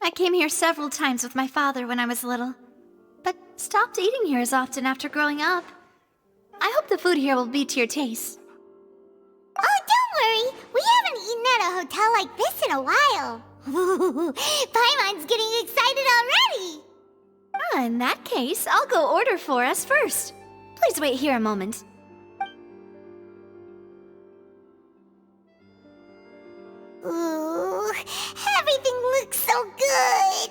I came here several times with my father when I was little, but stopped eating here as often after growing up. I hope the food here will be to your taste. Oh, don't worry. We haven't eaten at a hotel like this in a while. Paimon's getting excited already. In that case, I'll go order for us first. Please wait here a moment. Ooh, everything looks so good.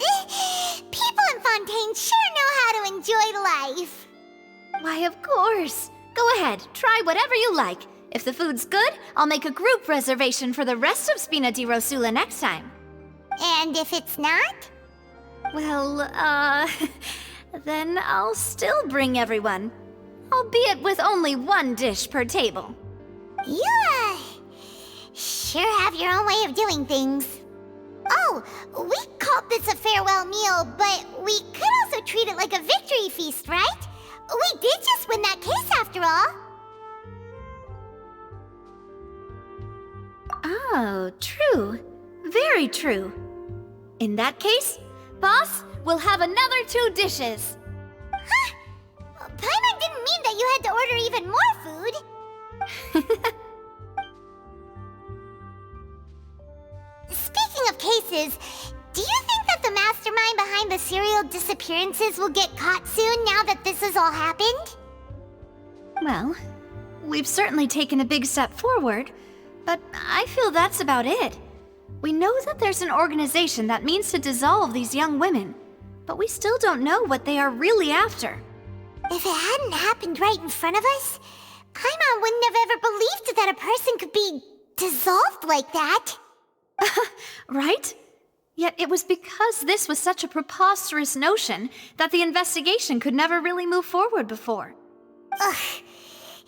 People in Fontaine sure know how to enjoy life. Why, of course. Go ahead, try whatever you like. If the food's good, I'll make a group reservation for the rest of Spina di Rosula next time. And if it's not? Well, then I'll still bring everyone. Albeit with only one dish per table. You, sure have your own way of doing things. Oh, we called this a farewell meal, but we could also treat it like a victory feast, right? We did just win that case after all. Oh, true. Very true. In that case, boss, we'll have another 2 dishes. Huh? Paimon didn't mean that you had to order even more food. Speaking of cases, do you think that the mastermind behind the serial disappearances will get caught soon now that this has all happened? Well, we've certainly taken a big step forward, but I feel that's about it. We know that there's an organization that means to dissolve these young women, but we still don't know what they are really after. If it hadn't happened right in front of us, Paimon wouldn't have ever believed that a person could be dissolved like that. Right? Yet it was because this was such a preposterous notion that the investigation could never really move forward before. Ugh.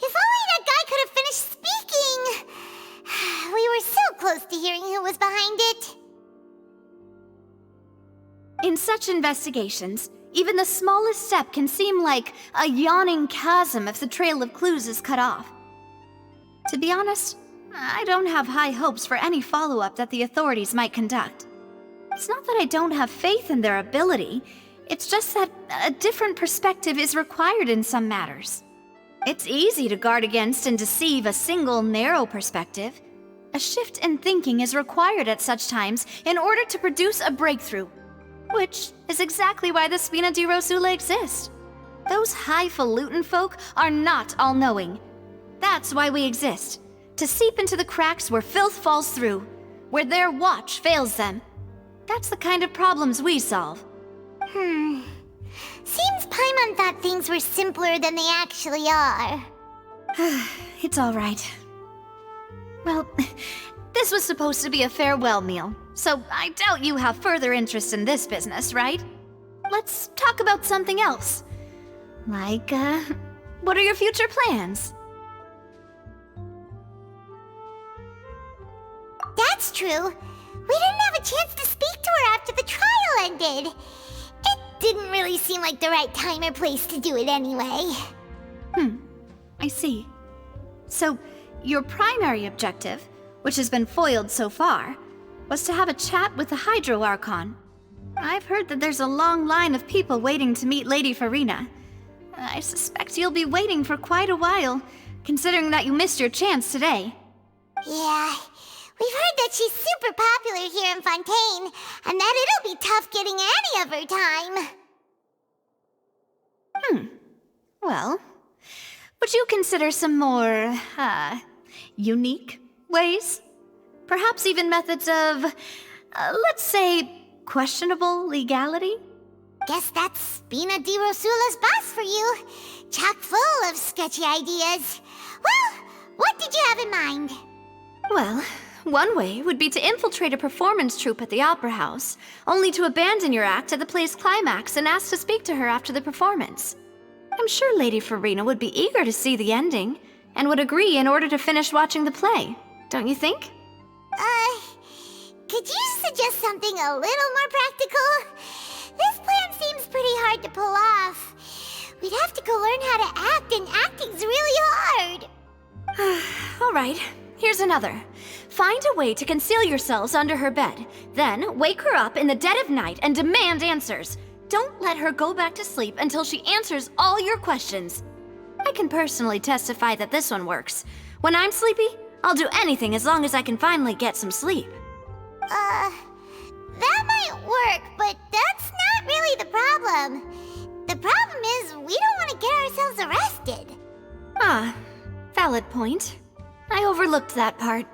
If only that guy could have finished speaking! We were so close to hearing who was behind it. In such investigations, even the smallest step can seem like a yawning chasm if the trail of clues is cut off. To be honest, I don't have high hopes for any follow-up that the authorities might conduct. It's not that I don't have faith in their ability, it's just that a different perspective is required in some matters. It's easy to guard against and deceive a single narrow perspective. A shift in thinking is required at such times in order to produce a breakthrough, which is exactly why the Spina di Rosula exist. Those highfalutin folk are not all-knowing. That's why we exist, to seep into the cracks where filth falls through, where their watch fails them. That's the kind of problems we solve. Seems Paimon thought things were simpler than they actually are. It's all right. Well, this was supposed to be a farewell meal, so I doubt you have further interest in this business, right? Let's talk about something else. Like, what are your future plans? That's true. We didn't have a chance to speak to her after the trial ended. It didn't really seem like the right time or place to do it anyway. I see. So, your primary objective, which has been foiled so far, was to have a chat with the Hydro Archon. I've heard that there's a long line of people waiting to meet Lady Farina. I suspect you'll be waiting for quite a while, considering that you missed your chance today. Yeah, we've heard that she's super popular here in Fontaine, and that it'll be tough getting any of her time. Well, would you consider some more, unique ways? Perhaps even methods of, let's say, questionable legality? Guess that's Spina di Rosula's boss for you. Chock full of sketchy ideas. Well, what did you have in mind? Well, one way would be to infiltrate a performance troupe at the Opera House, only to abandon your act at the play's climax and ask to speak to her after the performance. I'm sure Lady Farina would be eager to see the ending, and would agree in order to finish watching the play, don't you think? Could you suggest something a little more practical? This plan seems pretty hard to pull off. We'd have to go learn how to act, and acting's really hard. All right, here's another. find a way to conceal yourselves under her bed. Then wake her up in the dead of night and demand answers. Don't let her go back to sleep until she answers all your questions. I can personally testify that this one works. When I'm sleepy, I'll do anything as long as I can finally get some sleep. That might work, but that's not really the problem. The problem is we don't want to get ourselves arrested. Ah, valid point. I overlooked that part.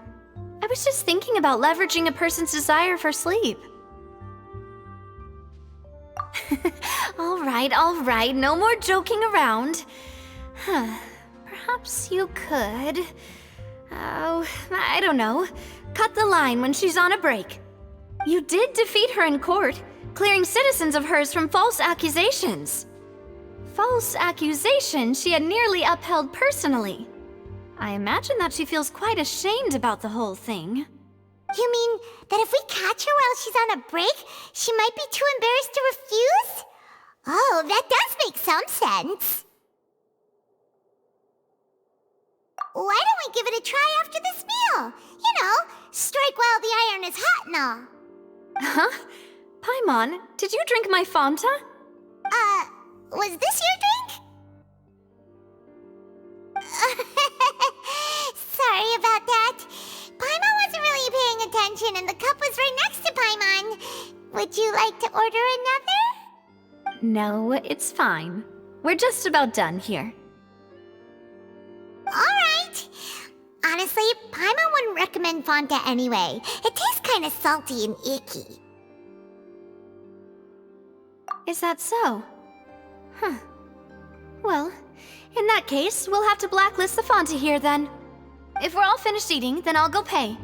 I was just thinking about leveraging a person's desire for sleep. All right, no more joking around. Perhaps you could... Oh, I don't know. Cut the line when she's on a break. You did defeat her in court, clearing citizens of hers from false accusations. False accusations she had nearly upheld personally. I imagine that she feels quite ashamed about the whole thing. You mean that if we catch her while she's on a break, she might be too embarrassed to refuse? Oh, that does make some sense. Why don't we give it a try after this meal? You know, strike while the iron is hot and all. Huh? Paimon, did you drink my Fanta? Was this your drink? Sorry about that. Paimon wasn't really paying attention and the cup was right next to Paimon. Would you like to order another? No, it's fine. We're just about done here. Alright. Honestly, Paimon wouldn't recommend Fanta anyway. It tastes kind of salty and icky. Is that so? Huh. Well, in that case, we'll have to blacklist the Fanta here then. If we're all finished eating, then I'll go pay.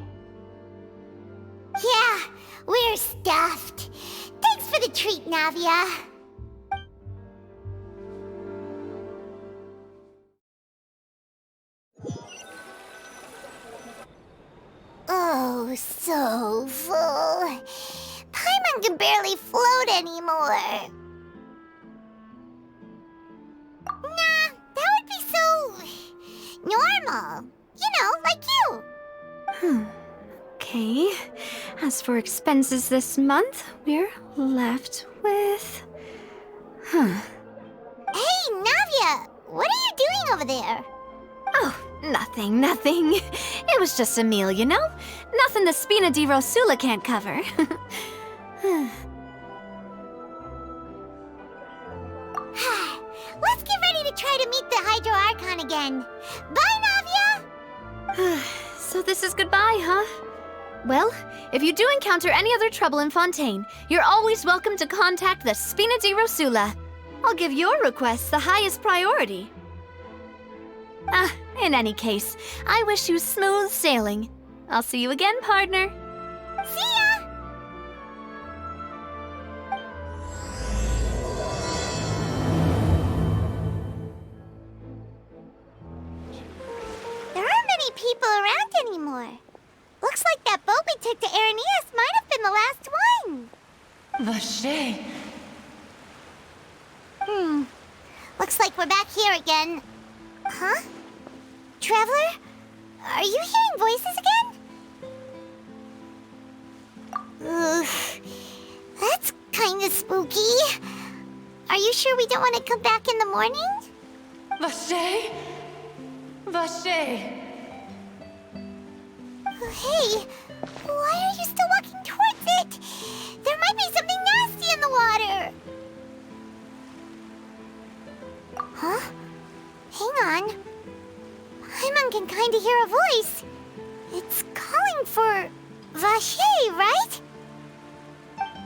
Yeah, we're stuffed. Thanks for the treat, Navia. Oh, so full. Paimon can barely float anymore. Nah, that would be so... normal. You know, like you. Okay. As for expenses this month, we're left with... Hey, Navia! What are you doing over there? Oh, nothing. It was just a meal, you know? Nothing the Spina di Rosula can't cover. Let's get ready to try to meet the Hydro Archon again. Bye, Navia! So this is goodbye, huh? Well, if you do encounter any other trouble in Fontaine, you're always welcome to contact the Spina di Rosula. I'll give your requests the highest priority. In any case, I wish you smooth sailing. I'll see you again, partner. See ya! There aren't many people around anymore. Looks like that boat we took to Araneas might have been the last one. Vache. Looks like we're back here again. Huh? Traveler? Are you hearing voices again? Ugh. That's kinda spooky. Are you sure we don't want to come back in the morning? Vache? Vache. Hey, why are you still walking towards it? There might be something nasty in the water. Huh? Hang on. Paimon can kinda hear a voice. It's calling for Vache, right?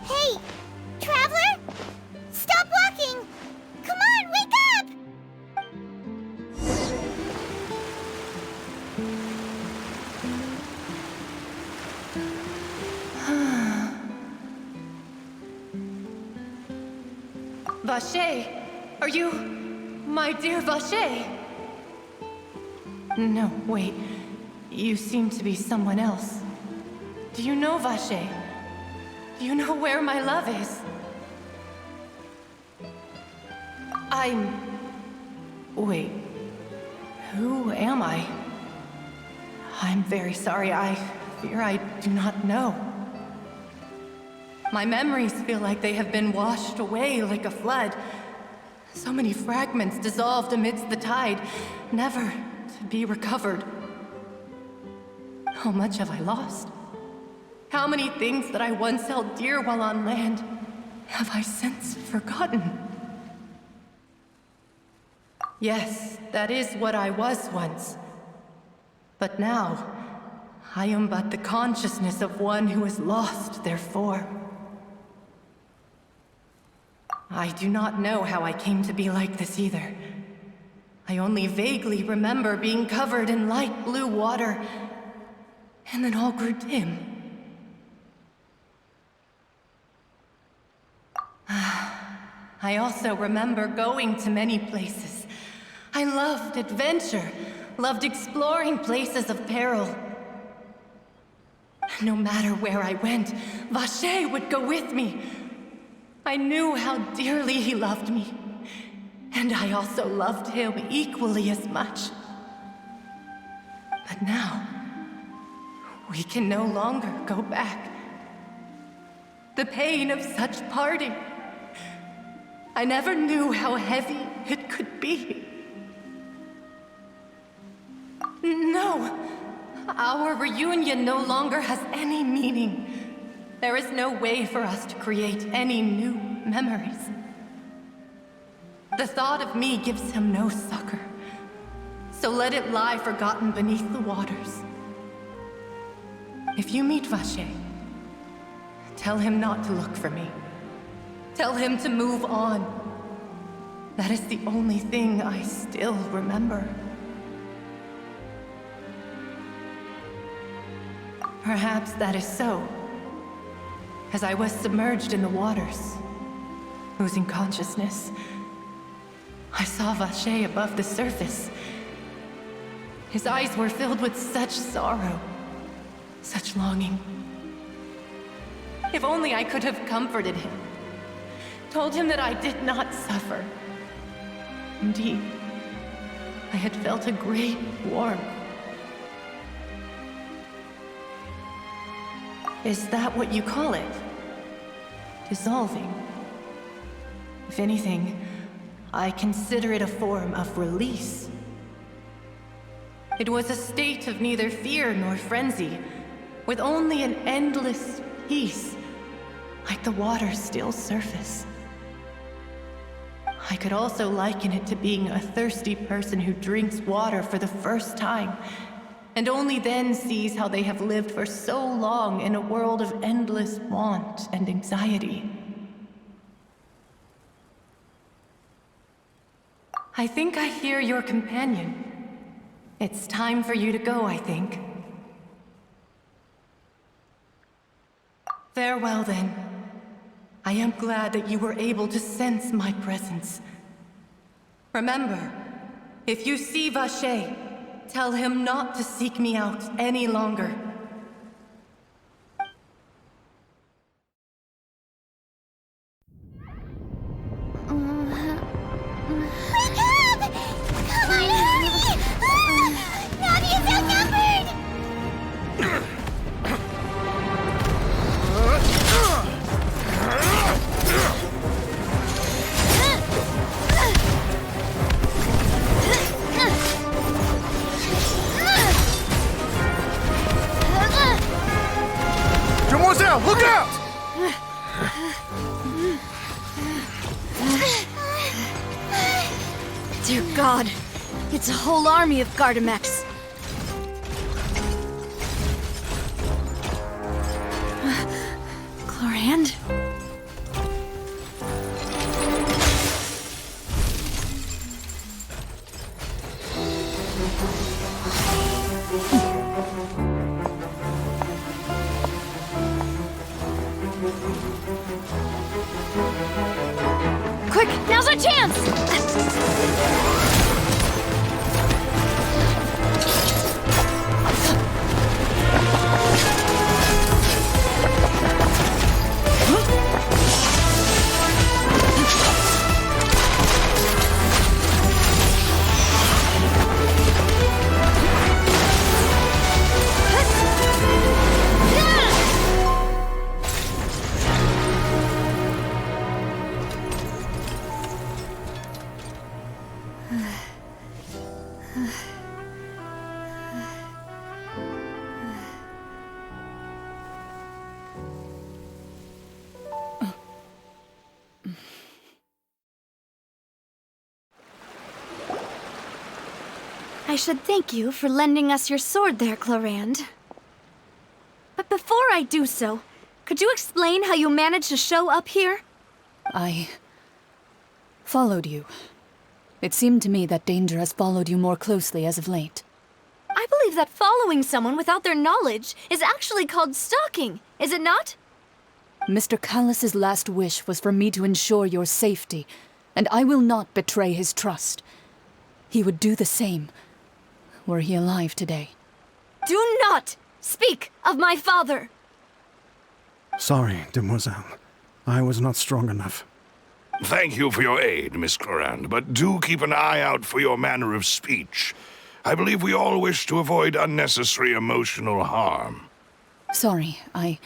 Hey, Traveler? Stop walking! Come on, wake up! Vache, are you my dear Vache? No, wait. You seem to be someone else. Do you know Vache? Do you know where my love is? Wait. Who am I? I'm very sorry. I fear I do not know. My memories feel like they have been washed away like a flood. So many fragments dissolved amidst the tide, never to be recovered. How much have I lost? How many things that I once held dear while on land have I since forgotten? Yes, that is what I was once. But now, I am but the consciousness of one who has lost their form. I do not know how I came to be like this either. I only vaguely remember being covered in light blue water, and then all grew dim. I also remember going to many places. I loved adventure, loved exploring places of peril. No matter where I went, Vacher would go with me. I knew how dearly he loved me, and I also loved him equally as much. But now, we can no longer go back. The pain of such parting, I never knew how heavy it could be. No, our reunion no longer has any meaning. There is no way for us to create any new memories. The thought of me gives him no succor, so let it lie forgotten beneath the waters. If you meet Vacher, tell him not to look for me. Tell him to move on. That is the only thing I still remember. Perhaps that is so. As I was submerged in the waters, losing consciousness, I saw Vacher above the surface. His eyes were filled with such sorrow, such longing. If only I could have comforted him, told him that I did not suffer. Indeed, I had felt a great warmth. Is that what you call it? Dissolving? If anything, I consider it a form of release. It was a state of neither fear nor frenzy, with only an endless peace, like the water's still surface. I could also liken it to being a thirsty person who drinks water for the first time, and only then sees how they have lived for so long in a world of endless want and anxiety. I think I hear your companion. It's time for you to go, I think. Farewell, then. I am glad that you were able to sense my presence. Remember, if you see Vacher, tell him not to seek me out any longer. Wake up! Come on, hurry! Navi is outnumbered! Demoiselle, look out! Dear God, it's a whole army of Gardamex. Chlorand? Quick, now's our chance! should thank you for lending us your sword there, Clorand. But before I do so, could you explain how you managed to show up here? I followed you. It seemed to me that danger has followed you more closely as of late. I believe that following someone without their knowledge is actually called stalking, is it not? Mr. Callus's last wish was for me to ensure your safety, and I will not betray his trust. He would do the same, were he alive today. Do not speak of my father! Sorry, demoiselle. I was not strong enough. Thank you for your aid, Miss Clorand, but do keep an eye out for your manner of speech. I believe we all wish to avoid unnecessary emotional harm. Sorry, I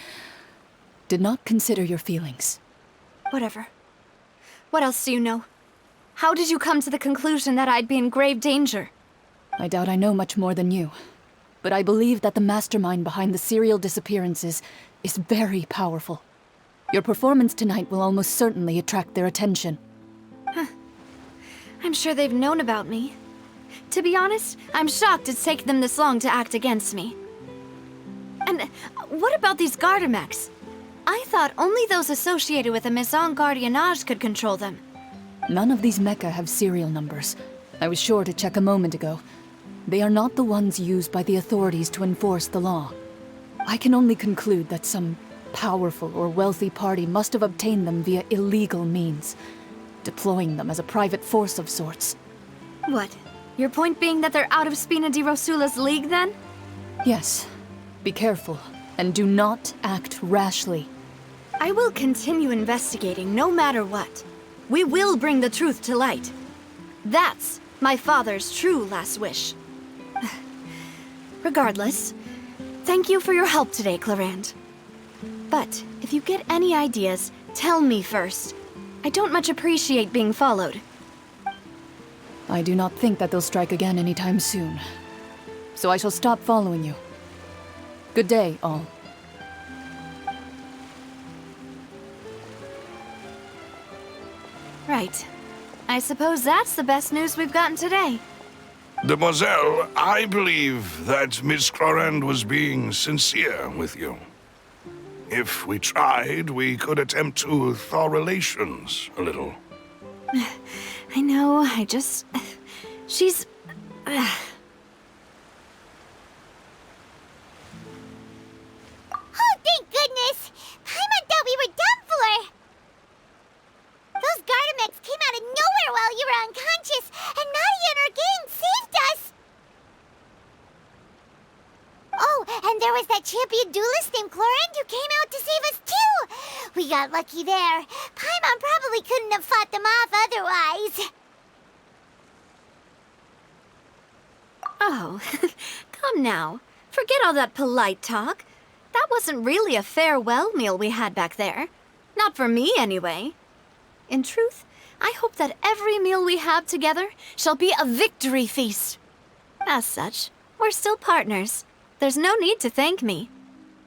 did not consider your feelings. Whatever. What else do you know? How did you come to the conclusion that I'd be in grave danger? I doubt I know much more than you, but I believe that the mastermind behind the serial disappearances is very powerful. Your performance tonight will almost certainly attract their attention. I'm sure they've known about me. To be honest, I'm shocked it's taken them this long to act against me. And what about these Gardamex? I thought only those associated with the Maison Gardiennage could control them. None of these mecha have serial numbers. I was sure to check a moment ago. They are not the ones used by the authorities to enforce the law. I can only conclude that some powerful or wealthy party must have obtained them via illegal means, deploying them as a private force of sorts. What? Your point being that they're out of Spina di Rosula's league, then? Yes. Be careful, and do not act rashly. I will continue investigating no matter what. We will bring the truth to light. That's my father's true last wish. Regardless, thank you for your help today, Clorand. But if you get any ideas, tell me first. I don't much appreciate being followed. I do not think that they'll strike again anytime soon. So I shall stop following you. Good day, all. Right. I suppose that's the best news we've gotten today. Demoiselle, I believe that Miss Clorand was being sincere with you. If we tried, we could attempt to thaw relations a little. I know, she's... Oh, thank goodness! Paimon thought we were done for! Those Gardamex came out of nowhere while you were unconscious, and Nadia and her gang saved us! Oh, and there was that champion duelist named Clorand who came out to save us too! We got lucky there. Paimon probably couldn't have fought them off otherwise. Oh, come now. Forget all that polite talk. That wasn't really a farewell meal we had back there. Not for me, anyway. In truth, I hope that every meal we have together shall be a victory feast. As such, we're still partners. There's no need to thank me.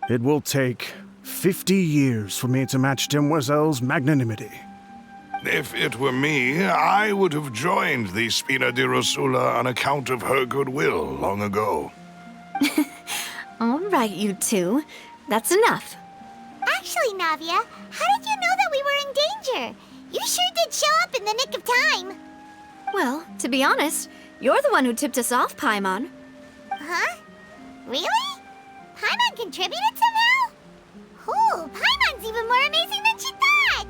It will take 50 years for me to match Demoiselle's magnanimity. If it were me, I would have joined the Spina di Rosula on account of her goodwill long ago. All right, you two. That's enough. Actually, Navia, how did you know that we were in danger? You sure did show up in the nick of time. Well, to be honest, you're the one who tipped us off, Paimon. Huh? Really? Paimon contributed somehow? Ooh, Paimon's even more amazing than she thought!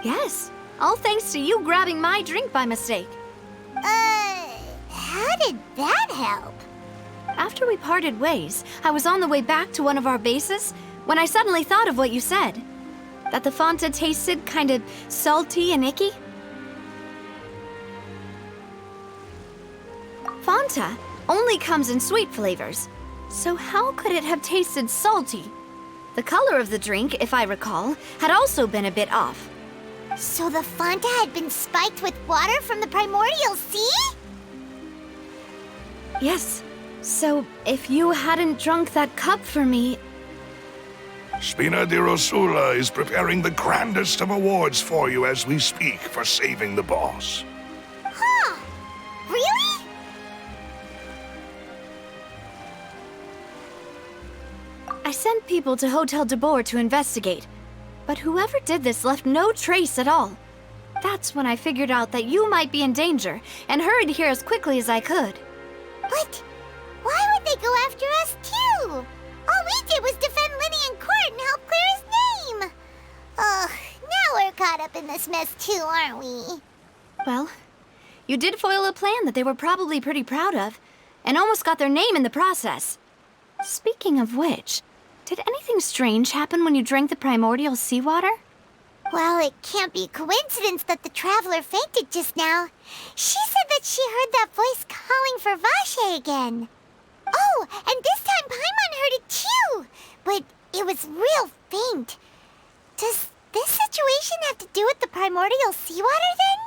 Yes, all thanks to you grabbing my drink by mistake. How did that help? After we parted ways, I was on the way back to one of our bases when I suddenly thought of what you said. That the Fanta tasted kind of salty and icky. Fanta only comes in sweet flavors, so how could it have tasted salty? The color of the drink, if I recall, had also been a bit off. So the Fanta had been spiked with water from the primordial sea? Yes. So, if you hadn't drunk that cup for me... Spina di Rosula is preparing the grandest of awards for you as we speak for saving the boss. Huh. Really? I sent people to Hotel de Boer to investigate, but whoever did this left no trace at all. That's when I figured out that you might be in danger and hurried here as quickly as I could. But why would they go after us too? All we did was defend Lenny in court and help clear his name. Ugh, now we're caught up in this mess too, aren't we? Well, you did foil a plan that they were probably pretty proud of, and almost got their name in the process. Speaking of which, did anything strange happen when you drank the primordial seawater? Well, it can't be a coincidence that the Traveler fainted just now. She said that she heard that voice calling for Vache again. Oh, and this time Paimon heard it too, but it was real faint. Does this situation have to do with the primordial seawater then?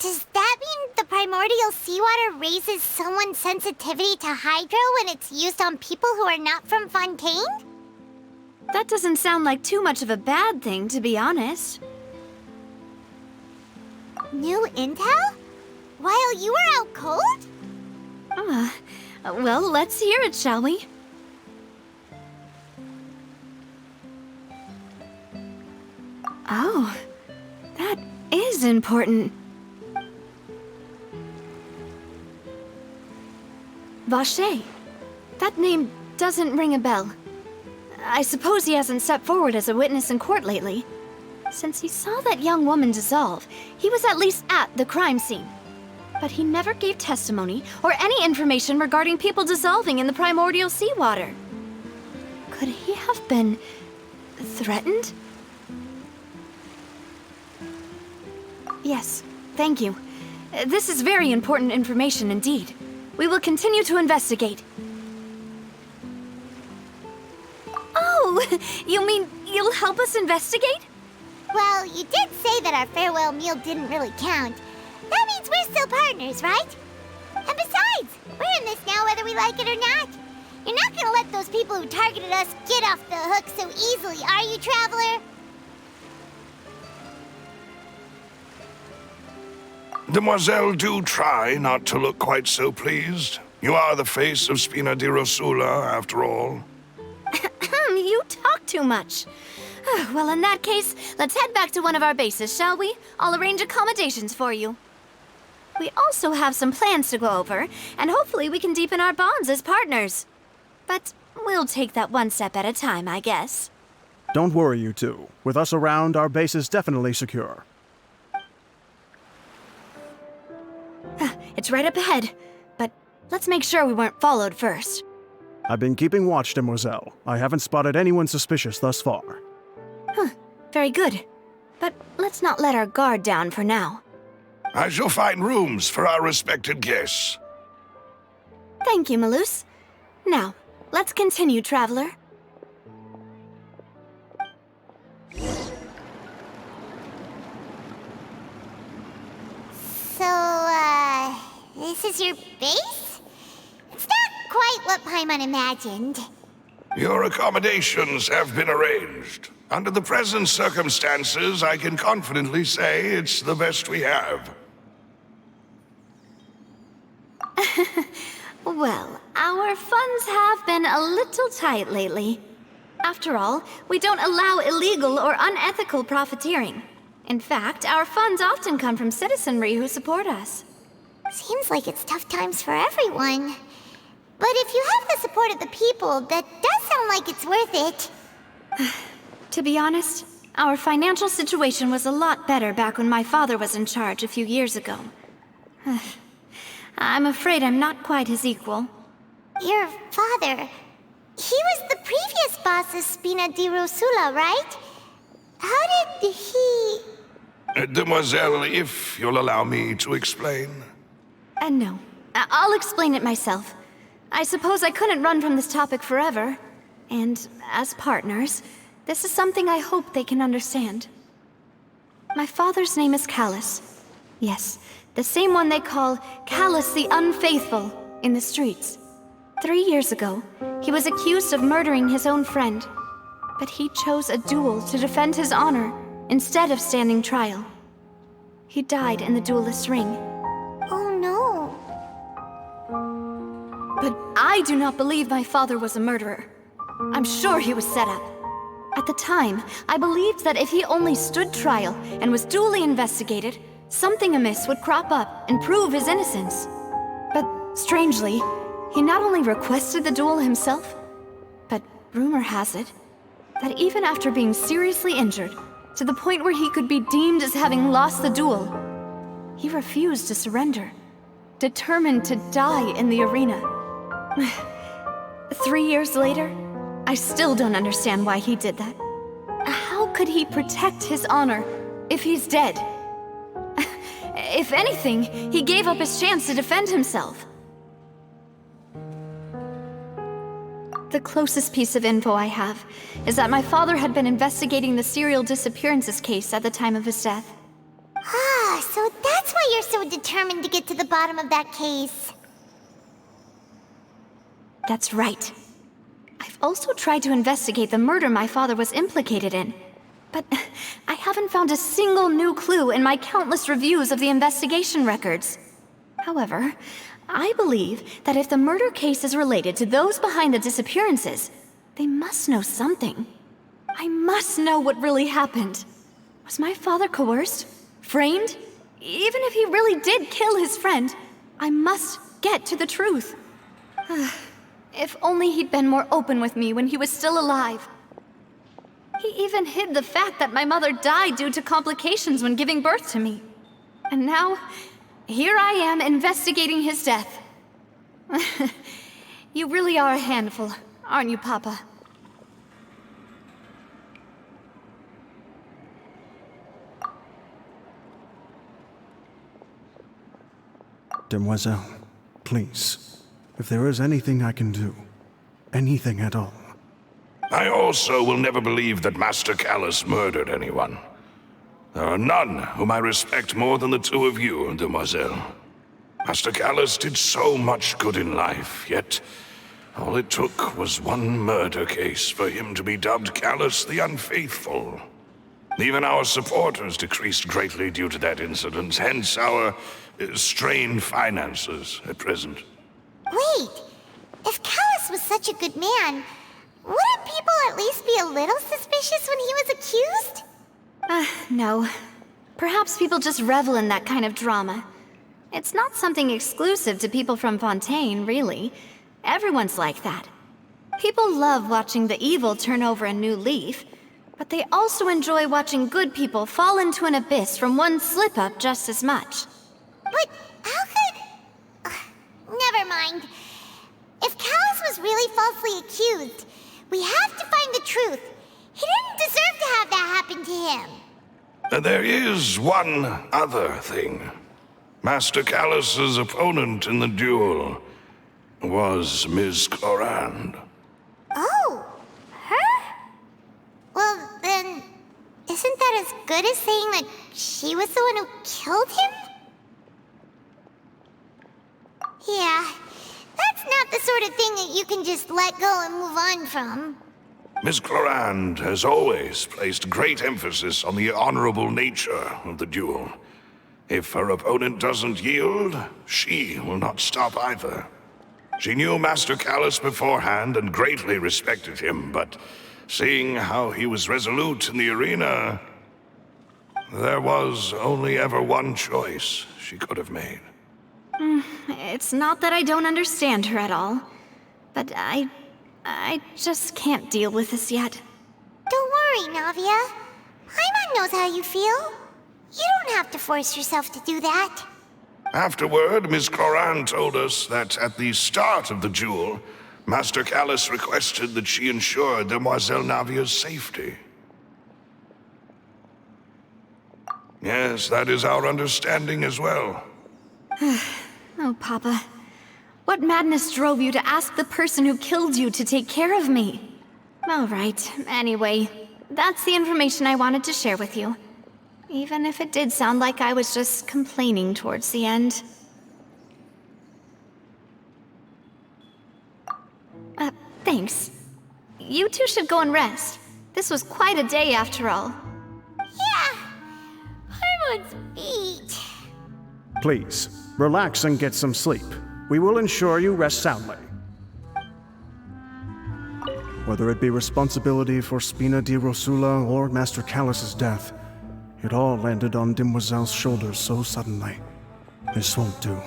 Does that mean the primordial seawater raises someone's sensitivity to hydro when it's used on people who are not from Fontaine? That doesn't sound like too much of a bad thing, to be honest. New intel? While you were out cold? Well, let's hear it, shall we? Oh, that is important. Vache. That name doesn't ring a bell. I suppose he hasn't stepped forward as a witness in court lately. Since he saw that young woman dissolve, he was at least at the crime scene. But he never gave testimony or any information regarding people dissolving in the primordial seawater. Could he have been threatened? Yes, thank you. This is very important information indeed. We will continue to investigate. Oh, you mean you'll help us investigate? Well, you did say that our farewell meal didn't really count. That means we're still partners, right? And besides, we're in this now whether we like it or not. You're not gonna let those people who targeted us get off the hook so easily, are you, Traveler? Demoiselle, do try not to look quite so pleased. You are the face of Spina di Rosula, after all. You talk too much. Well, in that case, let's head back to one of our bases, shall we? I'll arrange accommodations for you. We also have some plans to go over, and hopefully we can deepen our bonds as partners. But we'll take that one step at a time, I guess. Don't worry, you two. With us around, our base is definitely secure. It's right up ahead, but let's make sure we weren't followed first. I've been keeping watch, Demoiselle. I haven't spotted anyone suspicious thus far. Very good. But let's not let our guard down for now. I shall find rooms for our respected guests. Thank you, Malus. Now, let's continue, Traveler. So, this is your base? It's not quite what Paimon imagined. Your accommodations have been arranged. Under the present circumstances, I can confidently say it's the best we have. Well, our funds have been a little tight lately. After all, we don't allow illegal or unethical profiteering. In fact, our funds often come from citizenry who support us. Seems like it's tough times for everyone. But if you have the support of the people, that does sound like it's worth it. To be honest, our financial situation was a lot better back when my father was in charge a few years ago. I'm afraid I'm not quite his equal. Your father, he was the previous boss of Spina di Rosula, right? How did he... Demoiselle, if you'll allow me to explain. No. I'll explain it myself. I suppose I couldn't run from this topic forever. And as partners, this is something I hope they can understand. My father's name is Callus. Yes, the same one they call Callus the Unfaithful in the streets. 3 years ago, he was accused of murdering his own friend. But he chose a duel to defend his honor instead of standing trial. He died in the duelist's ring. Oh no. But I do not believe my father was a murderer. I'm sure he was set up. At the time, I believed that if he only stood trial and was duly investigated, something amiss would crop up and prove his innocence. But strangely, he not only requested the duel himself, but rumor has it that even after being seriously injured, to the point where he could be deemed as having lost the duel, he refused to surrender, determined to die in the arena. 3 years later, I still don't understand why he did that. How could he protect his honor if he's dead? If anything, he gave up his chance to defend himself. The closest piece of info I have is that my father had been investigating the serial disappearances case at the time of his death. Ah, so that's why you're so determined to get to the bottom of that case. That's right. I've also tried to investigate the murder my father was implicated in, but I haven't found a single new clue in my countless reviews of the investigation records. However, I believe that if the murder case is related to those behind the disappearances, they must know something. I must know what really happened. Was my father coerced? Framed? Even if he really did kill his friend, I must get to the truth. If only he'd been more open with me when he was still alive. He even hid the fact that my mother died due to complications when giving birth to me. And now, here I am investigating his death. You really are a handful, aren't you, Papa? Demoiselle, please, if there is anything I can do, anything at all. I also will never believe that Master Callus murdered anyone. There are none whom I respect more than the two of you, Demoiselle. Master Callus did so much good in life, yet all it took was one murder case for him to be dubbed Callus the Unfaithful. Even our supporters decreased greatly due to that incident, hence our strained finances at present. Wait, if Callus was such a good man, wouldn't people at least be a little suspicious when he was accused? No. Perhaps people just revel in that kind of drama. It's not something exclusive to people from Fontaine, really. Everyone's like that. People love watching the evil turn over a new leaf, but they also enjoy watching good people fall into an abyss from one slip-up just as much. But how could... never mind. If Callus was really falsely accused, we have to find the truth. He didn't deserve to have that happen to him. There is one other thing. Master Callus's opponent in the duel was Ms. Clorand. Oh, her? Well, then, isn't that as good as saying that she was the one who killed him? Yeah, that's not the sort of thing that you can just let go and move on from. Ms. Clorand has always placed great emphasis on the honorable nature of the duel. If her opponent doesn't yield, she will not stop either. She knew Master Callus beforehand and greatly respected him, but seeing how he was resolute in the arena, there was only ever one choice she could have made. It's not that I don't understand her at all, but I just can't deal with this yet. Don't worry, Navia. Paimon knows how you feel. You don't have to force yourself to do that. Afterward, Ms. Clorand told us that at the start of the duel, Master Callus requested that she ensure Demoiselle Navia's safety. Yes, that is our understanding as well. Oh, Papa. What madness drove you to ask the person who killed you to take care of me? All right, anyway, that's the information I wanted to share with you. Even if it did sound like I was just complaining towards the end. Thanks. You two should go and rest. This was quite a day after all. Yeah, Paimon's beat. Please, relax and get some sleep. We will ensure you rest soundly. Whether it be responsibility for Spina di Rosula or Master Callus's death, it all landed on Demoiselle's shoulders so suddenly. This won't do.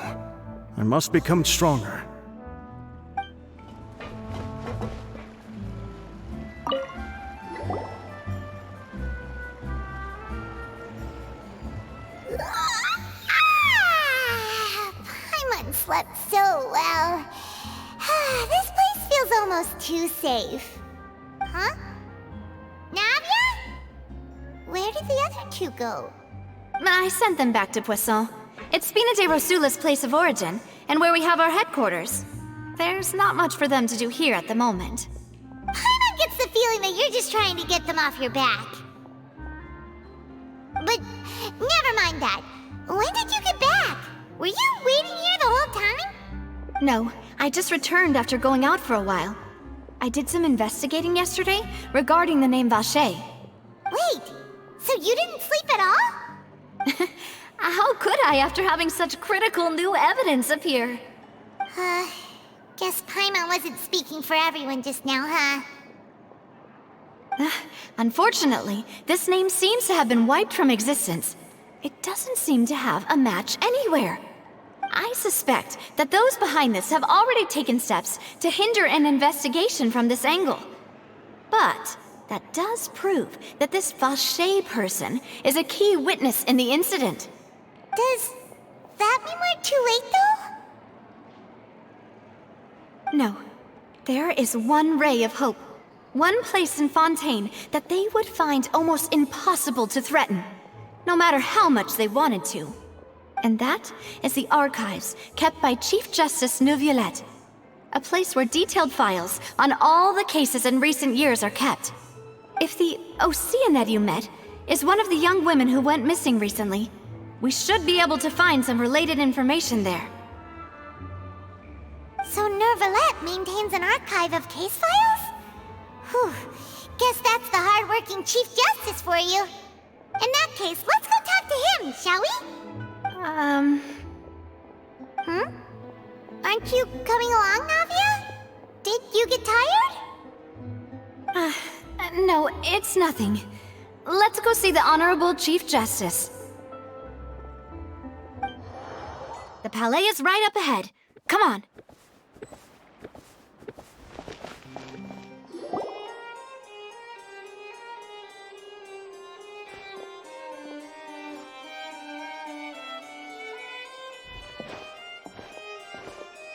I must become stronger. Paimon slept so well. This place feels almost too safe. Huh? Navia? Where did the other two go? I sent them back to Poisson. It's Spina de Rosula's place of origin, and where we have our headquarters. There's not much for them to do here at the moment. Paimon gets the feeling that you're just trying to get them off your back. But never mind that. When did you get back? Were you waiting here the whole time? No, I just returned after going out for a while. I did some investigating yesterday regarding the name Vache. Wait, so you didn't sleep at all? How could I after having such critical new evidence appear? Guess Paimon wasn't speaking for everyone just now, huh? Unfortunately, this name seems to have been wiped from existence. It doesn't seem to have a match anywhere. I suspect that those behind this have already taken steps to hinder an investigation from this angle. But that does prove that this Vache person is a key witness in the incident. Does that mean we're too late, though? No. There is one ray of hope. One place in Fontaine that they would find almost impossible to threaten, no matter how much they wanted to. And that is the archives kept by Chief Justice Neuvillette. A place where detailed files on all the cases in recent years are kept. If the Oceanette you met is one of the young women who went missing recently, we should be able to find some related information there. So Neuvillette maintains an archive of case files? Whew. Guess that's the hard-working Chief Justice for you. In that case, let's go talk to him, shall we? Aren't you coming along, Navia? Did you get tired? No, it's nothing. Let's go see the Honorable Chief Justice. The Palais is right up ahead. Come on.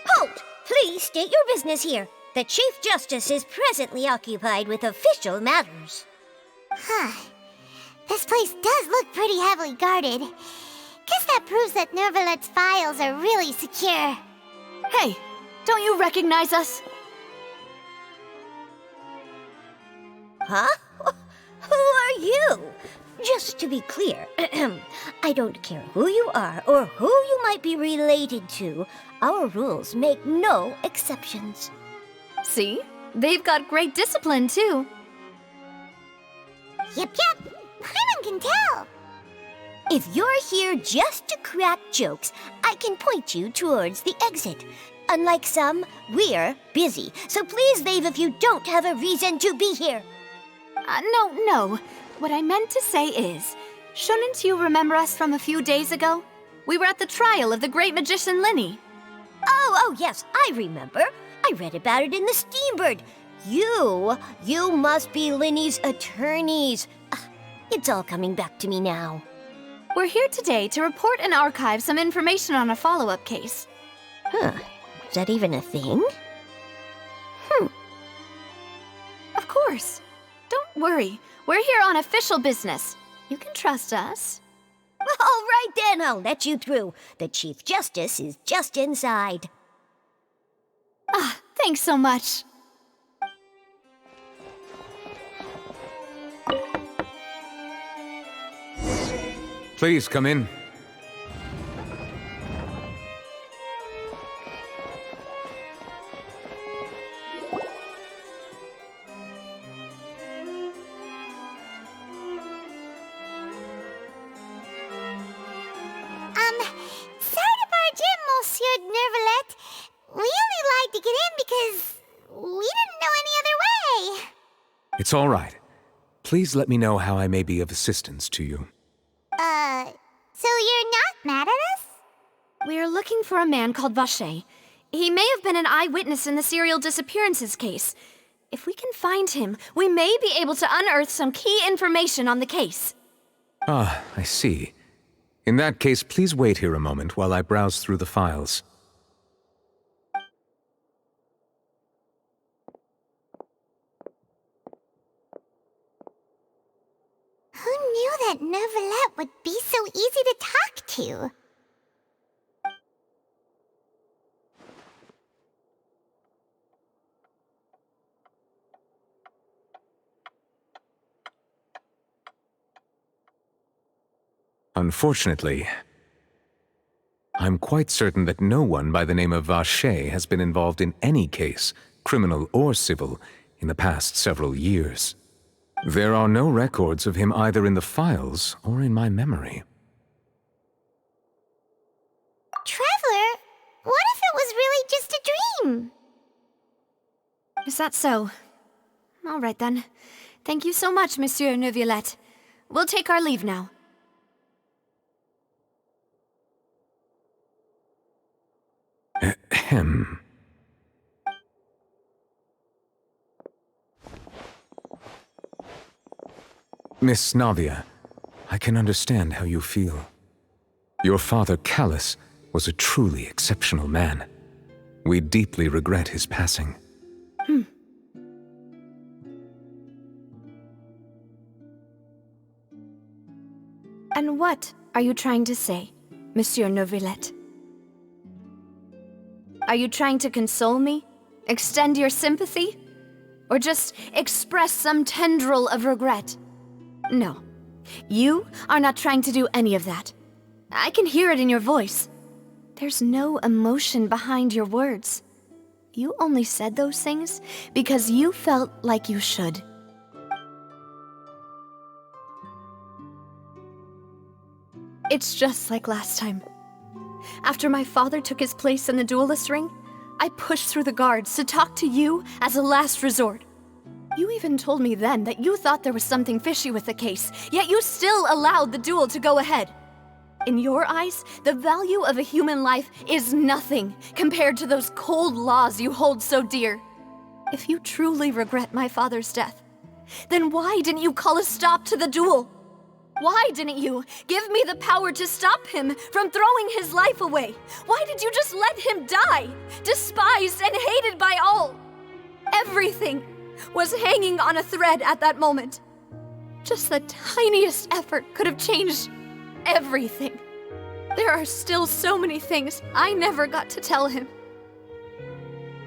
Halt! Please state your business here. The Chief Justice is presently occupied with official matters. This place does look pretty heavily guarded. Guess that proves that Neuvillette's files are really secure. Hey, don't you recognize us? Huh? Who are you? Just to be clear, I don't care who you are or who you might be related to. Our rules make no exceptions. See? They've got great discipline, too. Yep. Paimon can tell. If you're here just to crack jokes, I can point you towards the exit. Unlike some, we're busy, so please leave if you don't have a reason to be here. No. What I meant to say is, shouldn't you remember us from a few days ago? We were at the trial of the great magician Linny. Oh, yes, I remember. I read about it in the Steambird. You must be Linny's attorneys. It's all coming back to me now. We're here today to report and archive some information on a follow-up case. Is that even a thing? Of course. Don't worry. We're here on official business. You can trust us. All right then, I'll let you through. The Chief Justice is just inside. Thanks so much. Please come in. Sorry to barge in, Monsieur Neuvillette. We only lied to get in because we didn't know any other way. It's all right. Please let me know how I may be of assistance to you. So you're not mad at us? We're looking for a man called Vache. He may have been an eyewitness in the serial disappearances case. If we can find him, we may be able to unearth some key information on the case. Ah, I see. In that case, please wait here a moment while I browse through the files. Who knew that Neuvillette would be so easy to talk to? Unfortunately, I'm quite certain that no one by the name of Vache has been involved in any case, criminal or civil, in the past several years. There are no records of him either in the files or in my memory. Traveler, what if it was really just a dream? Is that so? All right then. Thank you so much, Monsieur Neuvillette. We'll take our leave now. Ahem. Miss Navia, I can understand how you feel. Your father, Callus, was a truly exceptional man. We deeply regret his passing. And what are you trying to say, Monsieur Neuvillette? Are you trying to console me? Extend your sympathy? Or just express some tendril of regret? No. You are not trying to do any of that. I can hear it in your voice. There's no emotion behind your words. You only said those things because you felt like you should. It's just like last time. After my father took his place in the duelist ring, I pushed through the guards to talk to you as a last resort. You even told me then that you thought there was something fishy with the case, yet you still allowed the duel to go ahead. In your eyes, the value of a human life is nothing compared to those cold laws you hold so dear. If you truly regret my father's death, then why didn't you call a stop to the duel? Why didn't you give me the power to stop him from throwing his life away? Why did you just let him die, despised and hated by all? Everything was hanging on a thread at that moment. Just the tiniest effort could have changed everything. There are still so many things I never got to tell him.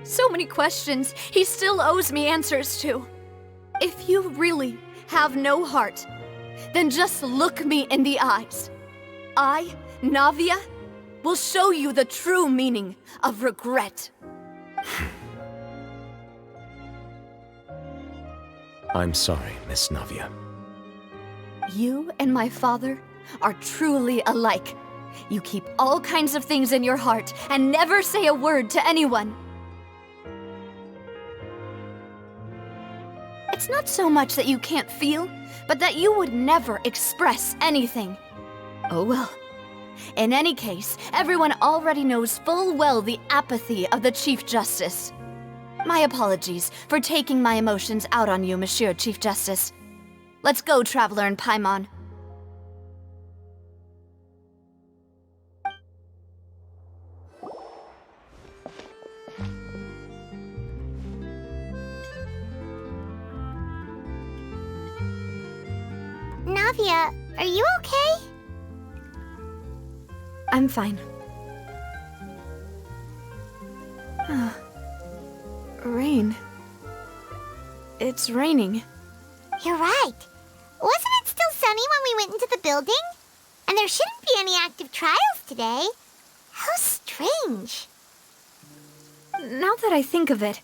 So many questions he still owes me answers to. If you really have no heart, then just look me in the eyes. I, Navia, will show you the true meaning of regret. I'm sorry, Miss Navia. You and my father are truly alike. You keep all kinds of things in your heart and never say a word to anyone. It's not so much that you can't feel, but that you would never express anything. Oh well. In any case, everyone already knows full well the apathy of the Chief Justice. My apologies for taking my emotions out on you, Monsieur Chief Justice. Let's go, Traveler and Paimon. Navia, are you okay? I'm fine. Rain. It's raining. You're right. Wasn't it still sunny when we went into the building? And there shouldn't be any active trials today. How strange. Now that I think of it,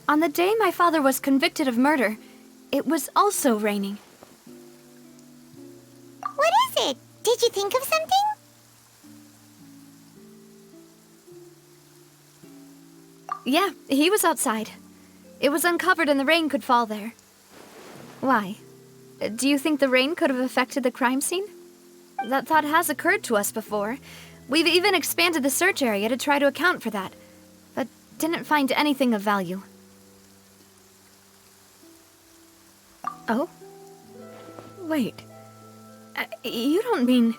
on the day my father was convicted of murder, it was also raining. What is it? Did you think of something? Yeah, he was outside. It was uncovered and the rain could fall there. Why? Do you think the rain could have affected the crime scene? That thought has occurred to us before. We've even expanded the search area to try to account for that, but didn't find anything of value. Oh? Wait. You don't mean...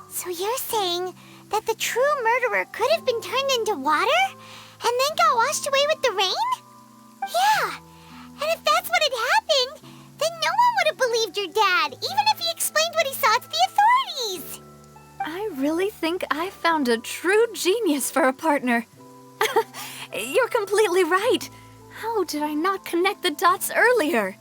So you're saying that the true murderer could have been turned into water and then got washed away with the rain? Yeah, and if that's what had happened, then no one would have believed your dad, even if he explained what he saw to the authorities. I really think I found a true genius for a partner. You're completely right. How did I not connect the dots earlier?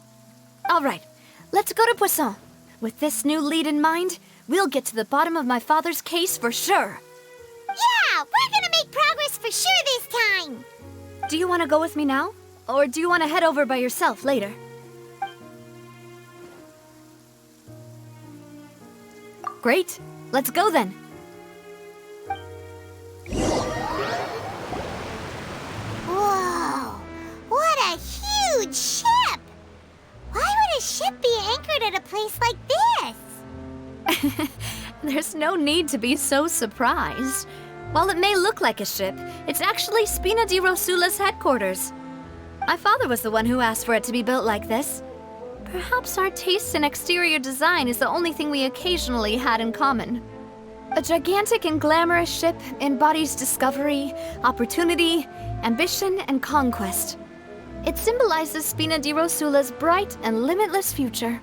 All right, let's go to Poisson. With this new lead in mind, we'll get to the bottom of my father's case for sure. Yeah, we're gonna make progress for sure this time. Do you want to go with me now? Or do you want to head over by yourself later? Great, let's go then. Whoa, what a huge ship! Why would a ship be anchored at a place like this? There's no need to be so surprised. While it may look like a ship, it's actually Spina di Rosula's headquarters. My father was the one who asked for it to be built like this. Perhaps our taste in exterior design is the only thing we occasionally had in common. A gigantic and glamorous ship embodies discovery, opportunity, ambition, and conquest. It symbolizes Spina di Rosula's bright and limitless future.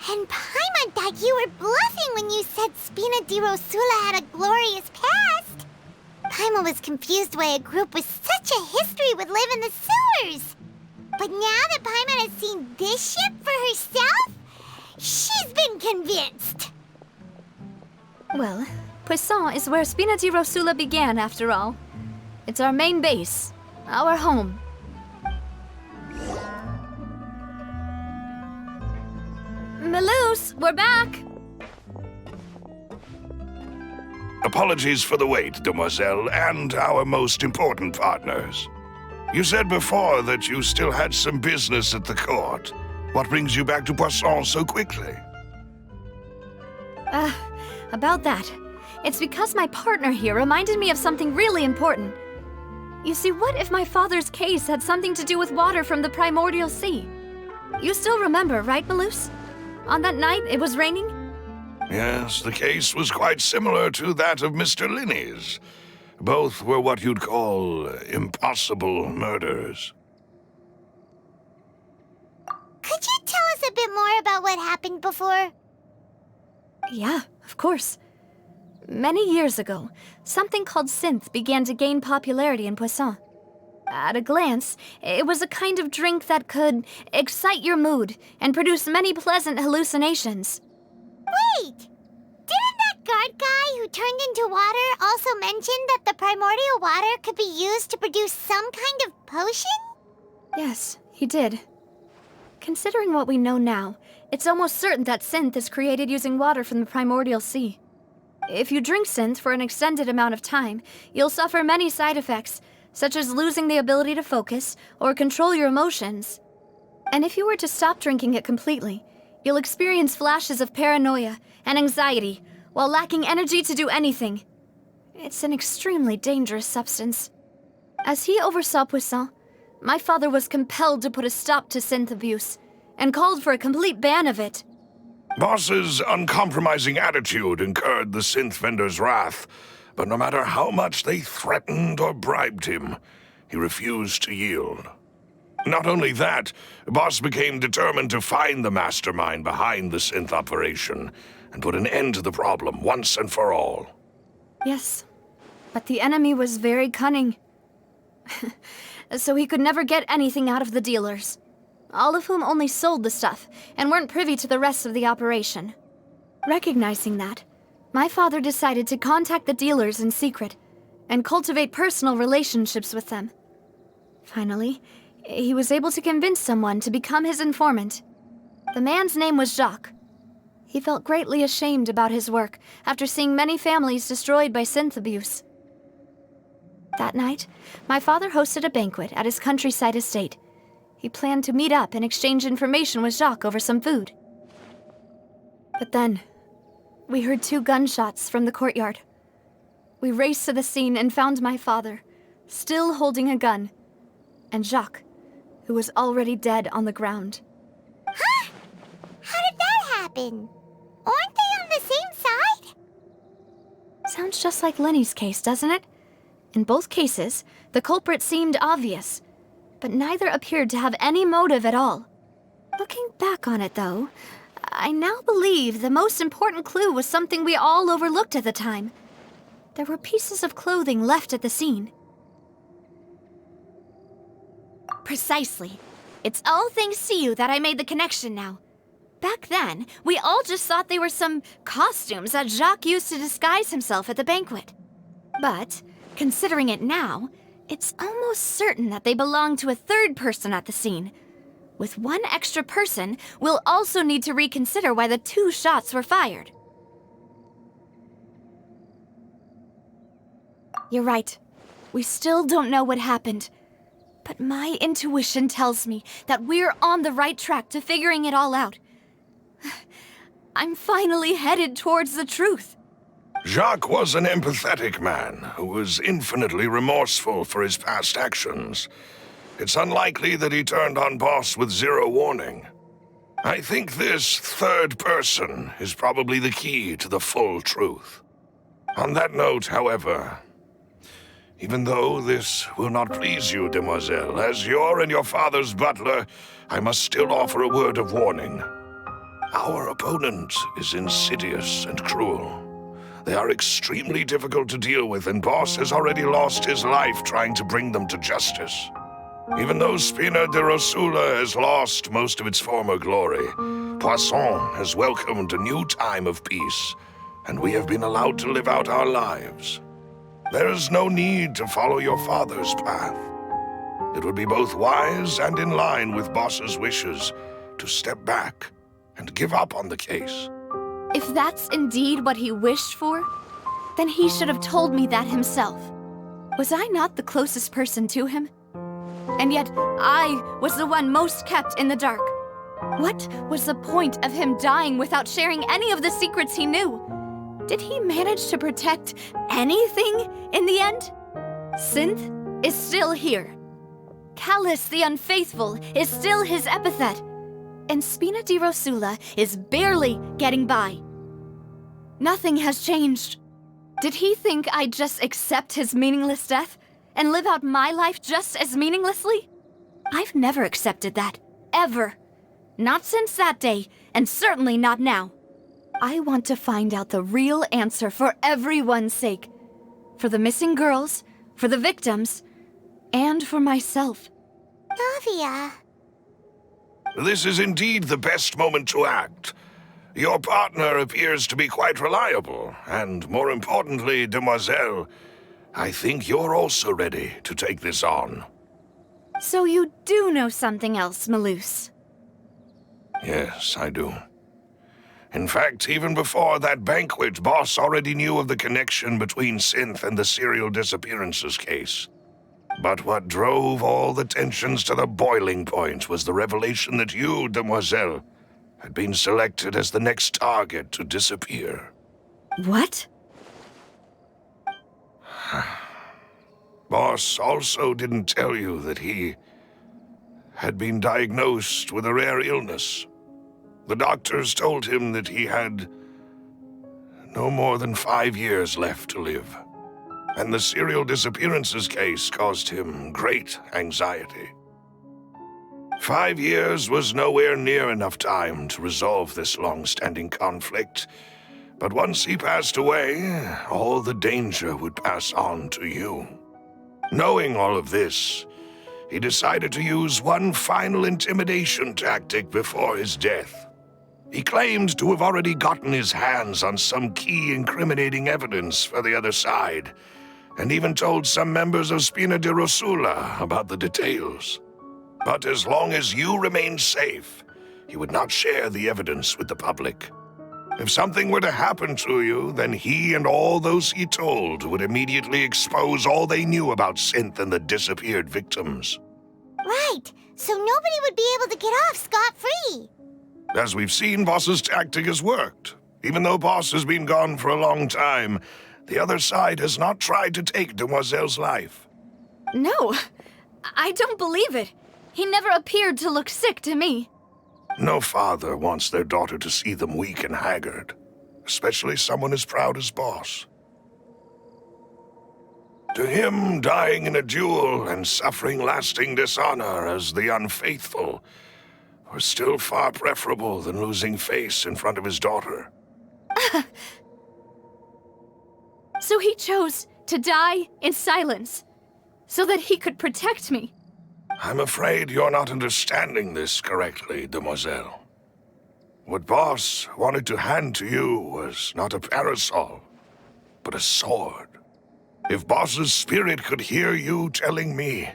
And Paimon thought you were bluffing when you said Spina di Rosula had a glorious past. Paimon was confused why a group with such a history would live in the sewers. But now that Paimon has seen this ship for herself, she's been convinced. Well, Poisson is where Spina di Rosula began, after all. It's our main base, our home. Melus, we're back! Apologies for the wait, demoiselle, and our most important partners. You said before that you still had some business at the court. What brings you back to Poisson so quickly? About that. It's because my partner here reminded me of something really important. You see, what if my father's case had something to do with water from the primordial sea? You still remember, right, Melus? On that night, it was raining? Yes, the case was quite similar to that of Mr. Linney's. Both were what you'd call impossible murders. Could you tell us a bit more about what happened before? Yeah, of course. Many years ago, something called synth began to gain popularity in Poisson. At a glance, it was a kind of drink that could excite your mood and produce many pleasant hallucinations. Wait! Didn't that guard guy who turned into water also mention that the primordial water could be used to produce some kind of potion? Yes, he did. Considering what we know now, it's almost certain that synth is created using water from the primordial sea. If you drink synth for an extended amount of time, you'll suffer many side effects, such as losing the ability to focus or control your emotions. And if you were to stop drinking it completely, you'll experience flashes of paranoia and anxiety while lacking energy to do anything. It's an extremely dangerous substance. As he oversaw Poisson, my father was compelled to put a stop to synth abuse and called for a complete ban of it. Boss's uncompromising attitude incurred the synth vendor's wrath, but no matter how much they threatened or bribed him, he refused to yield. Not only that, Boss became determined to find the mastermind behind the synth operation and put an end to the problem once and for all. Yes, but the enemy was very cunning. So he could never get anything out of the dealers, all of whom only sold the stuff and weren't privy to the rest of the operation. Recognizing that, my father decided to contact the dealers in secret and cultivate personal relationships with them. Finally, he was able to convince someone to become his informant. The man's name was Jacques. He felt greatly ashamed about his work after seeing many families destroyed by synth abuse. That night, my father hosted a banquet at his countryside estate. He planned to meet up and exchange information with Jacques over some food. But then, we heard 2 gunshots from the courtyard. We raced to the scene and found my father, still holding a gun, and Jacques, who was already dead on the ground. Huh? How did that happen? Aren't they on the same side? Sounds just like Lenny's case, doesn't it? In both cases, the culprit seemed obvious, but neither appeared to have any motive at all. Looking back on it, though, I now believe the most important clue was something we all overlooked at the time. There were pieces of clothing left at the scene. Precisely. It's all thanks to you that I made the connection now. Back then, we all just thought they were some costumes that Jacques used to disguise himself at the banquet. But, considering it now, it's almost certain that they belong to a third person at the scene. With one extra person, we'll also need to reconsider why the 2 shots were fired. You're right. We still don't know what happened. But my intuition tells me that we're on the right track to figuring it all out. I'm finally headed towards the truth. Jacques was an empathetic man who was infinitely remorseful for his past actions. It's unlikely that he turned on Boss with 0 warning. I think this third person is probably the key to the full truth. On that note, however, even though this will not please you, demoiselle, as your and your father's butler, I must still offer a word of warning. Our opponent is insidious and cruel. They are extremely difficult to deal with, and Boss has already lost his life trying to bring them to justice. Even though Spina de Rosula has lost most of its former glory, Poisson has welcomed a new time of peace, and we have been allowed to live out our lives. There is no need to follow your father's path. It would be both wise and in line with Boss's wishes to step back and give up on the case. If that's indeed what he wished for, then he should have told me that himself. Was I not the closest person to him? And yet, I was the one most kept in the dark. What was the point of him dying without sharing any of the secrets he knew? Did he manage to protect anything in the end? Synth is still here. Callus the Unfaithful is still his epithet. And Spina di Rosula is barely getting by. Nothing has changed. Did he think I'd just accept his meaningless death and live out my life just as meaninglessly? I've never accepted that, ever. Not since that day, and certainly not now. I want to find out the real answer for everyone's sake. For the missing girls, for the victims, and for myself. Navia. This is indeed the best moment to act. Your partner appears to be quite reliable, and more importantly, demoiselle, I think you're also ready to take this on. So you do know something else, Maloose? Yes, I do. In fact, even before that banquet, Boss already knew of the connection between Synth and the serial disappearances case. But what drove all the tensions to the boiling point was the revelation that you, demoiselle, had been selected as the next target to disappear. What? Boss also didn't tell you that he had been diagnosed with a rare illness. The doctors told him that he had no more than 5 years left to live, and the serial disappearances case caused him great anxiety. 5 years was nowhere near enough time to resolve this long-standing conflict, but once he passed away, all the danger would pass on to you. Knowing all of this, he decided to use one final intimidation tactic before his death. He claimed to have already gotten his hands on some key incriminating evidence for the other side, and even told some members of Spina di Rosula about the details. But as long as you remained safe, he would not share the evidence with the public. If something were to happen to you, then he and all those he told would immediately expose all they knew about Synth and the disappeared victims. Right, so nobody would be able to get off scot-free. As we've seen, Boss's tactic has worked. Even though Boss has been gone for a long time, the other side has not tried to take Demoiselle's life. No, I don't believe it. He never appeared to look sick to me. No father wants their daughter to see them weak and haggard, especially someone as proud as Boss. To him, dying in a duel and suffering lasting dishonor as the unfaithful were still far preferable than losing face in front of his daughter. So he chose to die in silence, so that he could protect me. I'm afraid you're not understanding this correctly, Demoiselle. What Boss wanted to hand to you was not a parasol, but a sword. If Boss's spirit could hear you telling me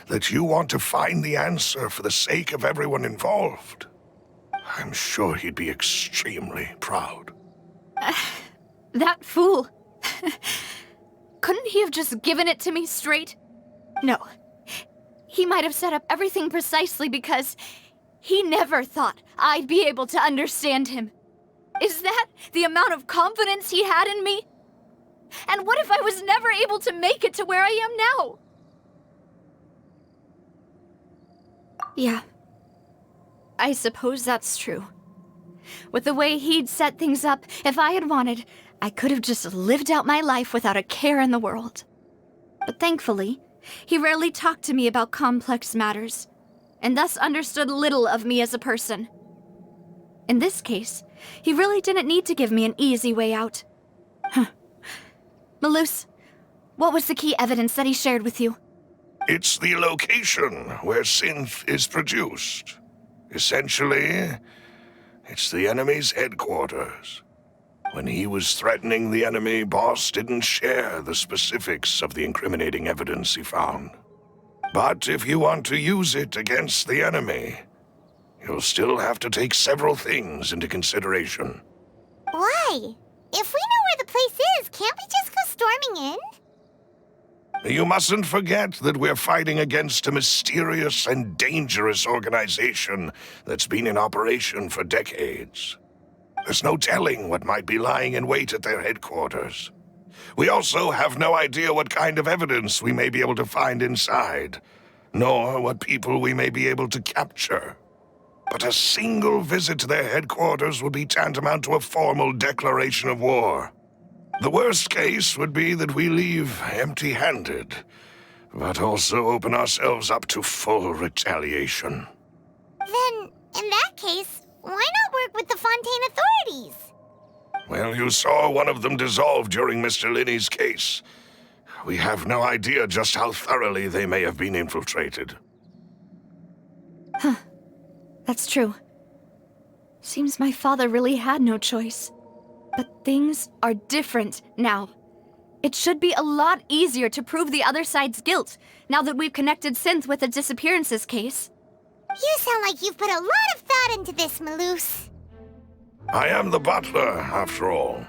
that you want to find the answer for the sake of everyone involved, I'm sure he'd be extremely proud. That fool. Couldn't he have just given it to me straight? No. He might have set up everything precisely because he never thought I'd be able to understand him. Is that the amount of confidence he had in me? And what if I was never able to make it to where I am now? Yeah. I suppose that's true. With the way he'd set things up, if I had wanted, I could have just lived out my life without a care in the world. But thankfully, he rarely talked to me about complex matters, and thus understood little of me as a person. In this case, he really didn't need to give me an easy way out. Malus, what was the key evidence that he shared with you? It's the location where Synth is produced. Essentially, it's the enemy's headquarters. When he was threatening the enemy, Boss didn't share the specifics of the incriminating evidence he found. But if you want to use it against the enemy, you'll still have to take several things into consideration. Why? If we know where the place is, can't we just go storming in? You mustn't forget that we're fighting against a mysterious and dangerous organization that's been in operation for decades. There's no telling what might be lying in wait at their headquarters. We also have no idea what kind of evidence we may be able to find inside, nor what people we may be able to capture. But a single visit to their headquarters would be tantamount to a formal declaration of war. The worst case would be that we leave empty-handed, but also open ourselves up to full retaliation. Then, in that case, why not work with the Fontaine authorities? Well, you saw one of them dissolve during Mr. Linney's case. We have no idea just how thoroughly they may have been infiltrated. That's true. Seems my father really had no choice. But things are different now. It should be a lot easier to prove the other side's guilt, now that we've connected Synth with the disappearances case. You sound like you've put a lot of thought into this, Malus. I am the butler, after all.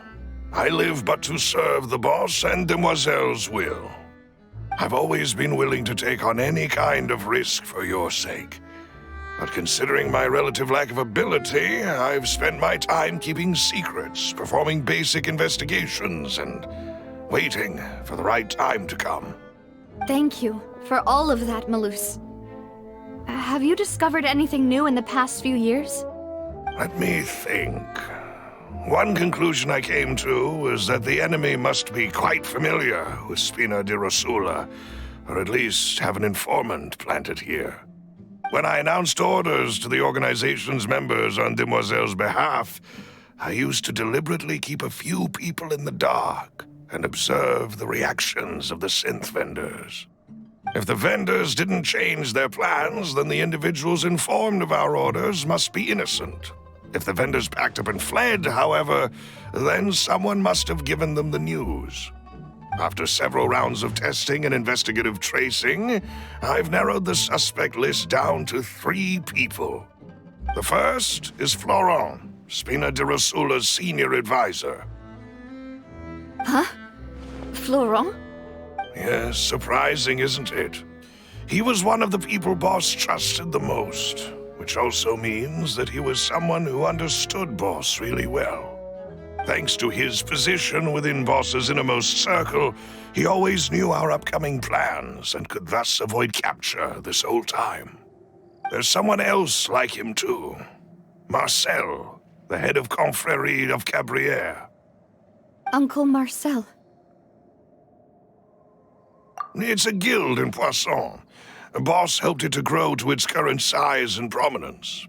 I live but to serve the boss and Demoiselle's will. I've always been willing to take on any kind of risk for your sake. But considering my relative lack of ability, I've spent my time keeping secrets, performing basic investigations, and waiting for the right time to come. Thank you for all of that, Malus. Have you discovered anything new in the past few years? Let me think. One conclusion I came to was that the enemy must be quite familiar with Spina di Rosula, or at least have an informant planted here. When I announced orders to the organization's members on Demoiselle's behalf, I used to deliberately keep a few people in the dark and observe the reactions of the synth vendors. If the vendors didn't change their plans, then the individuals informed of our orders must be innocent. If the vendors packed up and fled, however, then someone must have given them the news. After several rounds of testing and investigative tracing, I've narrowed the suspect list down to 3 people. The first is Florent, Spina de Rosula's senior advisor. Huh? Florent? Yes, surprising, isn't it? He was one of the people Boss trusted the most, which also means that he was someone who understood Boss really well. Thanks to his position within Boss's innermost circle, he always knew our upcoming plans and could thus avoid capture this whole time. There's someone else like him too. Marcel, the head of Confrérie of Cabrières. Uncle Marcel. It's a guild in Poisson. Boss helped it to grow to its current size and prominence.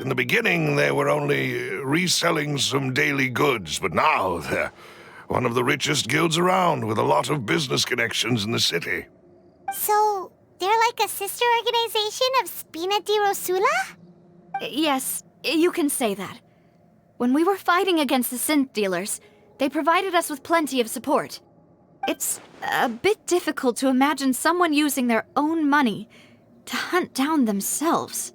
In the beginning, they were only reselling some daily goods, but now they're one of the richest guilds around with a lot of business connections in the city. So, they're like a sister organization of Spina di Rosula? Yes, you can say that. When we were fighting against the synth dealers, they provided us with plenty of support. It's a bit difficult to imagine someone using their own money to hunt down themselves.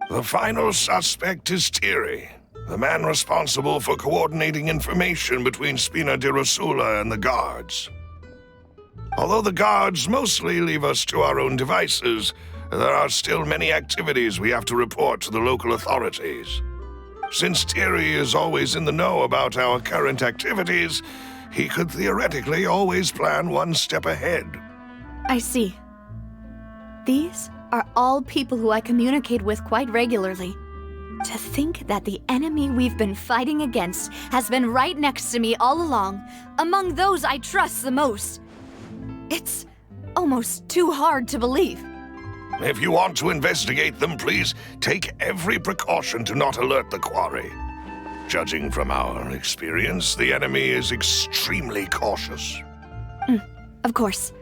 The final suspect is Thierry, the man responsible for coordinating information between Spina di Rosula and the guards. Although the guards mostly leave us to our own devices, there are still many activities we have to report to the local authorities. Since Thierry is always in the know about our current activities, he could theoretically always plan one step ahead. I see. These are all people who I communicate with quite regularly. To think that the enemy we've been fighting against has been right next to me all along, among those I trust the most. It's almost too hard to believe. If you want to investigate them, please take every precaution to not alert the quarry. Judging from our experience, the enemy is extremely cautious. Of course.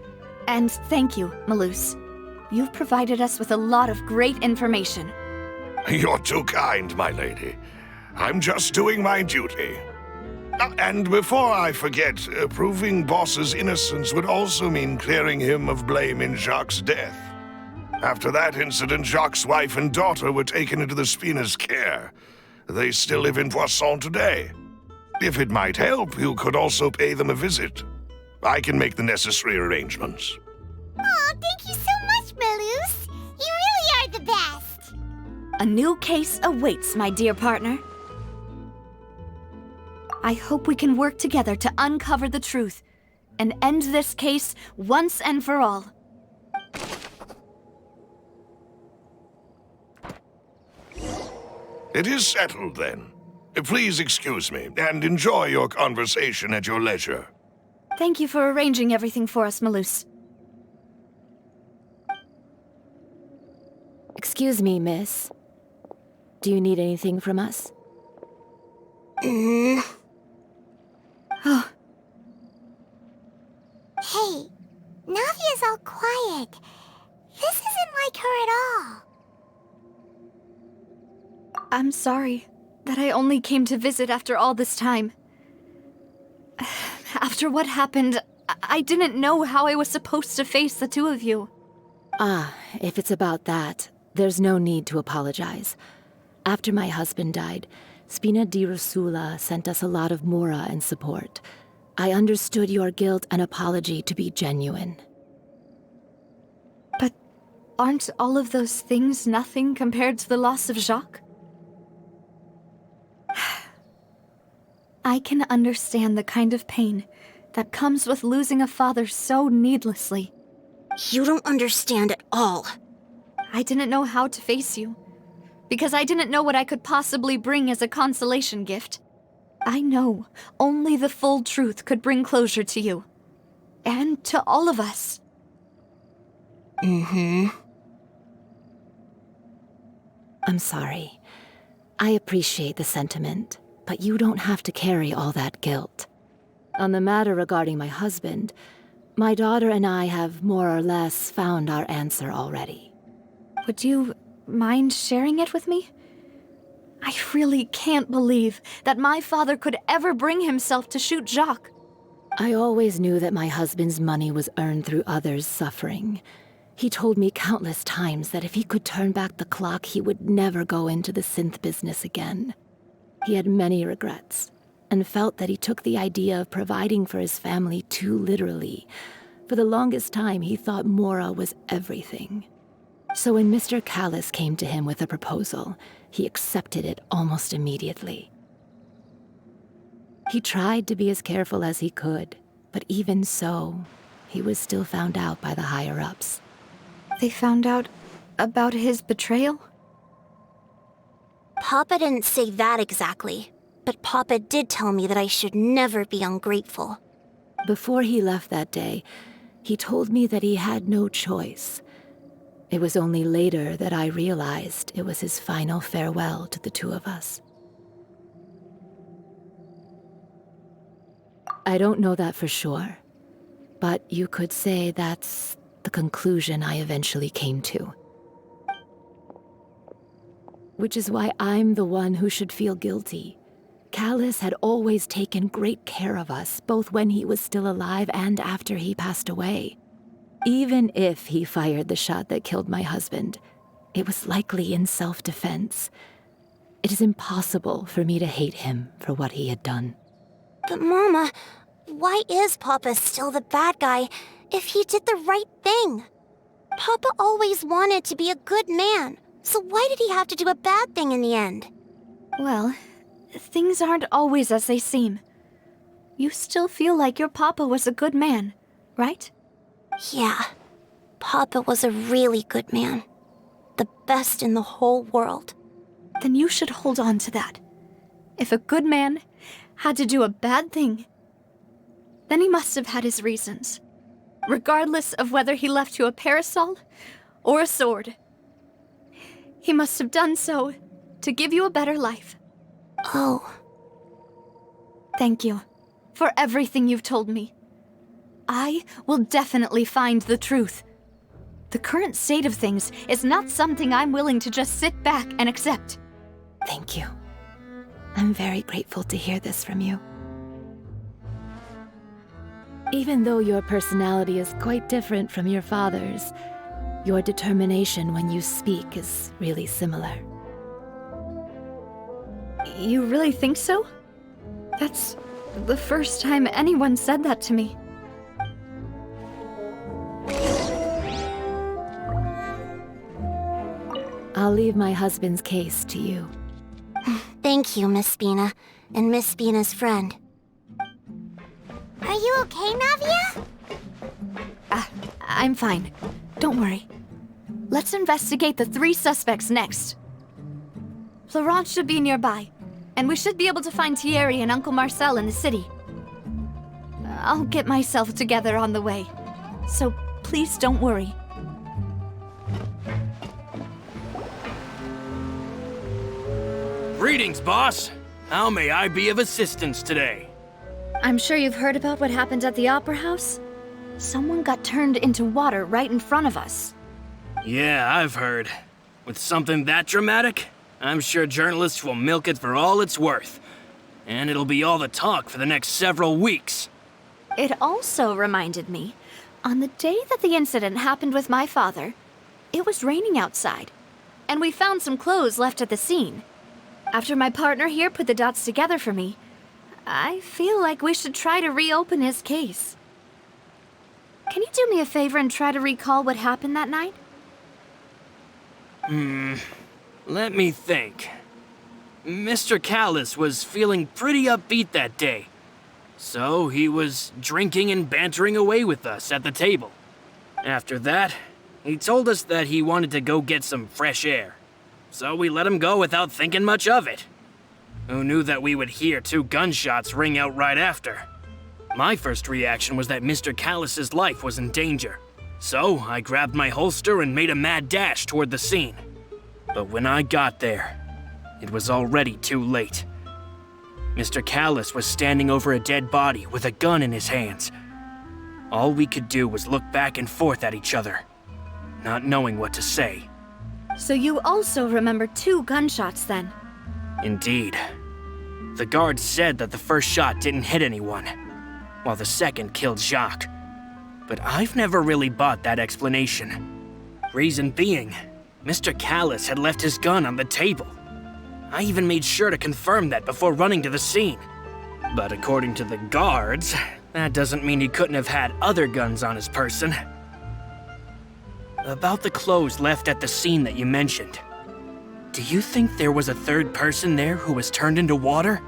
And thank you, Malus. You've provided us with a lot of great information. You're too kind, my lady. I'm just doing my duty. And before I forget, proving Boss's innocence would also mean clearing him of blame in Jacques' death. After that incident, Jacques' wife and daughter were taken into the Spina's care. They still live in Poisson today. If it might help, you could also pay them a visit. I can make the necessary arrangements. Aw, thank you so much, Malus. You really are the best. A new case awaits, my dear partner. I hope we can work together to uncover the truth and end this case once and for all. It is settled, then. Please excuse me, and enjoy your conversation at your leisure. Thank you for arranging everything for us, Malus. Excuse me, miss. Do you need anything from us? Oh, Hey, Navia's all quiet. This isn't like her at all. I'm sorry that I only came to visit after all this time. After what happened, I didn't know how I was supposed to face the two of you. Ah, if it's about that, there's no need to apologize. After my husband died, Spina di Rosula sent us a lot of mora and support. I understood your guilt and apology to be genuine. But aren't all of those things nothing compared to the loss of Jacques? I can understand the kind of pain that comes with losing a father so needlessly. You don't understand at all. I didn't know how to face you, because I didn't know what I could possibly bring as a consolation gift. I know only the full truth could bring closure to you, and to all of us. I'm sorry. I appreciate the sentiment, but you don't have to carry all that guilt. On the matter regarding my husband, my daughter and I have more or less found our answer already. Would you mind sharing it with me? I really can't believe that my father could ever bring himself to shoot Jacques. I always knew that my husband's money was earned through others' suffering. He told me countless times that if he could turn back the clock, he would never go into the synth business again. He had many regrets, and felt that he took the idea of providing for his family too literally. For the longest time, he thought Mora was everything. So when Mr. Callis came to him with a proposal, he accepted it almost immediately. He tried to be as careful as he could, but even so, he was still found out by the higher-ups. They found out about his betrayal? Papa didn't say that exactly, but Papa did tell me that I should never be ungrateful. Before he left that day, he told me that he had no choice. It was only later that I realized it was his final farewell to the two of us. I don't know that for sure, but you could say that's the conclusion I eventually came to. Which is why I'm the one who should feel guilty. Callis had always taken great care of us, both when he was still alive and after he passed away. Even if he fired the shot that killed my husband, it was likely in self-defense. It is impossible for me to hate him for what he had done. But Mama, why is Papa still the bad guy if he did the right thing? Papa always wanted to be a good man, so why did he have to do a bad thing in the end? Well, things aren't always as they seem. You still feel like your papa was a good man, right? Yeah, Papa was a really good man. The best in the whole world. Then you should hold on to that. If a good man had to do a bad thing, then he must have had his reasons. Regardless of whether he left you a parasol or a sword. He must have done so to give you a better life. Oh. Thank you for everything you've told me. I will definitely find the truth. The current state of things is not something I'm willing to just sit back and accept. Thank you. I'm very grateful to hear this from you. Even though your personality is quite different from your father's, your determination when you speak is really similar. You really think so? That's the first time anyone said that to me. I'll leave my husband's case to you. Thank you, Miss Spina, and Miss Spina's friend. Are you okay, Navia? I'm fine. Don't worry. Let's investigate the 3 suspects next. Florence should be nearby, and we should be able to find Thierry and Uncle Marcel in the city. I'll get myself together on the way, so please don't worry. Greetings, boss. How may I be of assistance today? I'm sure you've heard about what happened at the Opera House. Someone got turned into water right in front of us. Yeah, I've heard. With something that dramatic, I'm sure journalists will milk it for all it's worth. And it'll be all the talk for the next several weeks. It also reminded me, on the day that the incident happened with my father, it was raining outside, and we found some clothes left at the scene. After my partner here put the dots together for me, I feel like we should try to reopen his case. Can you do me a favor and try to recall what happened that night? Let me think. Mr. Callis was feeling pretty upbeat that day. So he was drinking and bantering away with us at the table. After that, he told us that he wanted to go get some fresh air. So we let him go without thinking much of it. Who knew that we would hear 2 gunshots ring out right after? My first reaction was that Mr. Callis's life was in danger. So I grabbed my holster and made a mad dash toward the scene. But when I got there, it was already too late. Mr. Callis was standing over a dead body with a gun in his hands. All we could do was look back and forth at each other, not knowing what to say. So you also remember 2 gunshots then? Indeed. The guard said that the first shot didn't hit anyone, while the second killed Jacques. But I've never really bought that explanation. Reason being, Mr. Callis had left his gun on the table. I even made sure to confirm that before running to the scene. But according to the guards, that doesn't mean he couldn't have had other guns on his person. About the clothes left at the scene that you mentioned, do you think there was a third person there who was turned into water?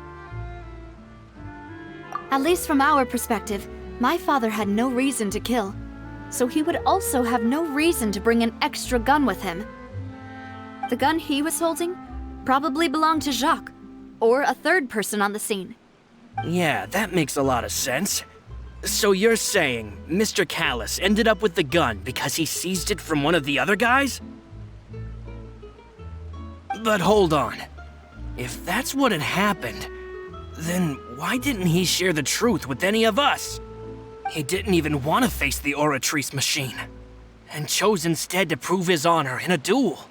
At least from our perspective, my father had no reason to kill, so he would also have no reason to bring an extra gun with him. The gun he was holding probably belonged to Jacques, or a third person on the scene. Yeah, that makes a lot of sense. So you're saying Mr. Callus ended up with the gun because he seized it from one of the other guys? But hold on. If that's what had happened, then why didn't he share the truth with any of us? He didn't even want to face the Oratrice machine, and chose instead to prove his honor in a duel.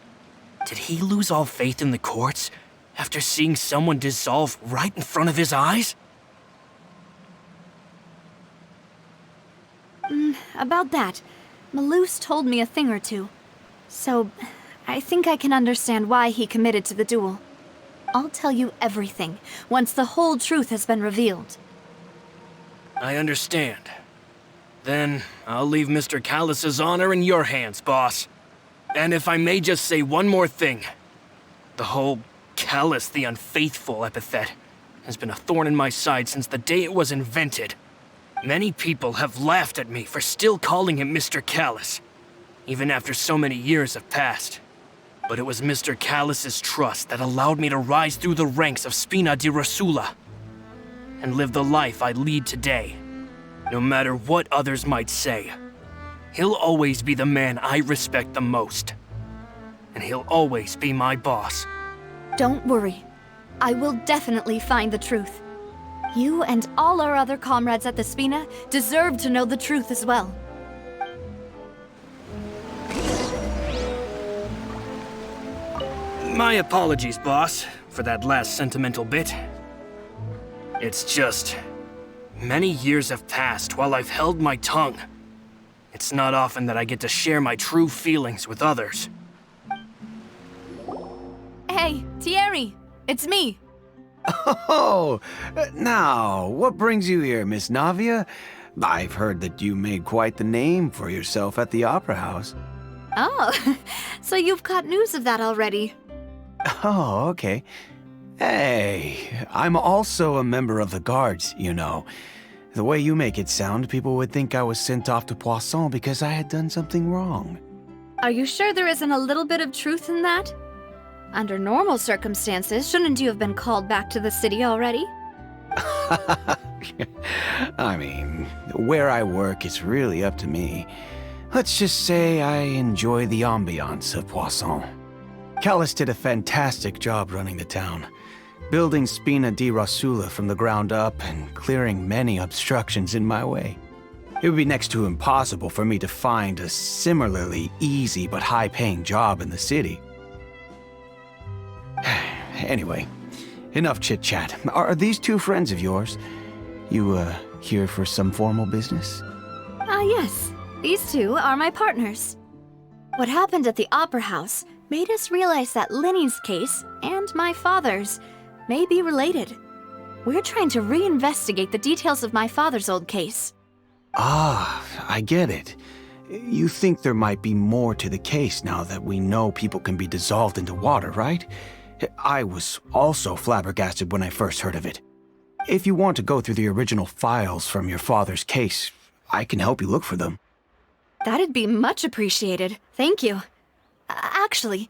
Did he lose all faith in the courts after seeing someone dissolve right in front of his eyes? About that, Malus told me a thing or two. So, I think I can understand why he committed to the duel. I'll tell you everything, once the whole truth has been revealed. I understand. Then, I'll leave Mr. Callus's honor in your hands, boss. And if I may just say one more thing. The whole Callus the Unfaithful epithet has been a thorn in my side since the day it was invented. Many people have laughed at me for still calling him Mr. Callus, even after so many years have passed. But it was Mr. Callus's trust that allowed me to rise through the ranks of Spina di Rosula and live the life I lead today. No matter what others might say, he'll always be the man I respect the most. And he'll always be my boss. Don't worry. I will definitely find the truth. You and all our other comrades at the Spina deserve to know the truth as well. My apologies, boss, for that last sentimental bit. It's just, many years have passed while I've held my tongue. It's not often that I get to share my true feelings with others. Hey, Thierry, it's me. Oh, now, what brings you here, Miss Navia? I've heard that you made quite the name for yourself at the Opera House. Oh, so you've caught news of that already. Oh, okay. Hey, I'm also a member of the Guards, you know. The way you make it sound, people would think I was sent off to Poisson because I had done something wrong. Are you sure there isn't a little bit of truth in that? Under normal circumstances, shouldn't you have been called back to the city already? I mean, where I work is really up to me. Let's just say I enjoy the ambiance of Poisson. Callus did a fantastic job running the town, building Spina di Rosula from the ground up and clearing many obstructions in my way. It would be next to impossible for me to find a similarly easy but high-paying job in the city. Anyway, enough chit-chat. Are these two friends of yours? You, here for some formal business? Yes. These two are my partners. What happened at the Opera House made us realize that Linny's case and my father's may be related. We're trying to reinvestigate the details of my father's old case. Ah, I get it. You think there might be more to the case now that we know people can be dissolved into water, right? I was also flabbergasted when I first heard of it. If you want to go through the original files from your father's case, I can help you look for them. That'd be much appreciated. Thank you. Actually,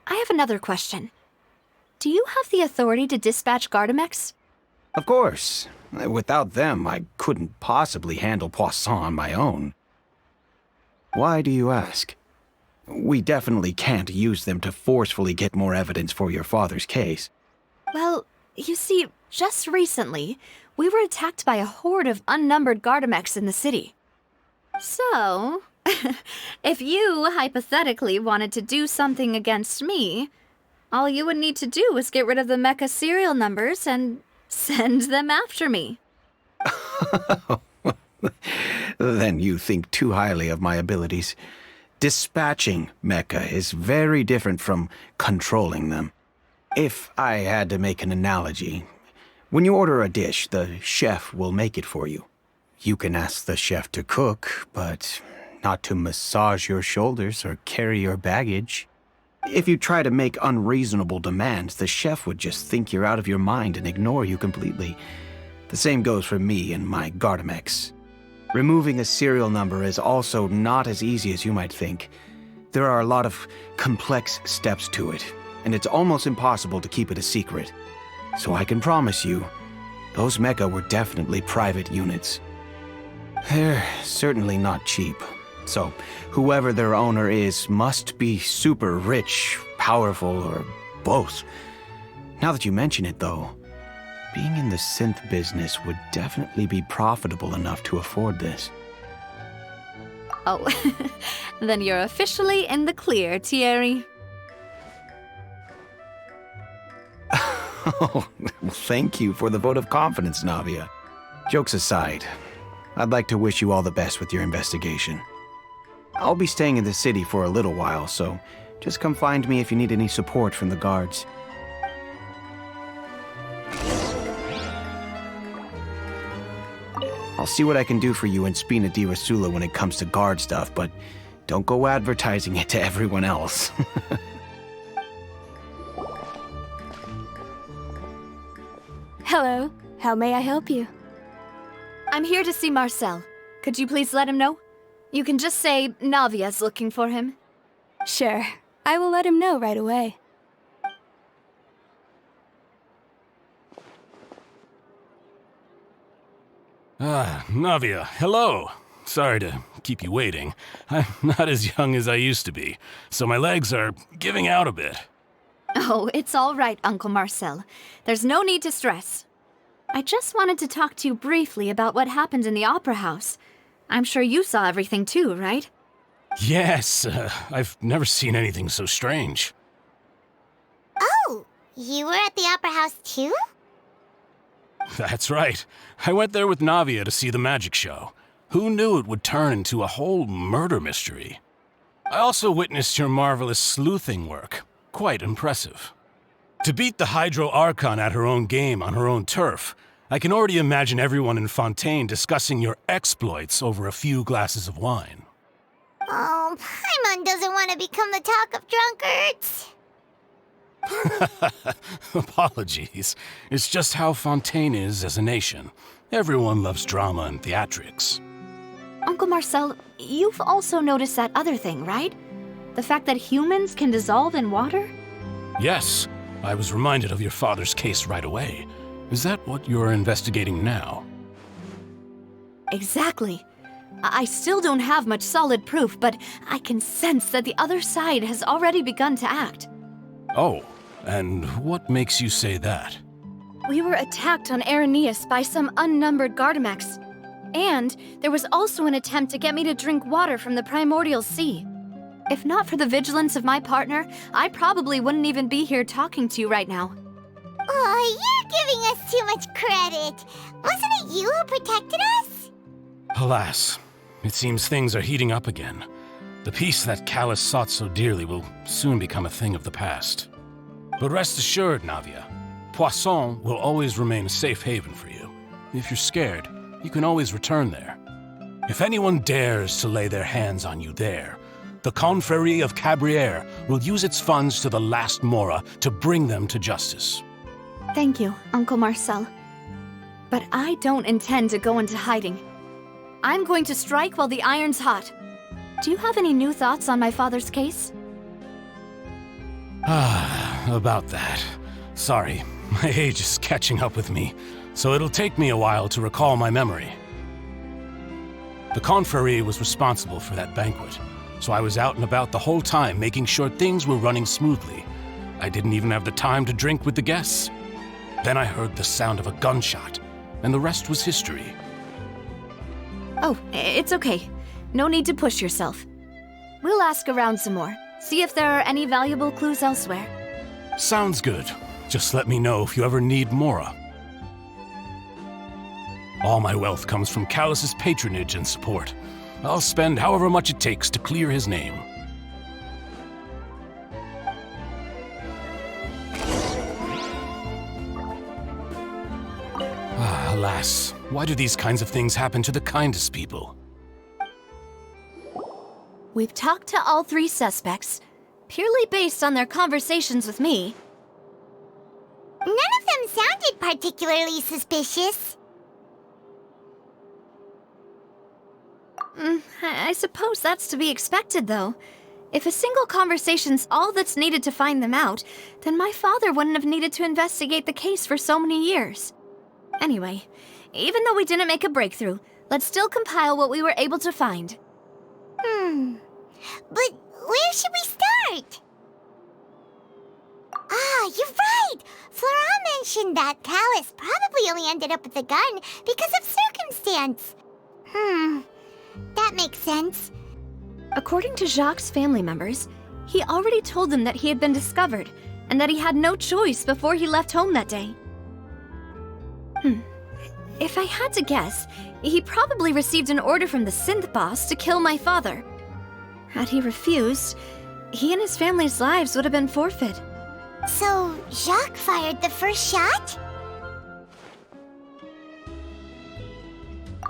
I have another question. Do you have the authority to dispatch Gardamex? Of course. Without them, I couldn't possibly handle Poisson on my own. Why do you ask? We definitely can't use them to forcefully get more evidence for your father's case. Well, you see, just recently, we were attacked by a horde of unnumbered Gardamex in the city. So, if you hypothetically wanted to do something against me, all you would need to do is get rid of the mecha serial numbers and send them after me. Then you think too highly of my abilities. Dispatching mecha is very different from controlling them. If I had to make an analogy, when you order a dish, the chef will make it for you. You can ask the chef to cook, but not to massage your shoulders or carry your baggage. If you try to make unreasonable demands, the chef would just think you're out of your mind and ignore you completely. The same goes for me and my Gardamex. Removing a serial number is also not as easy as you might think. There are a lot of complex steps to it, and it's almost impossible to keep it a secret. So I can promise you, those mecha were definitely private units. They're certainly not cheap. So, whoever their owner is must be super rich, powerful, or both. Now that you mention it, though, being in the synth business would definitely be profitable enough to afford this. Oh, then you're officially in the clear, Thierry. Oh, well, thank you for the vote of confidence, Navia. Jokes aside, I'd like to wish you all the best with your investigation. I'll be staying in the city for a little while, so just come find me if you need any support from the guards. I'll see what I can do for you in Spina di Rosula when it comes to guard stuff, but don't go advertising it to everyone else. Hello, how may I help you? I'm here to see Marcel. Could you please let him know? You can just say Navia's looking for him. Sure, I will let him know right away. Navia, hello. Sorry to keep you waiting. I'm not as young as I used to be, so my legs are giving out a bit. Oh, it's all right, Uncle Marcel. There's no need to stress. I just wanted to talk to you briefly about what happened in the Opera House. I'm sure you saw everything too, right? Yes, I've never seen anything so strange. Oh, you were at the Opera House too? That's right. I went there with Navia to see the magic show. Who knew it would turn into a whole murder mystery? I also witnessed your marvelous sleuthing work. Quite impressive. To beat the Hydro Archon at her own game on her own turf, I can already imagine everyone in Fontaine discussing your exploits over a few glasses of wine. Oh, Paimon doesn't want to become the talk of drunkards. Apologies. It's just how Fontaine is as a nation. Everyone loves drama and theatrics. Uncle Marcel, you've also noticed that other thing, right? The fact that humans can dissolve in water? Yes, I was reminded of your father's case right away. Is that what you're investigating now? Exactly. I still don't have much solid proof, but I can sense that the other side has already begun to act. Oh, and what makes you say that? We were attacked on Araneus by some unnumbered Gardamex. And there was also an attempt to get me to drink water from the primordial sea. If not for the vigilance of my partner, I probably wouldn't even be here talking to you right now. Oh, you're giving us too much credit. Wasn't it you who protected us? Alas, it seems things are heating up again. The peace that Callus sought so dearly will soon become a thing of the past. But rest assured, Navia, Poisson will always remain a safe haven for you. If you're scared, you can always return there. If anyone dares to lay their hands on you there, the Confrérie of Cabrières will use its funds to the last Mora to bring them to justice. Thank you, Uncle Marcel. But I don't intend to go into hiding. I'm going to strike while the iron's hot. Do you have any new thoughts on my father's case? About that. Sorry, my age is catching up with me, so it'll take me a while to recall my memory. The Confrérie was responsible for that banquet, so I was out and about the whole time making sure things were running smoothly. I didn't even have the time to drink with the guests. Then I heard the sound of a gunshot, and the rest was history. Oh, it's okay. No need to push yourself. We'll ask around some more, see if there are any valuable clues elsewhere. Sounds good. Just let me know if you ever need Mora. All my wealth comes from Callus's patronage and support. I'll spend however much it takes to clear his name. Alas, why do these kinds of things happen to the kindest people? We've talked to all 3 suspects, purely based on their conversations with me. None of them sounded particularly suspicious. I suppose that's to be expected, though. If a single conversation's all that's needed to find them out, then my father wouldn't have needed to investigate the case for so many years. Anyway, even though we didn't make a breakthrough, let's still compile what we were able to find. But where should we start? Ah, you're right! Flora mentioned that Callus probably only ended up with the gun because of circumstance. That makes sense. According to Jacques' family members, he already told them that he had been discovered, and that he had no choice before he left home that day. If I had to guess, he probably received an order from the synth boss to kill my father. Had he refused, he and his family's lives would have been forfeit. So, Jacques fired the first shot?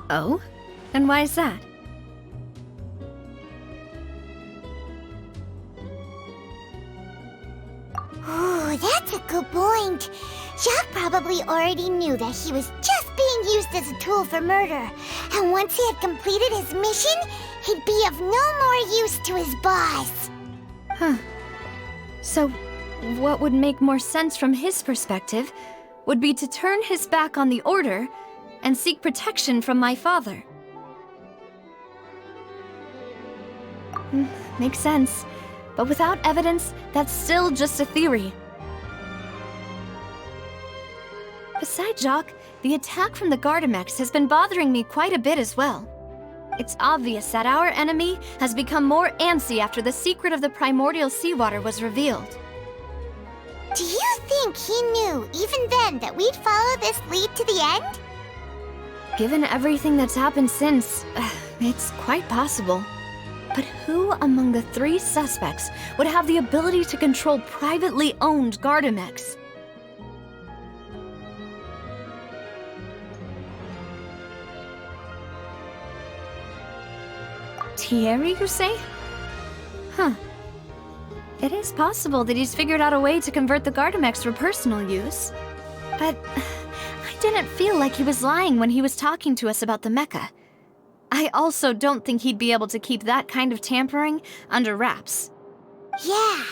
Oh? And why is that? Ooh, that's a good point. Jacques probably already knew that he was just being used as a tool for murder. And once he had completed his mission, he'd be of no more use to his boss. So, what would make more sense from his perspective would be to turn his back on the Order and seek protection from my father. Makes sense. But without evidence, that's still just a theory. Besides Jacques, the attack from the Gardamex has been bothering me quite a bit as well. It's obvious that our enemy has become more antsy after the secret of the primordial seawater was revealed. Do you think he knew, even then, that we'd follow this lead to the end? Given everything that's happened since, it's quite possible. But who among the 3 suspects would have the ability to control privately owned Gardamex? Thierry, you say? It is possible that he's figured out a way to convert the Gardamex for personal use. But I didn't feel like he was lying when he was talking to us about the mecha. I also don't think he'd be able to keep that kind of tampering under wraps. Yeah,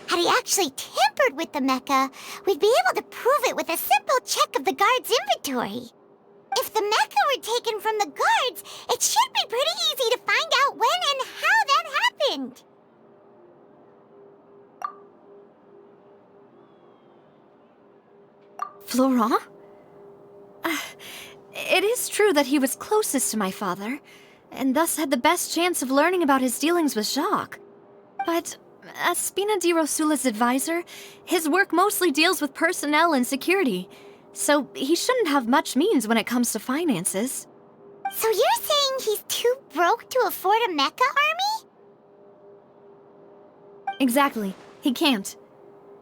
had he actually tampered with the mecha, we'd be able to prove it with a simple check of the guard's inventory. If the mecha were taken from the guards, it should be pretty easy to find out when and how that happened. Florent? It is true that he was closest to my father, and thus had the best chance of learning about his dealings with Jacques. But as Spina di Rosula's advisor, his work mostly deals with personnel and security, so he shouldn't have much means when it comes to finances. So you're saying he's too broke to afford a mecha army? Exactly. He can't.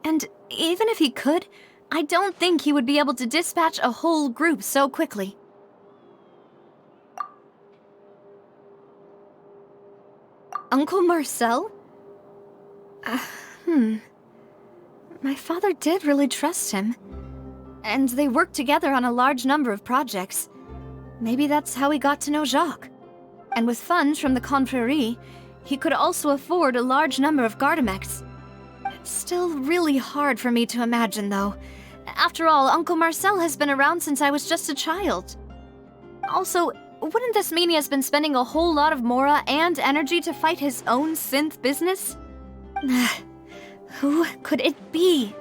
And even if he could, I don't think he would be able to dispatch a whole group so quickly. Uncle Marcel? My father did really trust him. And they worked together on a large number of projects. Maybe that's how he got to know Jacques. And with funds from the Confrérie, he could also afford a large number of Gardamex. It's still really hard for me to imagine, though. After all, Uncle Marcel has been around since I was just a child. Also, wouldn't this mean he has been spending a whole lot of mora and energy to fight his own synth business? Who could it be?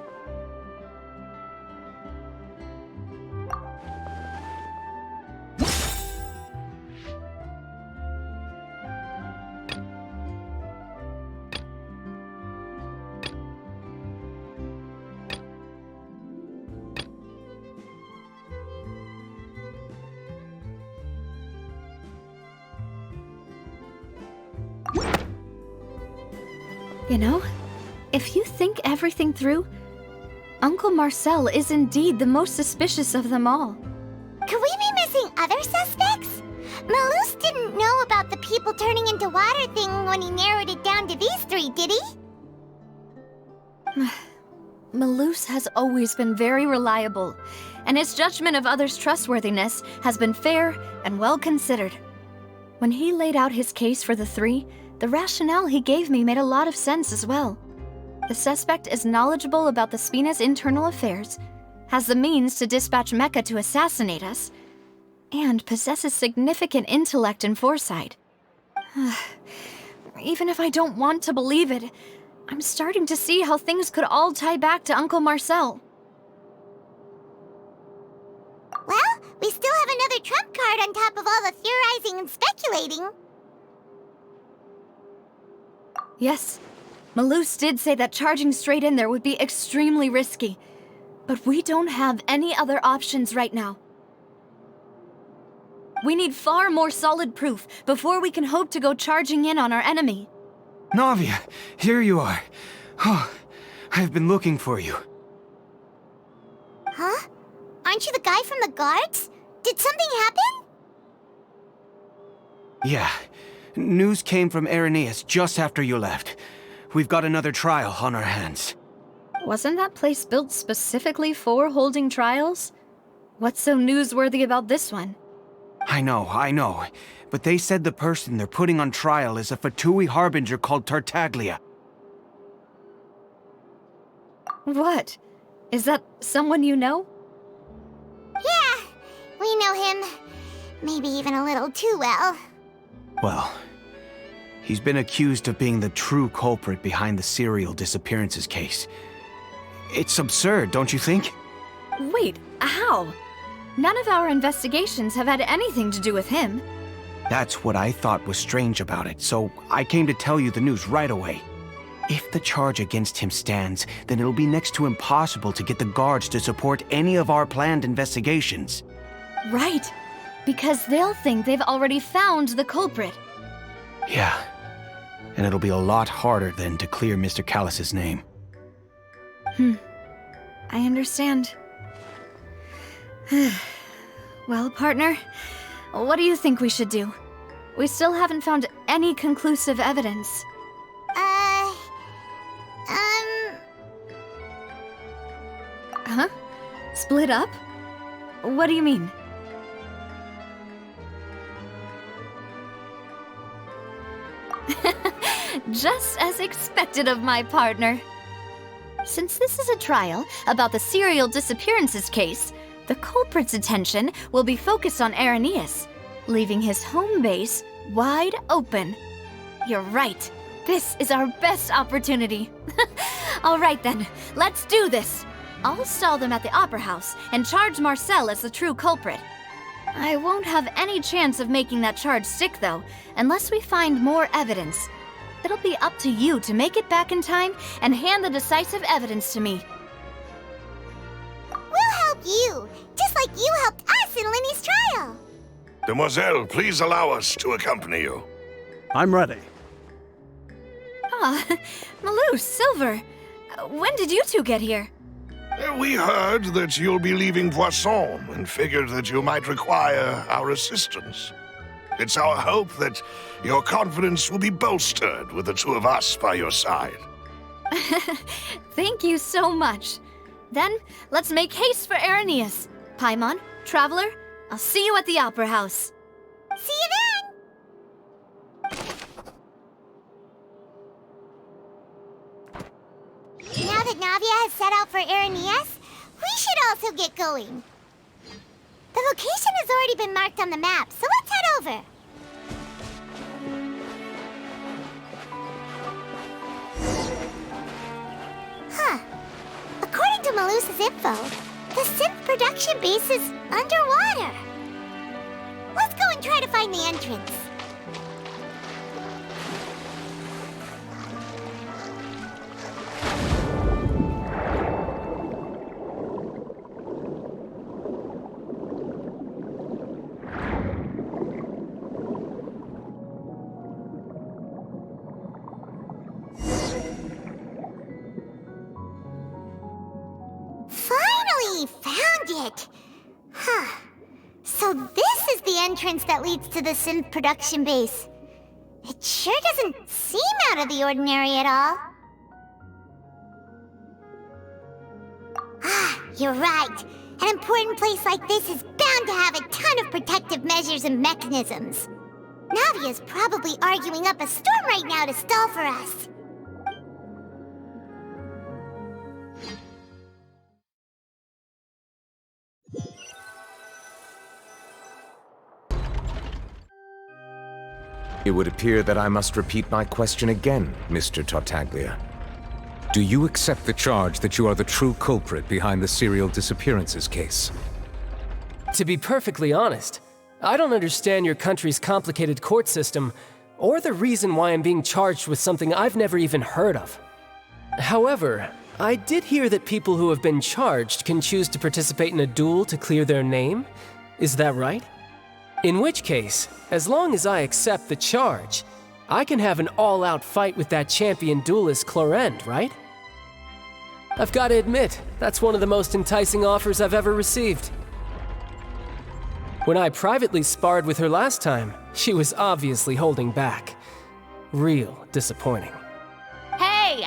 You know, if you think everything through, Uncle Marcel is indeed the most suspicious of them all. Could we be missing other suspects? Malus didn't know about the people turning into water thing when he narrowed it down to these three, did he? Malus has always been very reliable, and his judgment of others' trustworthiness has been fair and well considered. When he laid out his case for the three, the rationale he gave me made a lot of sense as well. The suspect is knowledgeable about the Spina's internal affairs, has the means to dispatch Mecha to assassinate us, and possesses significant intellect and foresight. Even if I don't want to believe it, I'm starting to see how things could all tie back to Uncle Marcel. Well, we still have another trump card on top of all the theorizing and speculating. Yes, Malus did say that charging straight in there would be extremely risky, but we don't have any other options right now. We need far more solid proof before we can hope to go charging in on our enemy. Navia, here you are. Oh, I've been looking for you. Huh? Aren't you the guy from the guards? Did something happen? Yeah. News came from Irenaeus just after you left. We've got another trial on our hands. Wasn't that place built specifically for holding trials? What's so newsworthy about this one? I know. But they said the person they're putting on trial is a Fatui harbinger called Tartaglia. What? Is that someone you know? Yeah, we know him. Maybe even a little too well. Well, he's been accused of being the true culprit behind the serial disappearances case. It's absurd, don't you think? Wait, how? None of our investigations have had anything to do with him. That's what I thought was strange about it, so I came to tell you the news right away. If the charge against him stands, then it'll be next to impossible to get the guards to support any of our planned investigations. Right, because they'll think they've already found the culprit. Yeah, and it'll be a lot harder then to clear Mr. Callus's name. I understand. Well, partner, what do you think we should do? We still haven't found any conclusive evidence. Huh? Split up? What do you mean? Just as expected of my partner. Since this is a trial about the serial disappearances case, the culprit's attention will be focused on Irenaeus, leaving his home base wide open. You're right. This is our best opportunity. All right then, let's do this. I'll stall them at the Opera House and charge Marcel as the true culprit. I won't have any chance of making that charge stick, though, unless we find more evidence. It'll be up to you to make it back in time and hand the decisive evidence to me. We'll help you, just like you helped us in Linny's trial. Demoiselle, please allow us to accompany you. I'm ready. Ah, Malus, Silver. When did you two get here? We heard that you'll be leaving Poisson and figured that you might require our assistance. It's our hope that your confidence will be bolstered with the two of us by your side. Thank you so much. Then, let's make haste for Irenaeus. Paimon, Traveler, I'll see you at the Opera House. See you then! Now that Navia has set out for Irenaeus, we should also get going. The location has already been marked on the map, so let's head over. Huh. According to Malus's info, the synth production base is underwater. Let's go and try to find the entrance. Finally found it! Huh. So this is the entrance that leads to the synth production base. It sure doesn't seem out of the ordinary at all. Ah, you're right. An important place like this is bound to have a ton of protective measures and mechanisms. Navia's probably arguing up a storm right now to stall for us. It would appear that I must repeat my question again, Mr. Tartaglia. Do you accept the charge that you are the true culprit behind the serial disappearances case? To be perfectly honest, I don't understand your country's complicated court system, or the reason why I'm being charged with something I've never even heard of. However, I did hear that people who have been charged can choose to participate in a duel to clear their name. Is that right? In which case, as long as I accept the charge, I can have an all-out fight with that champion duelist Clorend, right? I've got to admit, that's one of the most enticing offers I've ever received. When I privately sparred with her last time, she was obviously holding back. Real disappointing. Hey!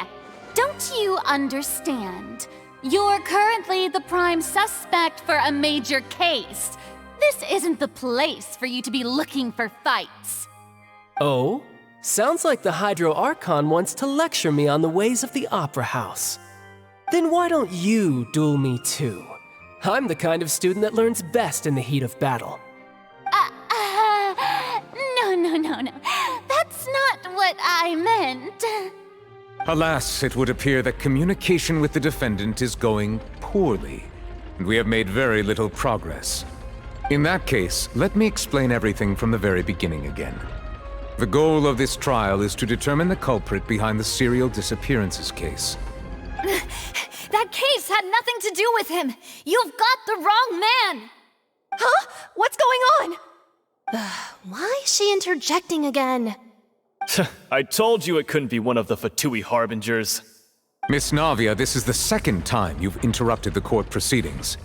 Don't you understand? You're currently the prime suspect for a major case. This isn't the place for you to be looking for fights. Oh? Sounds like the Hydro Archon wants to lecture me on the ways of the Opera House. Then why don't you duel me too? I'm the kind of student that learns best in the heat of battle. No. That's not what I meant. Alas, it would appear that communication with the defendant is going poorly, and we have made very little progress. In that case, let me explain everything from the very beginning again. The goal of this trial is to determine the culprit behind the serial disappearances case. That case had nothing to do with him! You've got the wrong man! Huh? What's going on? Why is she interjecting again? I told you it couldn't be one of the Fatui Harbingers. Miss Navia, this is the second time you've interrupted the court proceedings.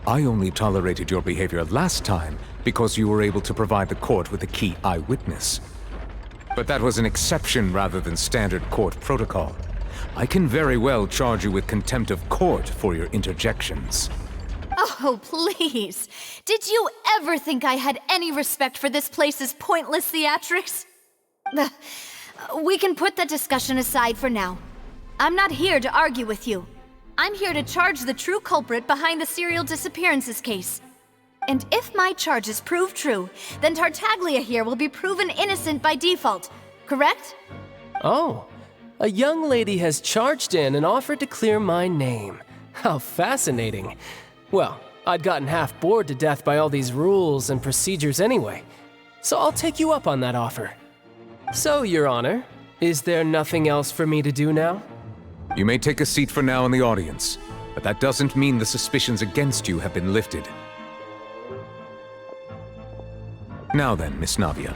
I only tolerated your behavior last time because you were able to provide the court with a key eyewitness. But that was an exception rather than standard court protocol. I can very well charge you with contempt of court for your interjections. Oh, please. Did you ever think I had any respect for this place's pointless theatrics? We can put that discussion aside for now. I'm not here to argue with you. I'm here to charge the true culprit behind the serial disappearances case. And if my charges prove true, then Tartaglia here will be proven innocent by default, correct? Oh, a young lady has charged in and offered to clear my name. How fascinating. Well, I'd gotten half bored to death by all these rules and procedures anyway, so I'll take you up on that offer. So, Your Honor, is there nothing else for me to do now? You may take a seat for now in the audience, but that doesn't mean the suspicions against you have been lifted. Now then, Miss Navia,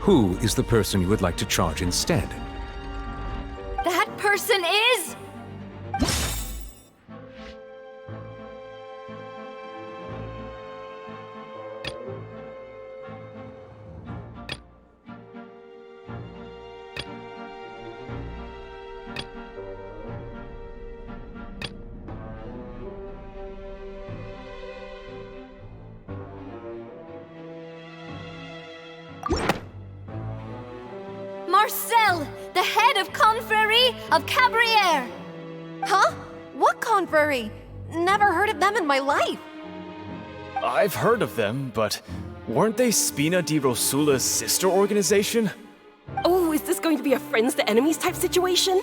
who is the person you would like to charge instead? That person is... Marcel, the head of Confrérie of Cabrières! Huh? What confrérie? Never heard of them in my life. I've heard of them, but weren't they Spina di Rosula's sister organization? Oh, is this going to be a friends to enemies type situation?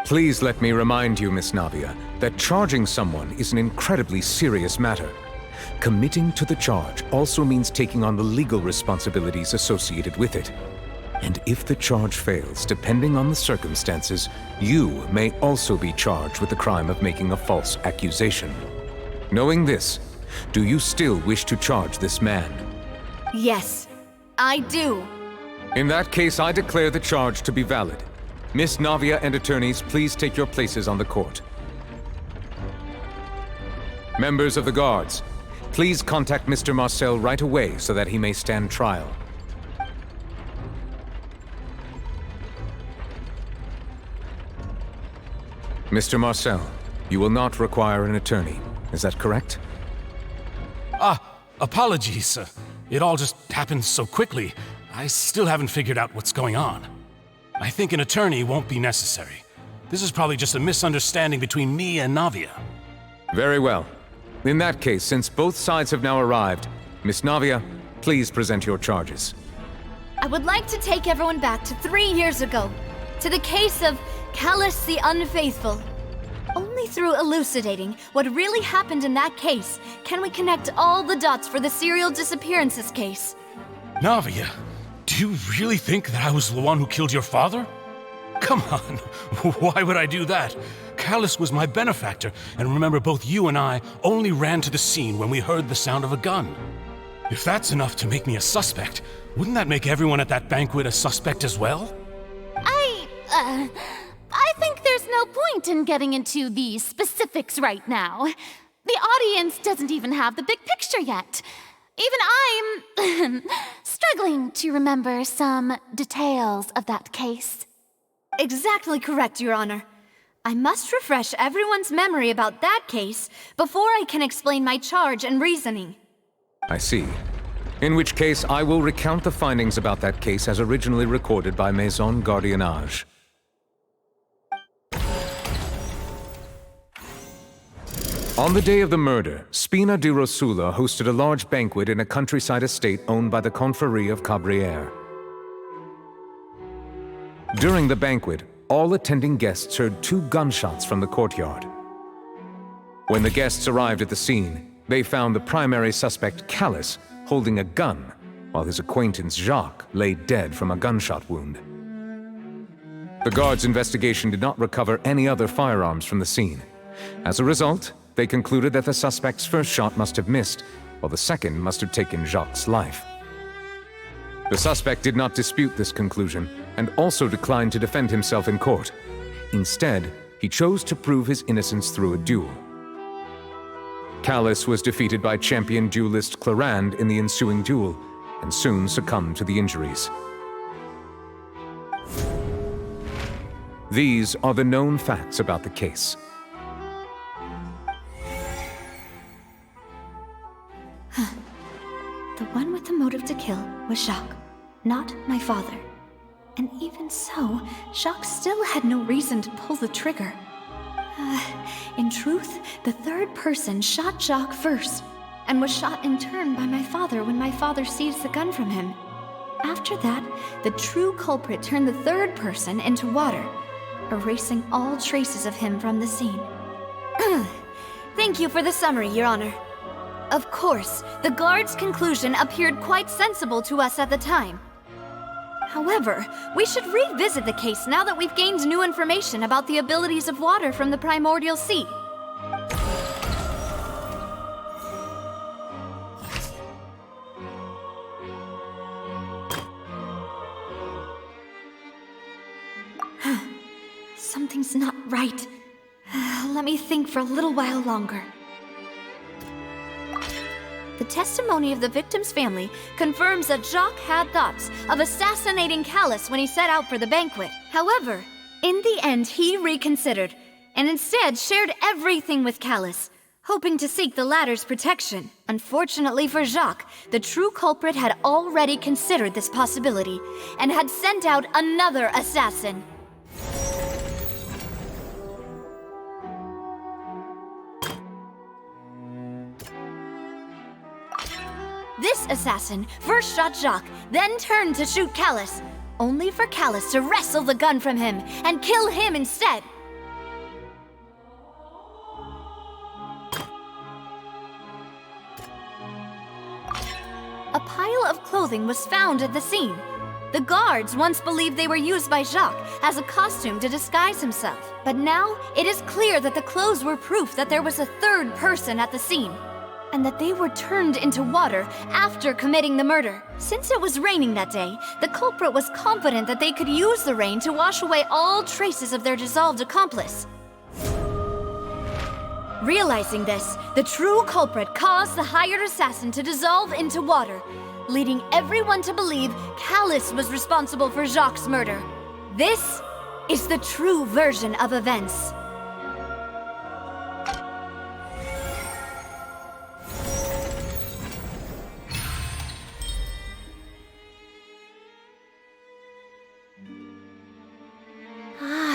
Please let me remind you, Miss Navia, that charging someone is an incredibly serious matter. Committing to the charge also means taking on the legal responsibilities associated with it. And if the charge fails, depending on the circumstances, you may also be charged with the crime of making a false accusation. Knowing this, do you still wish to charge this man? Yes, I do. In that case, I declare the charge to be valid. Miss Navia and attorneys, please take your places on the court. Members of the guards, Please contact Mr. Marcel right away so that he may stand trial. Mr. Marcel, you will not require an attorney. Is that correct? Apologies. It all just happened so quickly. I still haven't figured out what's going on. I think an attorney won't be necessary. This is probably just a misunderstanding between me and Navia. Very well. In that case, since both sides have now arrived, Miss Navia, please present your charges. I would like to take everyone back to 3 years ago, to the case of Callus the Unfaithful. Only through elucidating what really happened in that case can we connect all the dots for the serial disappearances case. Navia, do you really think that I was the one who killed your father? Come on, why would I do that? Callus was my benefactor, and remember both you and I only ran to the scene when we heard the sound of a gun. If that's enough to make me a suspect, wouldn't that make everyone at that banquet a suspect as well? I think there's no point in getting into the specifics right now. The audience doesn't even have the big picture yet. Even I'm struggling to remember some details of that case. Exactly correct, Your Honor. I must refresh everyone's memory about that case before I can explain my charge and reasoning. I see. In which case, I will recount the findings about that case as originally recorded by Maison Gardiennage. On the day of the murder, Spina di Rosula hosted a large banquet in a countryside estate owned by the Confrérie of Cabrières. During the banquet, all attending guests heard 2 gunshots from the courtyard. When the guests arrived at the scene, they found the primary suspect, Callus, holding a gun, while his acquaintance, Jacques, lay dead from a gunshot wound. The guards' investigation did not recover any other firearms from the scene. As a result, they concluded that the suspect's first shot must have missed, while the second must have taken Jacques' life. The suspect did not dispute this conclusion, and also declined to defend himself in court. Instead, he chose to prove his innocence through a duel. Callus was defeated by champion duelist Clarand in the ensuing duel, and soon succumbed to the injuries. These are the known facts about the case. The one with the motive to kill was Jacques, not my father. And even so, Jacques still had no reason to pull the trigger. In truth, the third person shot Jacques first, and was shot in turn by my father when my father seized the gun from him. After that, the true culprit turned the third person into water, erasing all traces of him from the scene. Thank you for the summary, Your Honor. Of course, the guard's conclusion appeared quite sensible to us at the time. However, we should revisit the case now that we've gained new information about the abilities of water from the primordial sea. Something's not right. Let me think for a little while longer. The testimony of the victim's family confirms that Jacques had thoughts of assassinating Callus when he set out for the banquet. However, in the end, he reconsidered, and instead shared everything with Callus, hoping to seek the latter's protection. Unfortunately for Jacques, the true culprit had already considered this possibility, and had sent out another assassin. This assassin first shot Jacques, then turned to shoot Callus, only for Callus to wrestle the gun from him and kill him instead. A pile of clothing was found at the scene. The guards once believed they were used by Jacques as a costume to disguise himself, but now it is clear that the clothes were proof that there was a third person at the scene, and that they were turned into water after committing the murder. Since it was raining that day, the culprit was confident that they could use the rain to wash away all traces of their dissolved accomplice. Realizing this, the true culprit caused the hired assassin to dissolve into water, leading everyone to believe Callus was responsible for Jacques' murder. This is the true version of events.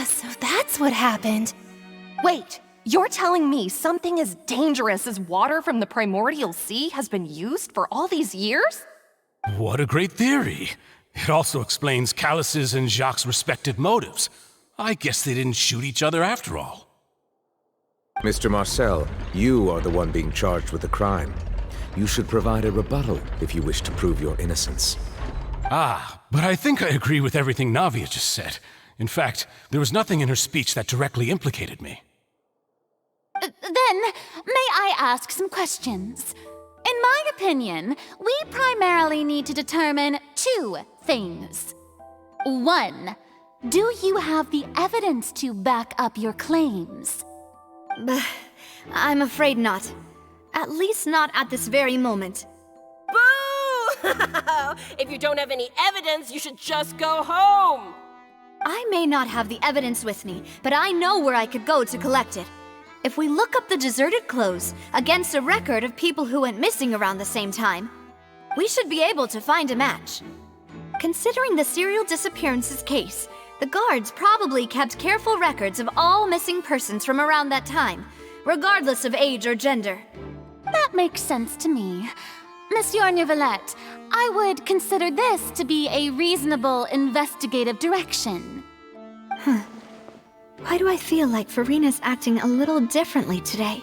So that's what happened. Wait, you're telling me something as dangerous as water from the primordial sea has been used for all these years? What a great theory. It also explains Callus's and Jacques' respective motives. I guess they didn't shoot each other after all. Mr. Marcel, you are the one being charged with the crime. You should provide a rebuttal if you wish to prove your innocence. But I think I agree with everything Navia just said. In fact, there was nothing in her speech that directly implicated me. Then, may I ask some questions? In my opinion, we primarily need to determine two things. One, do you have the evidence to back up your claims? I'm afraid not. At least not at this very moment. Boo! If you don't have any evidence, you should just go home! I may not have the evidence with me, but I know where I could go to collect it. If we look up the deserted clothes against a record of people who went missing around the same time, we should be able to find a match. Considering the serial disappearances case, the guards probably kept careful records of all missing persons from around that time, regardless of age or gender. That makes sense to me. Monsieur Neuvillette, I would consider this to be a reasonable investigative direction. Why do I feel like Farina's acting a little differently today?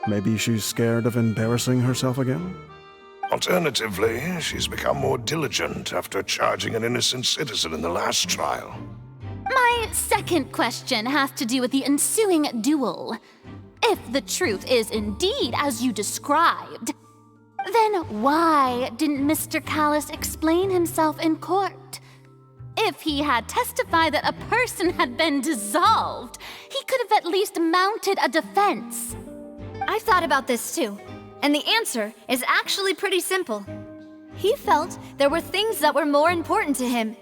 Maybe she's scared of embarrassing herself again? Alternatively, she's become more diligent after charging an innocent citizen in the last trial. My second question has to do with the ensuing duel. If the truth is indeed as you described, then why didn't Mr. Callus explain himself in court? If he had testified that a person had been dissolved, he could have at least mounted a defense. I've thought about this too, and the answer is actually pretty simple. He felt there were things that were more important to him.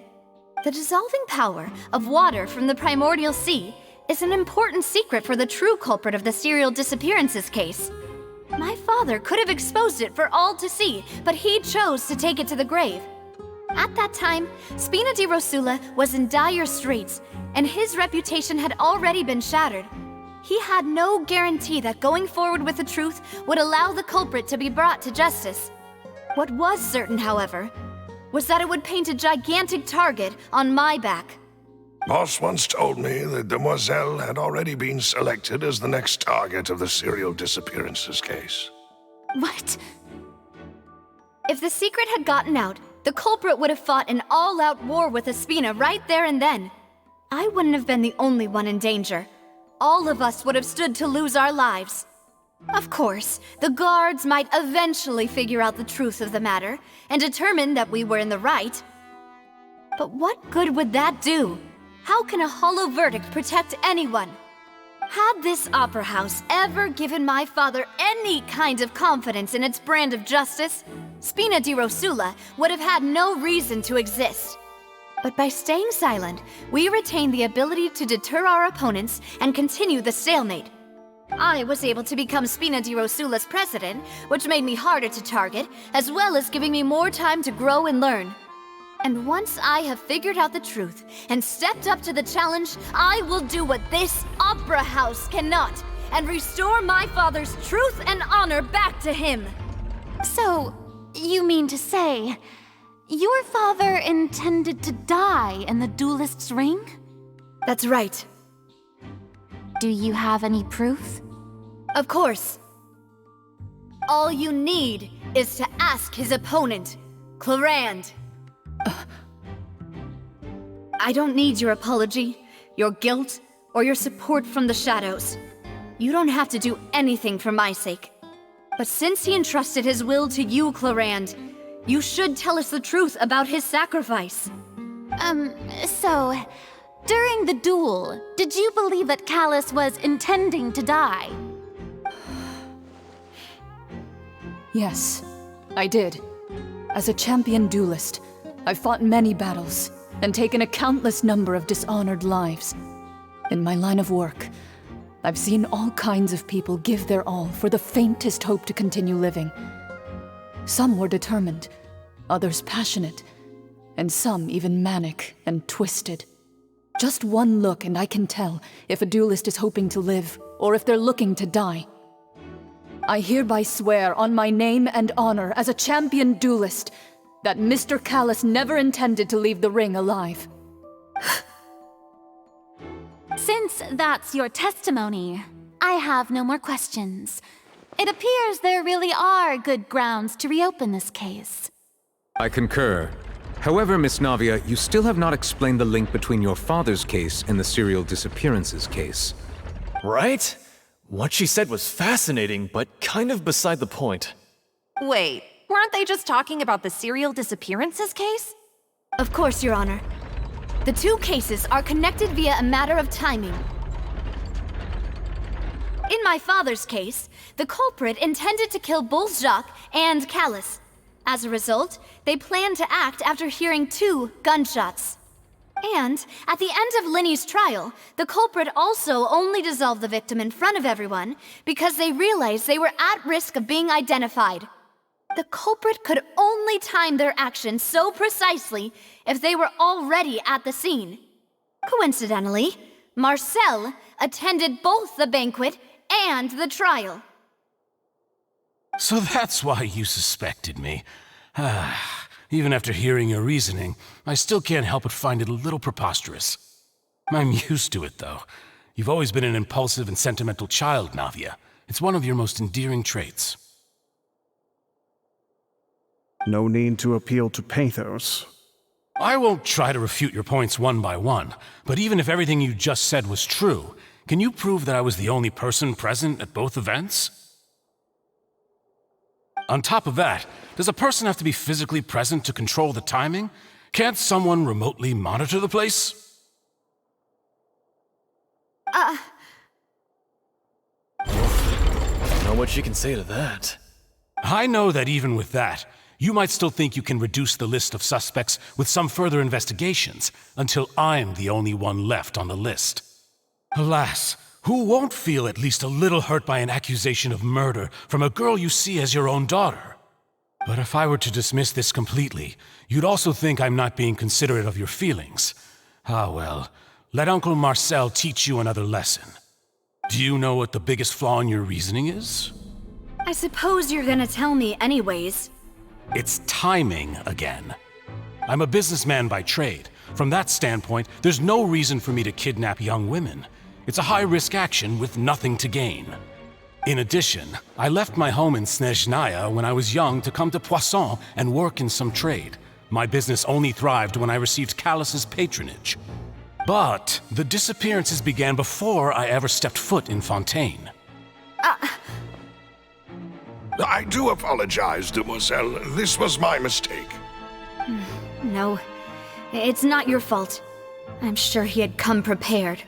The dissolving power of water from the primordial sea is an important secret for the true culprit of the serial disappearances case. My father could have exposed it for all to see, but he chose to take it to the grave. At that time, Spina di Rosula was in dire straits, and his reputation had already been shattered. He had no guarantee that going forward with the truth would allow the culprit to be brought to justice. What was certain, however, was that it would paint a gigantic target on my back. Boss once told me that Demoiselle had already been selected as the next target of the serial disappearances case. What? If the secret had gotten out, the culprit would have fought an all-out war with Espina right there and then. I wouldn't have been the only one in danger. All of us would have stood to lose our lives. Of course, the guards might eventually figure out the truth of the matter and determine that we were in the right. But what good would that do? How can a hollow verdict protect anyone? Had this opera house ever given my father any kind of confidence in its brand of justice, Spina di Rosula would have had no reason to exist. But by staying silent, we retained the ability to deter our opponents and continue the stalemate. I was able to become Spina di Rosula's president, which made me harder to target, as well as giving me more time to grow and learn. And once I have figured out the truth and stepped up to the challenge, I will do what this opera house cannot and restore my father's truth and honor back to him. So, you mean to say, your father intended to die in the duelist's ring? That's right. Do you have any proof? Of course. All you need is to ask his opponent, Clarand. I don't need your apology, your guilt, or your support from the shadows. You don't have to do anything for my sake. But since he entrusted his will to you, Clarand, you should tell us the truth about his sacrifice. So, during the duel, did you believe that Callus was intending to die? Yes, I did. As a champion duelist, I've fought many battles and taken a countless number of dishonored lives. In my line of work, I've seen all kinds of people give their all for the faintest hope to continue living. Some were determined, others passionate, and some even manic and twisted. Just one look and I can tell if a duelist is hoping to live or if they're looking to die. I hereby swear on my name and honor as a champion duelist that Mr. Callus never intended to leave the ring alive. Since that's your testimony, I have no more questions. It appears there really are good grounds to reopen this case. I concur. However, Miss Navia, you still have not explained the link between your father's case and the serial disappearances case. Right? What she said was fascinating, but kind of beside the point. Wait, weren't they just talking about the serial disappearances case? Of course, Your Honor. The two cases are connected via a matter of timing. In my father's case, the culprit intended to kill both Jacques and Callus. As a result, they planned to act after hearing 2 gunshots. And at the end of Linny's trial, the culprit also only dissolved the victim in front of everyone because they realized they were at risk of being identified. The culprit could only time their actions so precisely if they were already at the scene. Coincidentally, Marcel attended both the banquet and the trial. So that's why you suspected me. Even after hearing your reasoning, I still can't help but find it a little preposterous. I'm used to it, though. You've always been an impulsive and sentimental child, Navia. It's one of your most endearing traits. No need to appeal to pathos. I won't try to refute your points one by one, but even if everything you just said was true, can you prove that I was the only person present at both events? On top of that, does a person have to be physically present to control the timing? Can't someone remotely monitor the place? Don't know what she can say to that. I know that even with that, you might still think you can reduce the list of suspects with some further investigations until I'm the only one left on the list. Alas, who won't feel at least a little hurt by an accusation of murder from a girl you see as your own daughter? But if I were to dismiss this completely, you'd also think I'm not being considerate of your feelings. Ah well, let Uncle Marcel teach you another lesson. Do you know what the biggest flaw in your reasoning is? I suppose you're gonna tell me anyways. It's timing again. I'm a businessman by trade. From that standpoint, there's no reason for me to kidnap young women. It's a high-risk action with nothing to gain. In addition, I left my home in Snezhnaya when I was young to come to Poisson and work in some trade. My business only thrived when I received Callus's patronage. But the disappearances began before I ever stepped foot in Fontaine. I do apologize, demoiselle. This was my mistake. No, it's not your fault. I'm sure he had come prepared.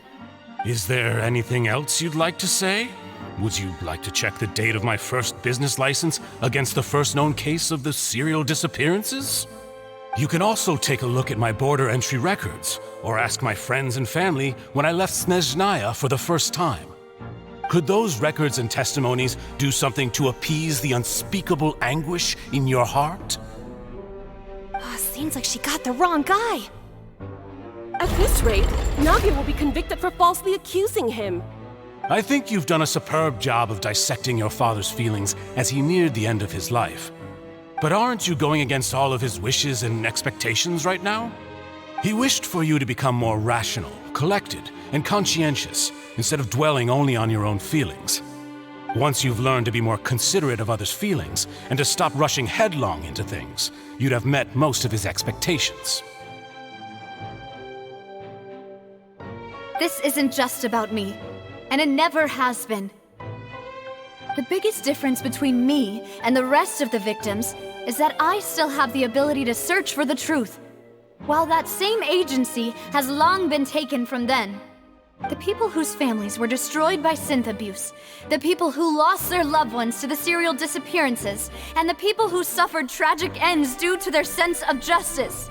Is there anything else you'd like to say? Would you like to check the date of my first business license against the first known case of the serial disappearances? You can also take a look at my border entry records, or ask my friends and family when I left Snezhnaya for the first time. Could those records and testimonies do something to appease the unspeakable anguish in your heart? Seems like she got the wrong guy. At this rate, Navia will be convicted for falsely accusing him. I think you've done a superb job of dissecting your father's feelings as he neared the end of his life. But aren't you going against all of his wishes and expectations right now? He wished for you to become more rational, collected, and conscientious, instead of dwelling only on your own feelings. Once you've learned to be more considerate of others' feelings, and to stop rushing headlong into things, you'd have met most of his expectations. This isn't just about me, and it never has been. The biggest difference between me and the rest of the victims is that I still have the ability to search for the truth, while that same agency has long been taken from them. The people whose families were destroyed by synth abuse, the people who lost their loved ones to the serial disappearances, and the people who suffered tragic ends due to their sense of justice.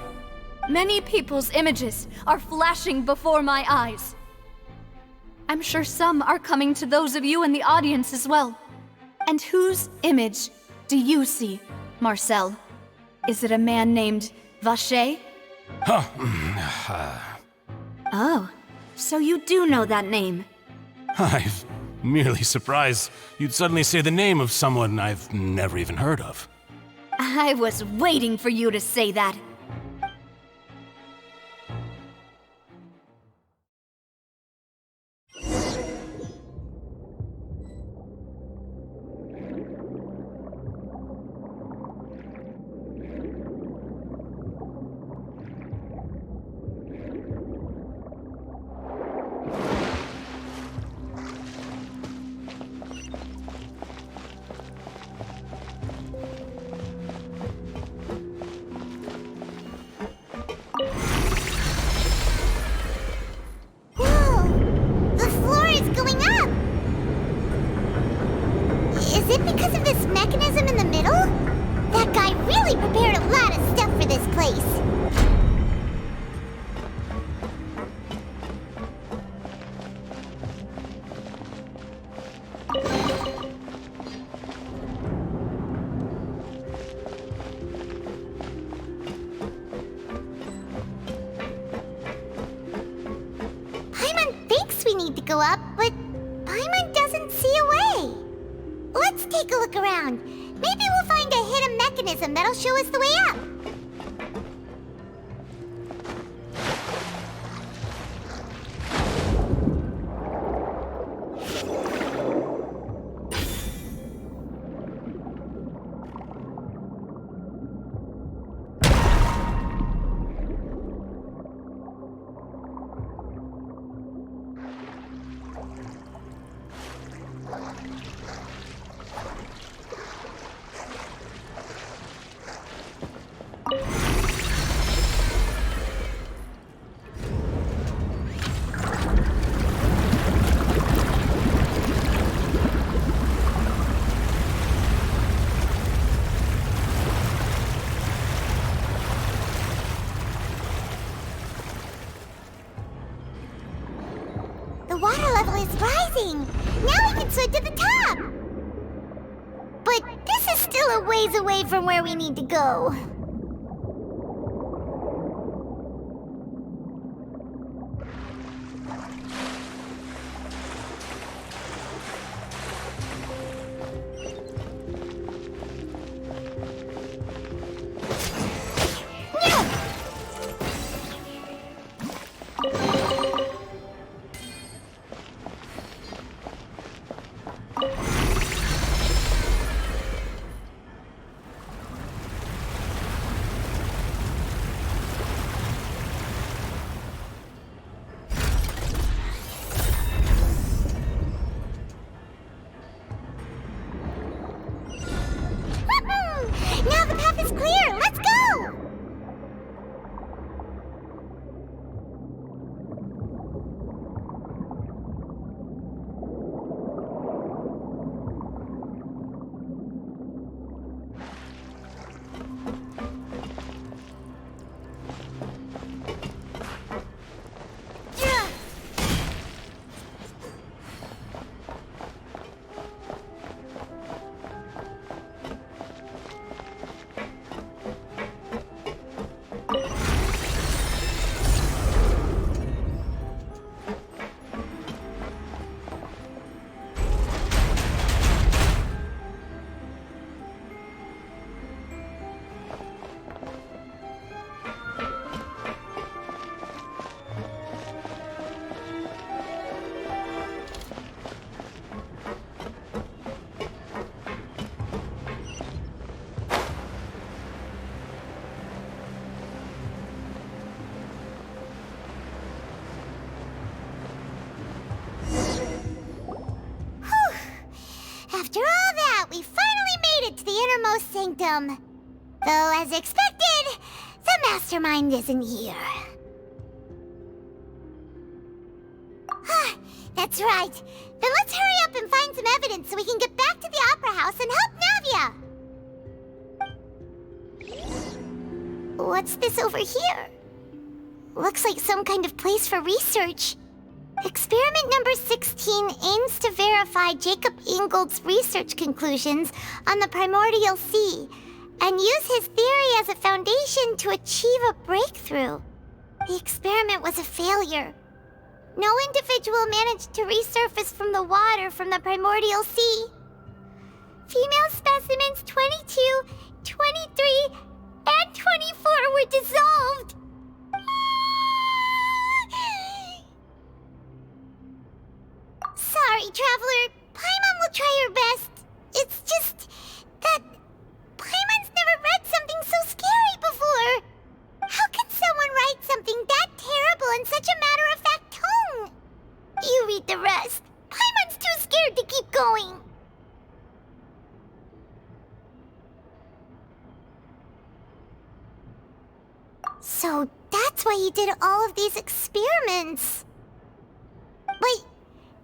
Many people's images are flashing before my eyes. I'm sure some are coming to those of you in the audience as well. And whose image do you see, Marcel? Is it a man named Vache? Oh, so you do know that name. I'm merely surprised you'd suddenly say the name of someone I've never even heard of. I was waiting for you to say that. Is it because of this mechanism in the middle? That guy really prepared a lot of stuff for this place. Paimon thinks we need to go up, but Paimon doesn't see a way. Let's take a look around. Maybe we'll find a hidden mechanism that'll show us the way up. The water level is rising! Now we can swim to the top! But this is still a ways away from where we need to go. Now the path is clear! Let's go! After all that, we finally made it to the innermost sanctum. Though, as expected, the mastermind isn't here. That's right. Then let's hurry up and find some evidence so we can get back to the Opera House and help Navia. What's this over here? Looks like some kind of place for research. Experiment number 16 aims to verify Jacob Ingold's research conclusions on the primordial sea and use his theory as a foundation to achieve a breakthrough. The experiment was a failure. No individual managed to resurface from the water from the primordial sea. Female specimens 22, 23, and 24 were dissolved. Sorry, Traveler. Paimon will try her best. It's just that Paimon's never read something so scary before. How can someone write something that terrible in such a matter-of-fact tone? You read the rest. Paimon's too scared to keep going. So that's why he did all of these experiments. Wait,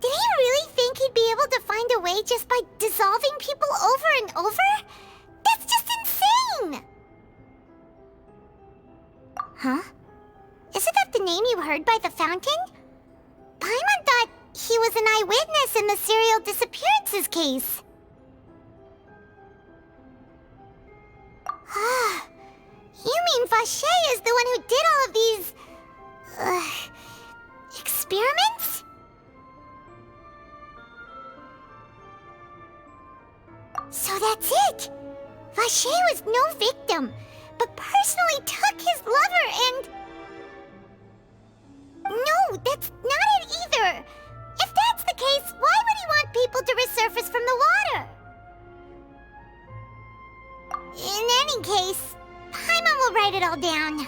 did he really think he'd be able to find a way just by dissolving people over and over? That's just insane! Huh? Isn't that the name you heard by the fountain? Paimon thought he was an eyewitness in the serial disappearances case. Ah, you mean Vache is the one who did all of these... experiments? So that's it! Vache was no victim, but personally took his lover and... No, that's not it either! If that's the case, why would he want people to resurface from the water? In any case, Paimon will write it all down.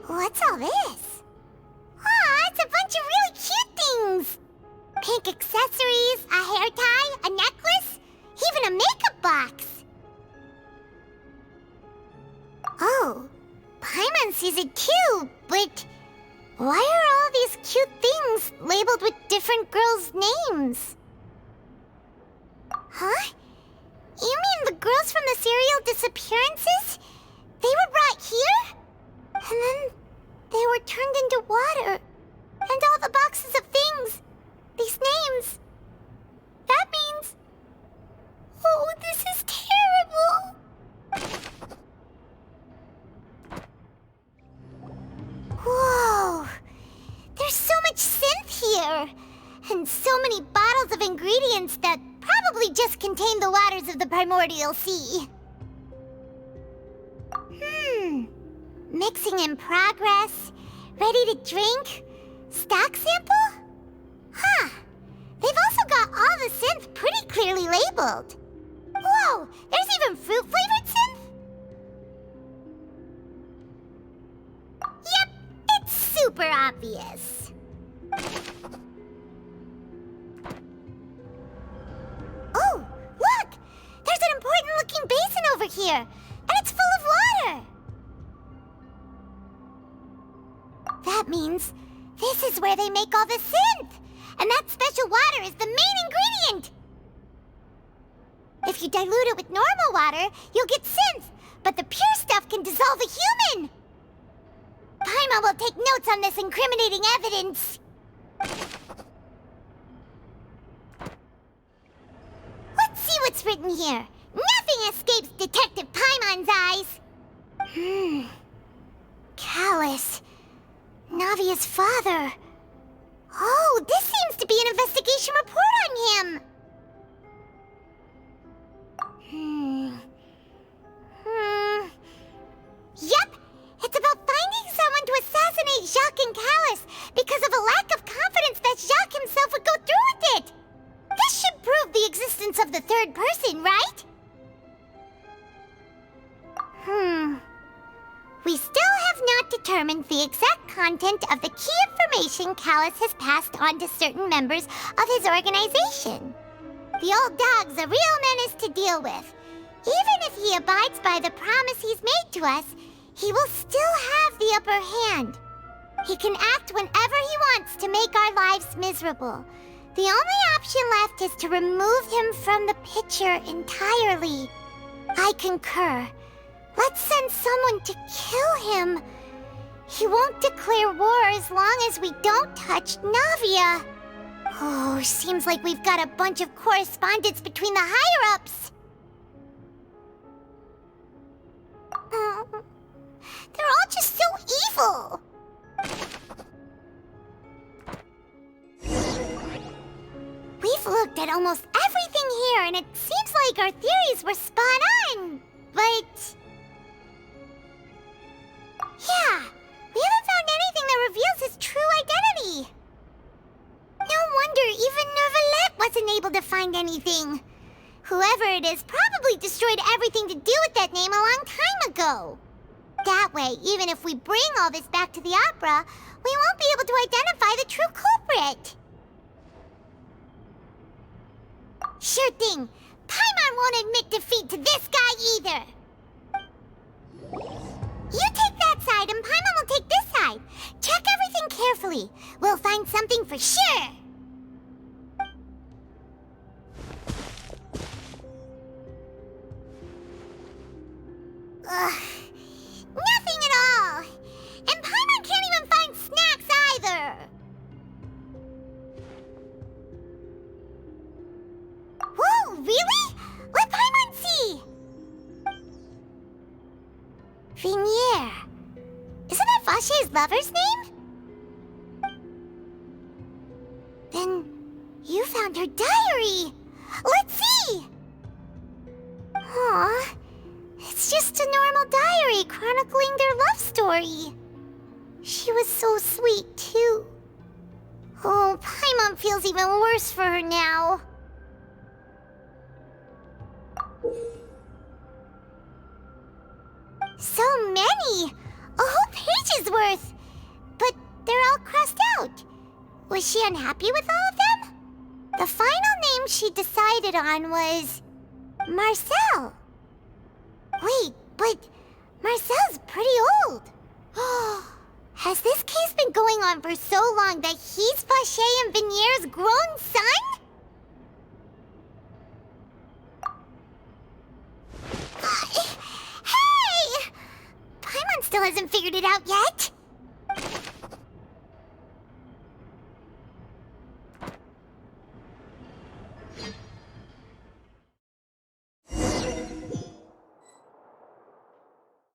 What's all this? Aw, it's a bunch of really cute things! Pink accessories, a hair tie, a necklace, even a makeup box. Oh, Paimon sees it too, but why are all these cute things labeled with different girls' names? Huh? You mean the girls from the serial disappearances? They were brought here? And then they were turned into water. And all the boxes of things, these names. That means... Oh, this is terrible! Whoa! There's so much synth here! And so many bottles of ingredients that probably just contain the waters of the primordial sea. Mixing in progress, ready to drink, stock sample? Huh. They've also got all the synth pretty clearly labeled. Whoa, there's even fruit-flavored synth? Yep, it's super obvious. Oh, look! There's an important-looking basin over here, and it's full of water! That means this is where they make all the synth! And that special water is the main ingredient! If you dilute it with normal water, you'll get synth, but the pure stuff can dissolve a human! Paimon will take notes on this incriminating evidence. Let's see what's written here. Nothing escapes Detective Paimon's eyes. Callus. Navia's father. Oh, this seems to be an investigation report on him. Yep, it's about finding someone to assassinate Jacques and Callus because of a lack of confidence that Jacques himself would go through with it. This should prove the existence of the third person, right? We still have not determined the exact content of the key information Callus has passed on to certain members of his organization. The old dog's a real menace to deal with. Even if he abides by the promise he's made to us, he will still have the upper hand. He can act whenever he wants to make our lives miserable. The only option left is to remove him from the picture entirely. I concur. Let's send someone to kill him. He won't declare war as long as we don't touch Navia. Oh, seems like we've got a bunch of correspondence between the higher-ups. They're all just so evil. We've looked at almost everything here, and it seems like our theories were spot on. But... yeah, we haven't found anything that reveals his true identity. No wonder even Nervalette wasn't able to find anything. Whoever it is probably destroyed everything to do with that name a long time ago. That way, even if we bring all this back to the opera, we won't be able to identify the true culprit. Sure thing. Paimon won't admit defeat to this guy either. You take that side and Paimon will take this side. Check everything carefully. We'll find something for sure. Ugh. Nothing at all. And Paimon can't even find snacks either. Whoa, really? Let Paimon see. Vinier. Isn't that Vache's lover's name? Then you found her diary. Let's see. Aw. It's just a normal diary chronicling their love story. She was so sweet, too. Oh, Paimon feels even worse for her now. So many! A whole page's worth! But they're all crossed out. Was she unhappy with all of them? The final name she decided on was... Marcel. Wait, but Marcel's pretty old. Has this case been going on for so long that he's Vache and Vinier's grown son? Hey! Paimon still hasn't figured it out yet.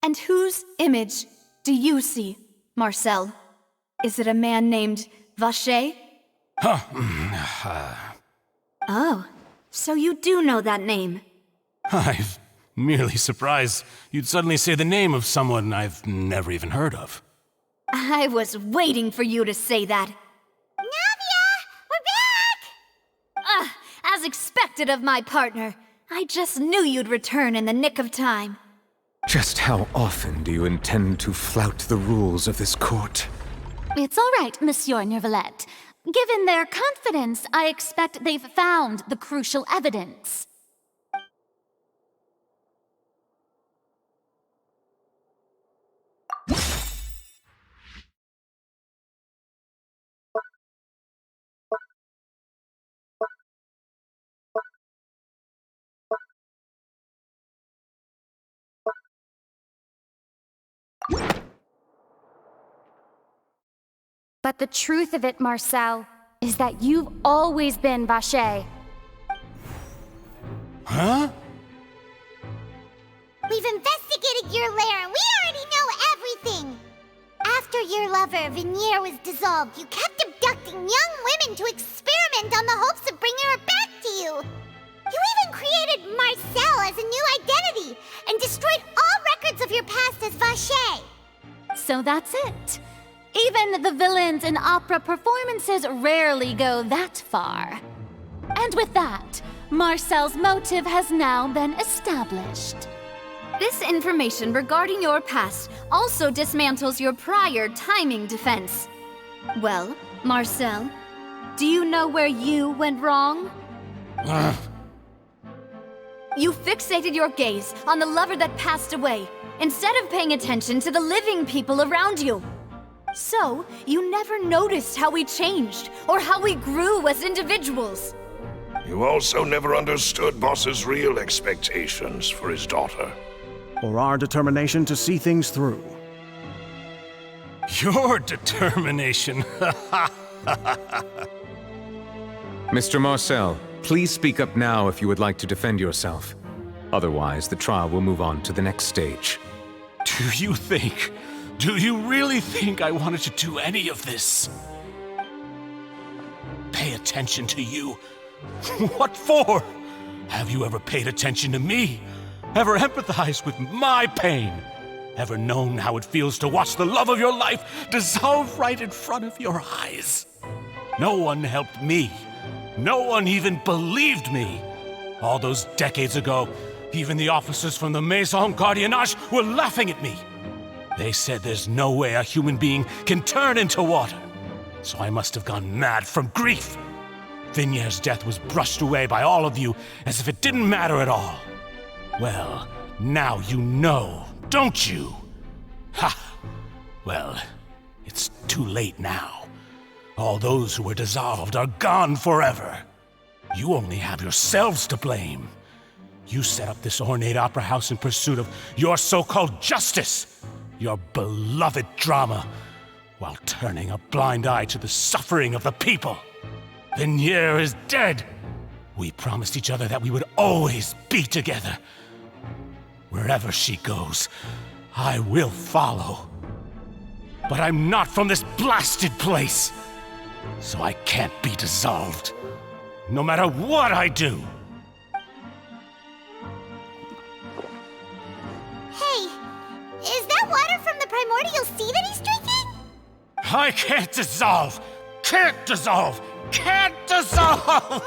And whose image do you see, Marcel? Is it a man named Vache? Oh, so you do know that name. I'm merely surprised you'd suddenly say the name of someone I've never even heard of. I was waiting for you to say that. Navia! We're back! As expected of my partner. I just knew you'd return in the nick of time. Just how often do you intend to flout the rules of this court? It's all right, Monsieur Nervalette. Given their confidence, I expect they've found the crucial evidence. But the truth of it, Marcel, is that you've always been Vache. Huh? We've investigated your lair and we already know everything! After your lover, Vinier, was dissolved, you kept abducting young women to experiment on the hopes of bringing her back to you! You even created Marcel as a new identity and destroyed all records of your past as Vache! So that's it. Even the villains in opera performances rarely go that far. And with that, Marcel's motive has now been established. This information regarding your past also dismantles your prior timing defense. Well, Marcel, do you know where you went wrong? You fixated your gaze on the lover that passed away, instead of paying attention to the living people around you. So, you never noticed how we changed, or how we grew as individuals. You also never understood Boss's real expectations for his daughter. Or our determination to see things through. Your determination. Mr. Marcel, please speak up now if you would like to defend yourself. Otherwise, the trial will move on to the next stage. Do you really think I wanted to do any of this? Pay attention to you? What for? Have you ever paid attention to me? Ever empathized with my pain? Ever known how it feels to watch the love of your life dissolve right in front of your eyes? No one helped me. No one even believed me. All those decades ago, even the officers from the Maison Gardiennage were laughing at me. They said there's no way a human being can turn into water. So I must have gone mad from grief. Vignère's death was brushed away by all of you as if it didn't matter at all. Well, now you know, don't you? Ha! Well, it's too late now. All those who were dissolved are gone forever. You only have yourselves to blame. You set up this ornate opera house in pursuit of your so-called justice, your beloved drama, while turning a blind eye to the suffering of the people. Vignère is dead. We promised each other that we would always be together. Wherever she goes, I will follow. But I'm not from this blasted place, so I can't be dissolved, no matter what I do. Hey, is that water from the primordial sea that he's drinking? I can't dissolve! Can't dissolve! Can't dissolve!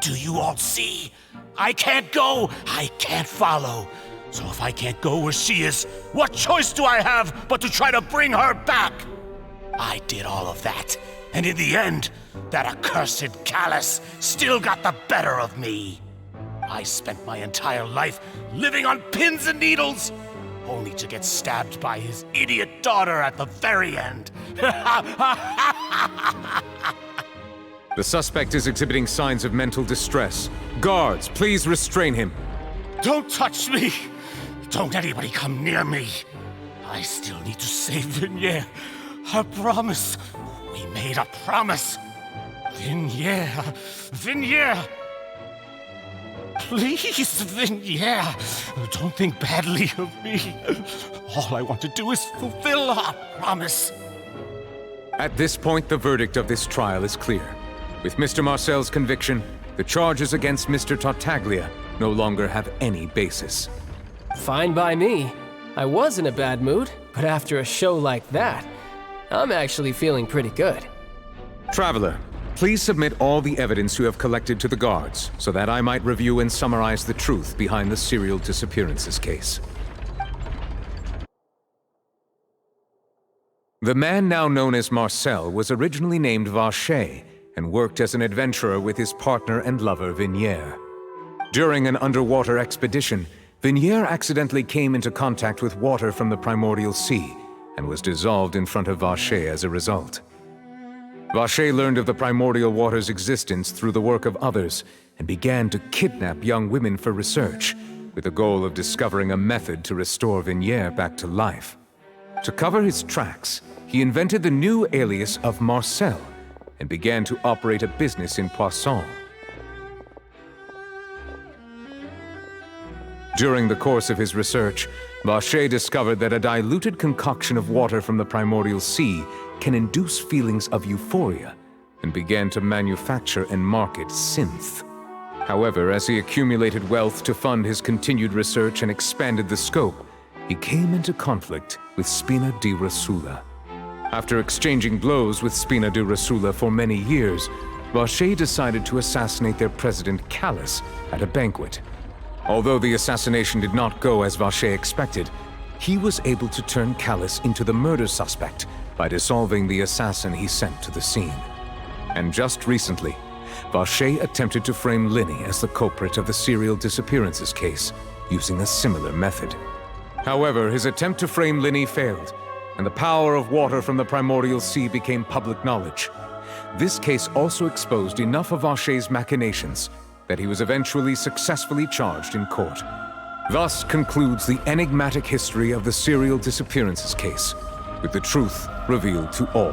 Do you all see? I can't go, I can't follow. So if I can't go where she is, what choice do I have but to try to bring her back? I did all of that, and in the end, that accursed Callus still got the better of me. I spent my entire life living on pins and needles, only to get stabbed by his idiot daughter at the very end. The suspect is exhibiting signs of mental distress. Guards, please restrain him. Don't touch me! Don't anybody come near me! I still need to save Vignère. A promise. We made a promise. Vignère. Vignère! Please, Vignère, don't think badly of me. All I want to do is fulfill our promise. At this point, the verdict of this trial is clear. With Mr. Marcel's conviction, the charges against Mr. Tartaglia no longer have any basis. Fine by me. I was in a bad mood, but after a show like that, I'm actually feeling pretty good. Traveler, please submit all the evidence you have collected to the guards, so that I might review and summarize the truth behind the serial disappearances case. The man now known as Marcel was originally named Vacher and worked as an adventurer with his partner and lover Vignère. During an underwater expedition, Vignère accidentally came into contact with water from the primordial sea and was dissolved in front of Vacher as a result. Vacher learned of the primordial water's existence through the work of others and began to kidnap young women for research, with the goal of discovering a method to restore Vignère back to life. To cover his tracks, he invented the new alias of Marcel and began to operate a business in Poisson. During the course of his research, Vacher discovered that a diluted concoction of water from the primordial sea can induce feelings of euphoria, and began to manufacture and market synth. However, as he accumulated wealth to fund his continued research and expanded the scope, he came into conflict with Spina di Rosula. After exchanging blows with Spina di Rosula for many years, Vacher decided to assassinate their president Callus at a banquet. Although the assassination did not go as Vacher expected, he was able to turn Callus into the murder suspect by dissolving the assassin he sent to the scene. And just recently, Vache attempted to frame Linny as the culprit of the serial disappearances case, using a similar method. However, his attempt to frame Linny failed, and the power of water from the primordial sea became public knowledge. This case also exposed enough of Vache's machinations that he was eventually successfully charged in court. Thus concludes the enigmatic history of the serial disappearances case, with the truth revealed to all.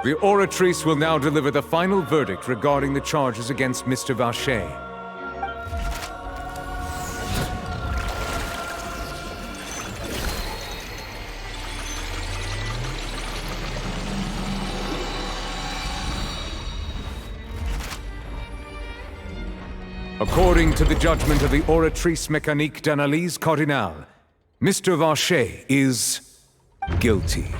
The Oratrice will now deliver the final verdict regarding the charges against Mr. Vache. According to the judgment of the Oratrice Mécanique d'Analyse Cardinale, Mr. Vache is guilty.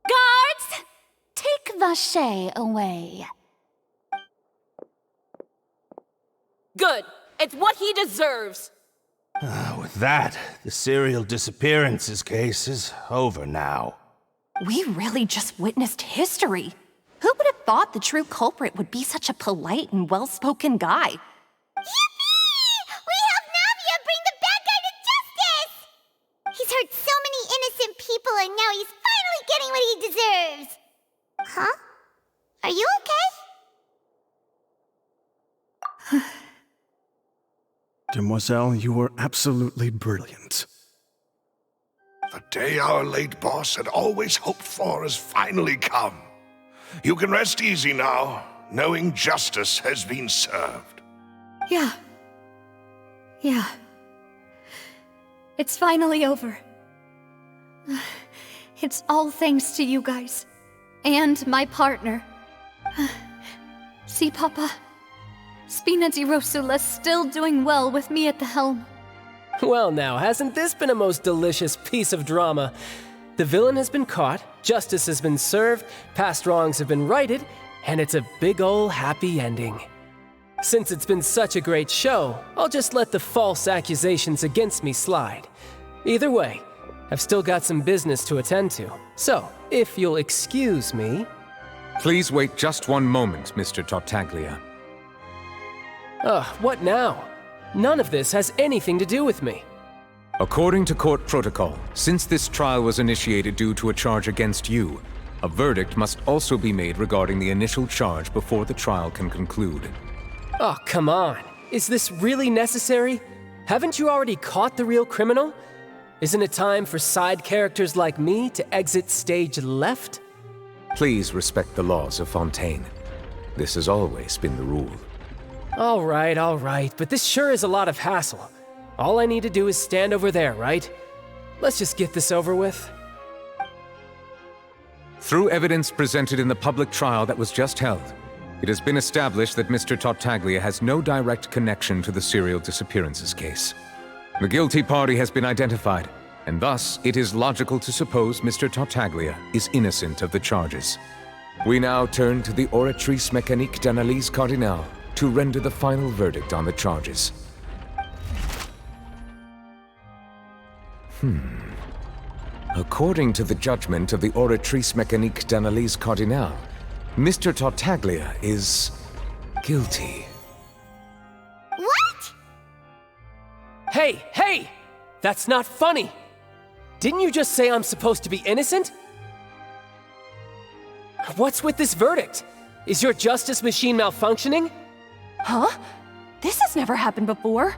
Guards! Take Vache away. Good. It's what he deserves. With that, the serial disappearances case is over now. We really just witnessed history. Who would have thought the true culprit would be such a polite and well-spoken guy? Yippee! We helped Navia bring the bad guy to justice! He's hurt so many innocent people and now he's finally getting what he deserves! Huh? Are you okay? Demoiselle, you were absolutely brilliant. The day our late boss had always hoped for has finally come. You can rest easy now, knowing justice has been served. Yeah. It's finally over. It's all thanks to you guys. And my partner. See, Papa? Spina di Rosula's still doing well with me at the helm. Well now, hasn't this been a most delicious piece of drama? The villain has been caught, justice has been served, past wrongs have been righted, and it's a big ol' happy ending. Since it's been such a great show, I'll just let the false accusations against me slide. Either way, I've still got some business to attend to, so if you'll excuse me... Please wait just one moment, Mr. Tartaglia. What now? None of this has anything to do with me. According to court protocol, since this trial was initiated due to a charge against you, a verdict must also be made regarding the initial charge before the trial can conclude. Oh, come on. Is this really necessary? Haven't you already caught the real criminal? Isn't it time for side characters like me to exit stage left? Please respect the laws of Fontaine. This has always been the rule. All right, but this sure is a lot of hassle. All I need to do is stand over there, right? Let's just get this over with. Through evidence presented in the public trial that was just held, it has been established that Mr. Tartaglia has no direct connection to the serial disappearances case. The guilty party has been identified, and thus it is logical to suppose Mr. Tartaglia is innocent of the charges. We now turn to the Oratrice Mécanique d'Analyse Cardinale to render the final verdict on the charges. According to the judgment of the Oratrice Mécanique d'Analyse Cardinale, Mr. Tartaglia is guilty. What? Hey! That's not funny! Didn't you just say I'm supposed to be innocent? What's with this verdict? Is your justice machine malfunctioning? Huh? This has never happened before.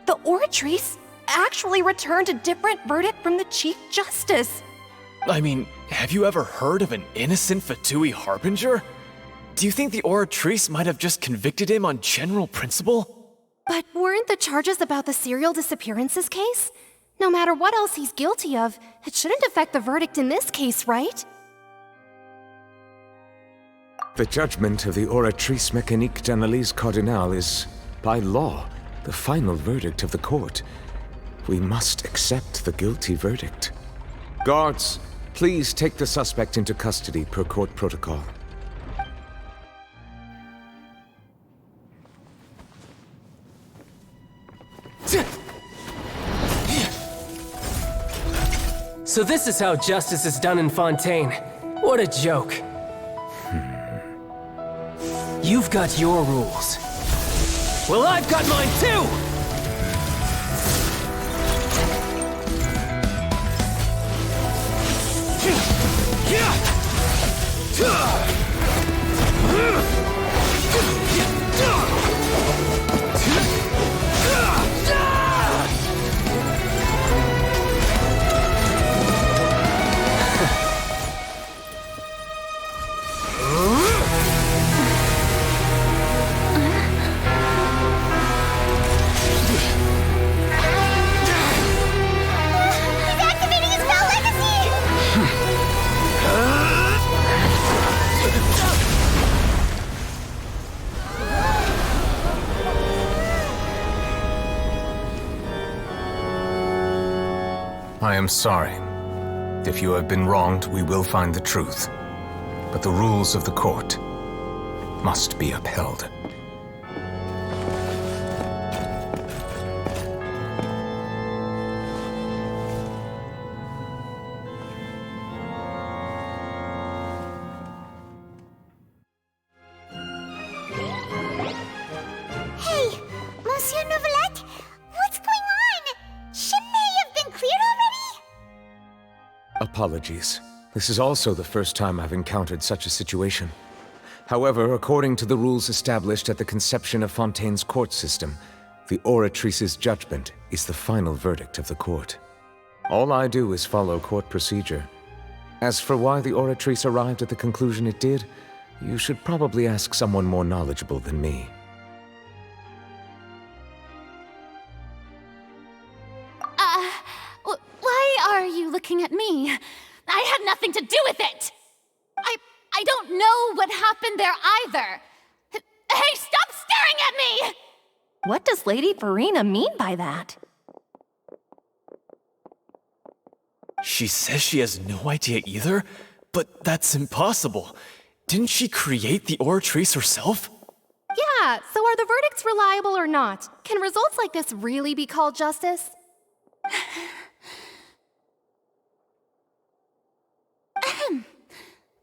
The Oratrice actually returned a different verdict from the Chief Justice. I mean, have you ever heard of an innocent Fatui Harbinger? Do you think the Oratrice might have just convicted him on general principle? But weren't the charges about the serial disappearances case? No matter what else he's guilty of, it shouldn't affect the verdict in this case, right? The judgment of the Oratrice Mécanique d'Analyse Cardinale is, by law, the final verdict of the court. We must accept the guilty verdict. Guards, please take the suspect into custody per court protocol. So this is how justice is done in Fontaine. What a joke. You've got your rules. Well, I've got mine too! I am sorry. If you have been wronged, we will find the truth. But the rules of the court must be upheld. Hey, Monsieur Novelette, what's going on? Shouldn't they have been cleared already? Apologies. This is also the first time I've encountered such a situation. However, according to the rules established at the conception of Fontaine's court system, the Oratrice's judgment is the final verdict of the court. All I do is follow court procedure. As for why the Oratrice arrived at the conclusion it did, you should probably ask someone more knowledgeable than me. Why are you looking at me? I had nothing to do with it! I don't know what happened there either! Hey, stop staring at me! What does Lady Farina mean by that? She says she has no idea either, but that's impossible. Didn't she create the Oratrice herself? Yeah, so are the verdicts reliable or not? Can results like this really be called justice?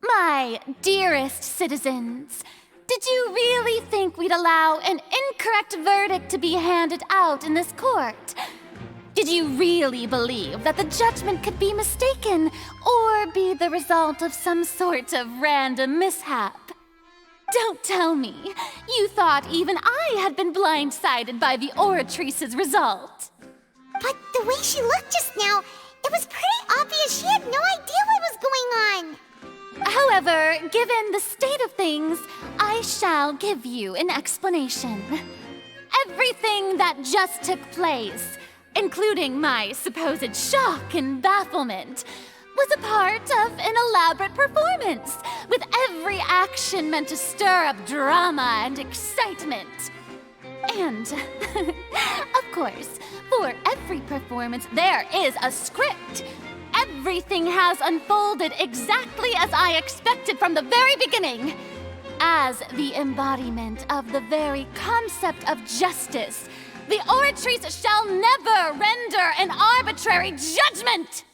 My dearest citizens, did you really think we'd allow an incorrect verdict to be handed out in this court? Did you really believe that the judgment could be mistaken or be the result of some sort of random mishap? Don't tell me you thought even I had been blindsided by the Oratrice's result. But the way she looked just now, it was pretty obvious she had no idea what was going on. However, given the state of things, I shall give you an explanation. Everything that just took place, including my supposed shock and bafflement, was a part of an elaborate performance, with every action meant to stir up drama and excitement. And, of course, for every performance, there is a script. Everything has unfolded exactly as I expected from the very beginning. As the embodiment of the very concept of justice, the Oratrice shall never render an arbitrary judgment!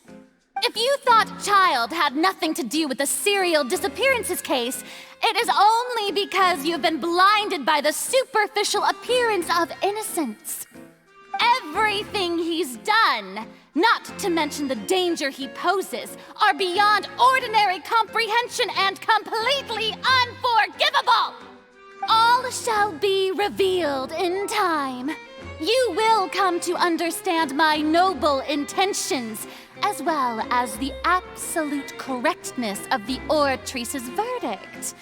If you thought Child had nothing to do with the serial disappearances case, it is only because you've been blinded by the superficial appearance of innocence. Everything he's done, not to mention the danger he poses, are beyond ordinary comprehension and completely unforgivable! All shall be revealed in time. You will come to understand my noble intentions, as well as the absolute correctness of the Oratrice's verdict.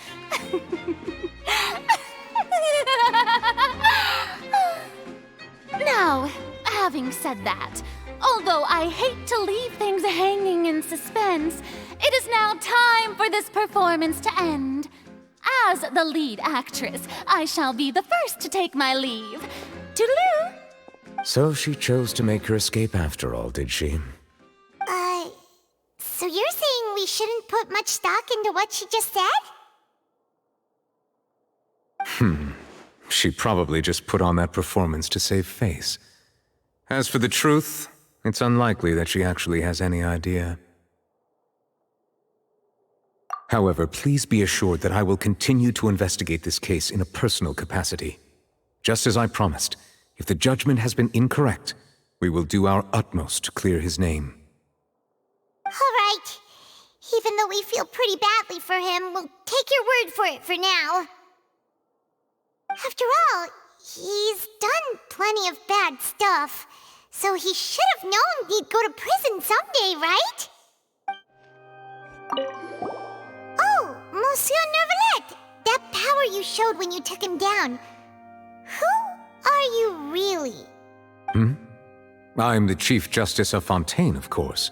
Now, having said that, although I hate to leave things hanging in suspense, it is now time for this performance to end. As the lead actress, I shall be the first to take my leave. Toodaloo! So she chose to make her escape after all, did she? So you're saying we shouldn't put much stock into what she just said? She probably just put on that performance to save face. As for the truth, it's unlikely that she actually has any idea. However, please be assured that I will continue to investigate this case in a personal capacity. Just as I promised, if the judgment has been incorrect, we will do our utmost to clear his name. All right. Even though we feel pretty badly for him, we'll take your word for it for now. After all, he's done plenty of bad stuff, so he should have known he'd go to prison someday, right? Oh, Monsieur Neuvillette, that power you showed when you took him down. Who are you really? I'm the Chief Justice of Fontaine, of course.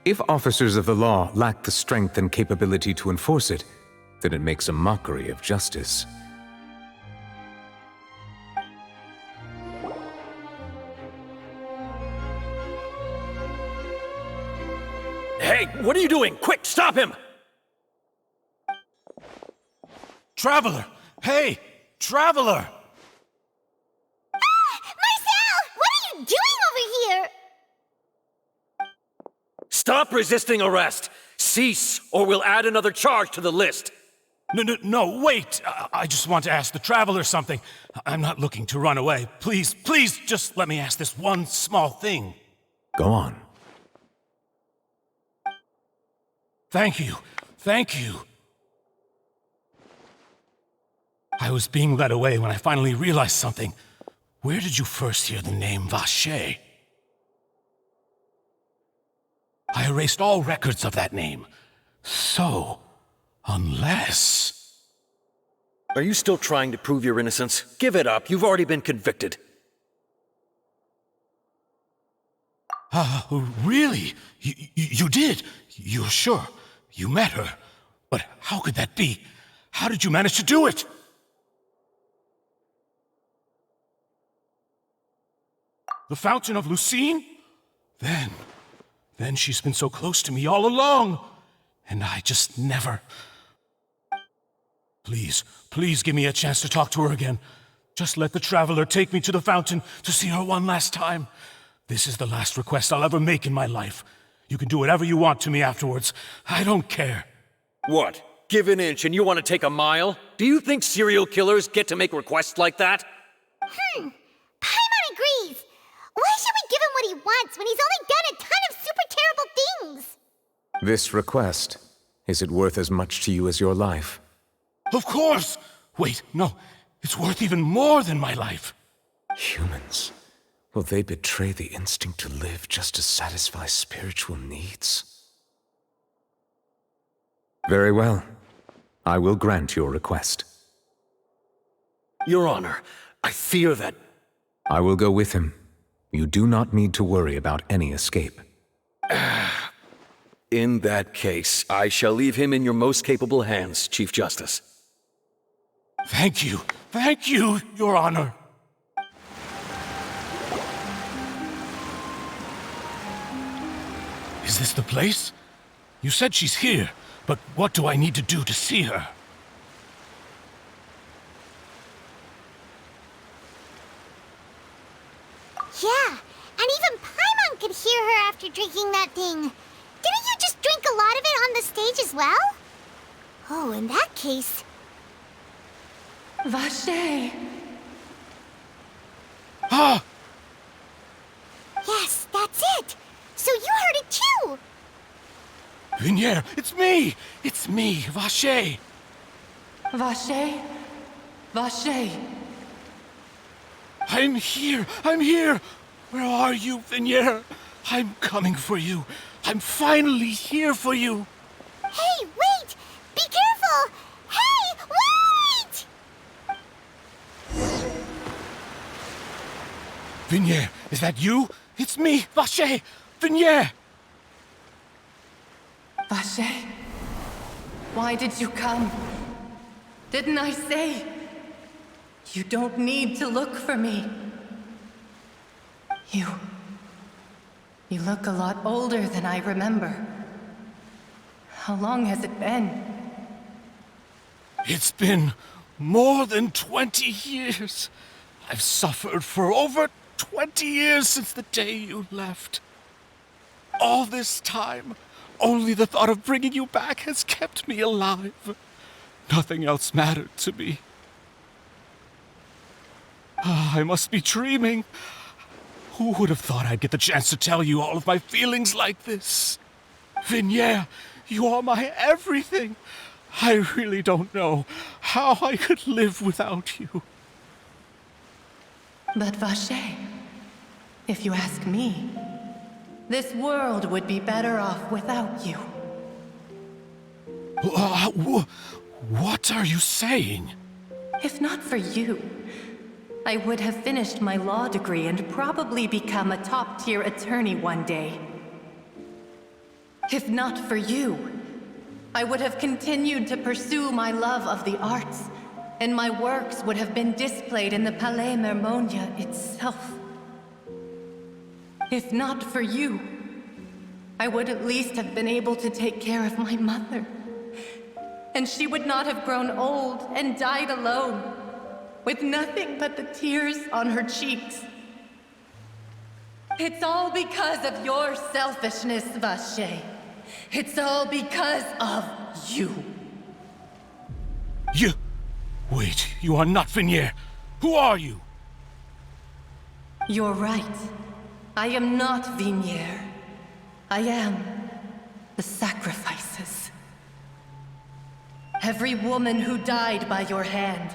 If officers of the law lack the strength and capability to enforce it, then it makes a mockery of justice. Hey, what are you doing? Quick, stop him! Traveler! Hey! Traveler! Marcel! What are you doing over here? Stop resisting arrest! Cease, or we'll add another charge to the list! No, wait! I just want to ask the Traveler something. I'm not looking to run away. Please, just let me ask this one small thing. Go on. Thank you. I was being led away when I finally realized something. Where did you first hear the name Vacher? I erased all records of that name. So, unless... Are you still trying to prove your innocence? Give it up. You've already been convicted. Really? You did? You're sure? You met her? But how could that be? How did you manage to do it? The Fountain of Lucine? Then she's been so close to me all along. And I just never... Please give me a chance to talk to her again. Just let the Traveler take me to the fountain to see her one last time. This is the last request I'll ever make in my life. You can do whatever you want to me afterwards. I don't care. What? Give an inch and you want to take a mile? Do you think serial killers get to make requests like that? Paimon agrees. Why should we give him what he wants when he's only done a ton of super terrible things? This request, is it worth as much to you as your life? Of course! Wait, no. It's worth even more than my life. Humans. Will they betray the instinct to live just to satisfy spiritual needs? Very well. I will grant your request. Your Honor, I fear that... I will go with him. You do not need to worry about any escape. In that case, I shall leave him in your most capable hands, Chief Justice. Thank you, Your Honor. Is this the place? You said she's here, but what do I need to do to see her? Yeah, and even Paimon could hear her after drinking that thing. Didn't you just drink a lot of it on the stage as well? Oh, in that case... Vacher! Ah! Yes, that's it! So you heard it too! Vignier, it's me! It's me, Vacher! Vacher? Vacher! I'm here! Where are you, Vignier? I'm coming for you. I'm finally here for you. Hey, wait! Be careful! Hey, wait! Vignier, is that you? It's me, Vacher! Vignier! Vacher? Why did you come? Didn't I say? You don't need to look for me. You look a lot older than I remember. How long has it been? It's been more than 20 years. I've suffered for over 20 years since the day you left. All this time, only the thought of bringing you back has kept me alive. Nothing else mattered to me. I must be dreaming. Who would have thought I'd get the chance to tell you all of my feelings like this? Vignere, you are my everything. I really don't know how I could live without you. But Vache, if you ask me, this world would be better off without you. What are you saying? If not for you, I would have finished my law degree and probably become a top-tier attorney one day. If not for you, I would have continued to pursue my love of the arts, and my works would have been displayed in the Palais Mermonia itself. If not for you, I would at least have been able to take care of my mother. And she would not have grown old and died alone, with nothing but the tears on her cheeks. It's all because of your selfishness, Vache. It's all because of you. You... Wait, you are not Vignere. Who are you? You're right. I am not Vignere. I am the sacrifices. Every woman who died by your hand,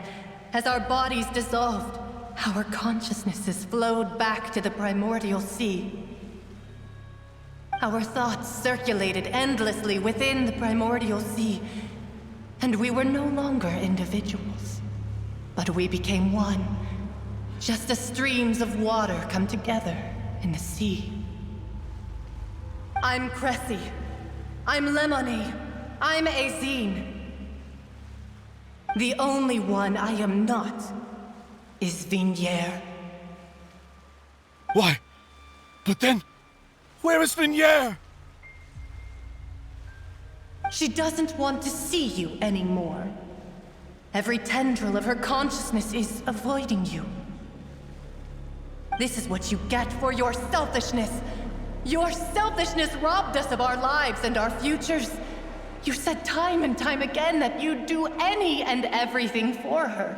as our bodies dissolved, our consciousnesses flowed back to the primordial sea. Our thoughts circulated endlessly within the primordial sea, and we were no longer individuals, but we became one, just as streams of water come together in the sea. I'm Cressy. I'm Lemony. I'm Azine. The only one I am not is Vignere. Why? But then, where is Vignere? She doesn't want to see you anymore. Every tendril of her consciousness is avoiding you. This is what you get for your selfishness. Your selfishness robbed us of our lives and our futures. You said time and time again that you'd do any and everything for her.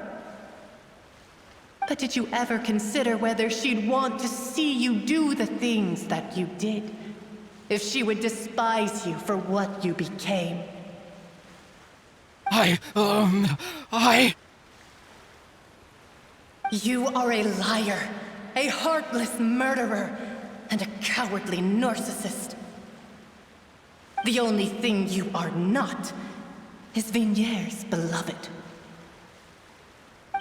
But did you ever consider whether she'd want to see you do the things that you did? If she would despise you for what you became? You are a liar, a heartless murderer, and a cowardly narcissist. The only thing you are not is Vignere's beloved.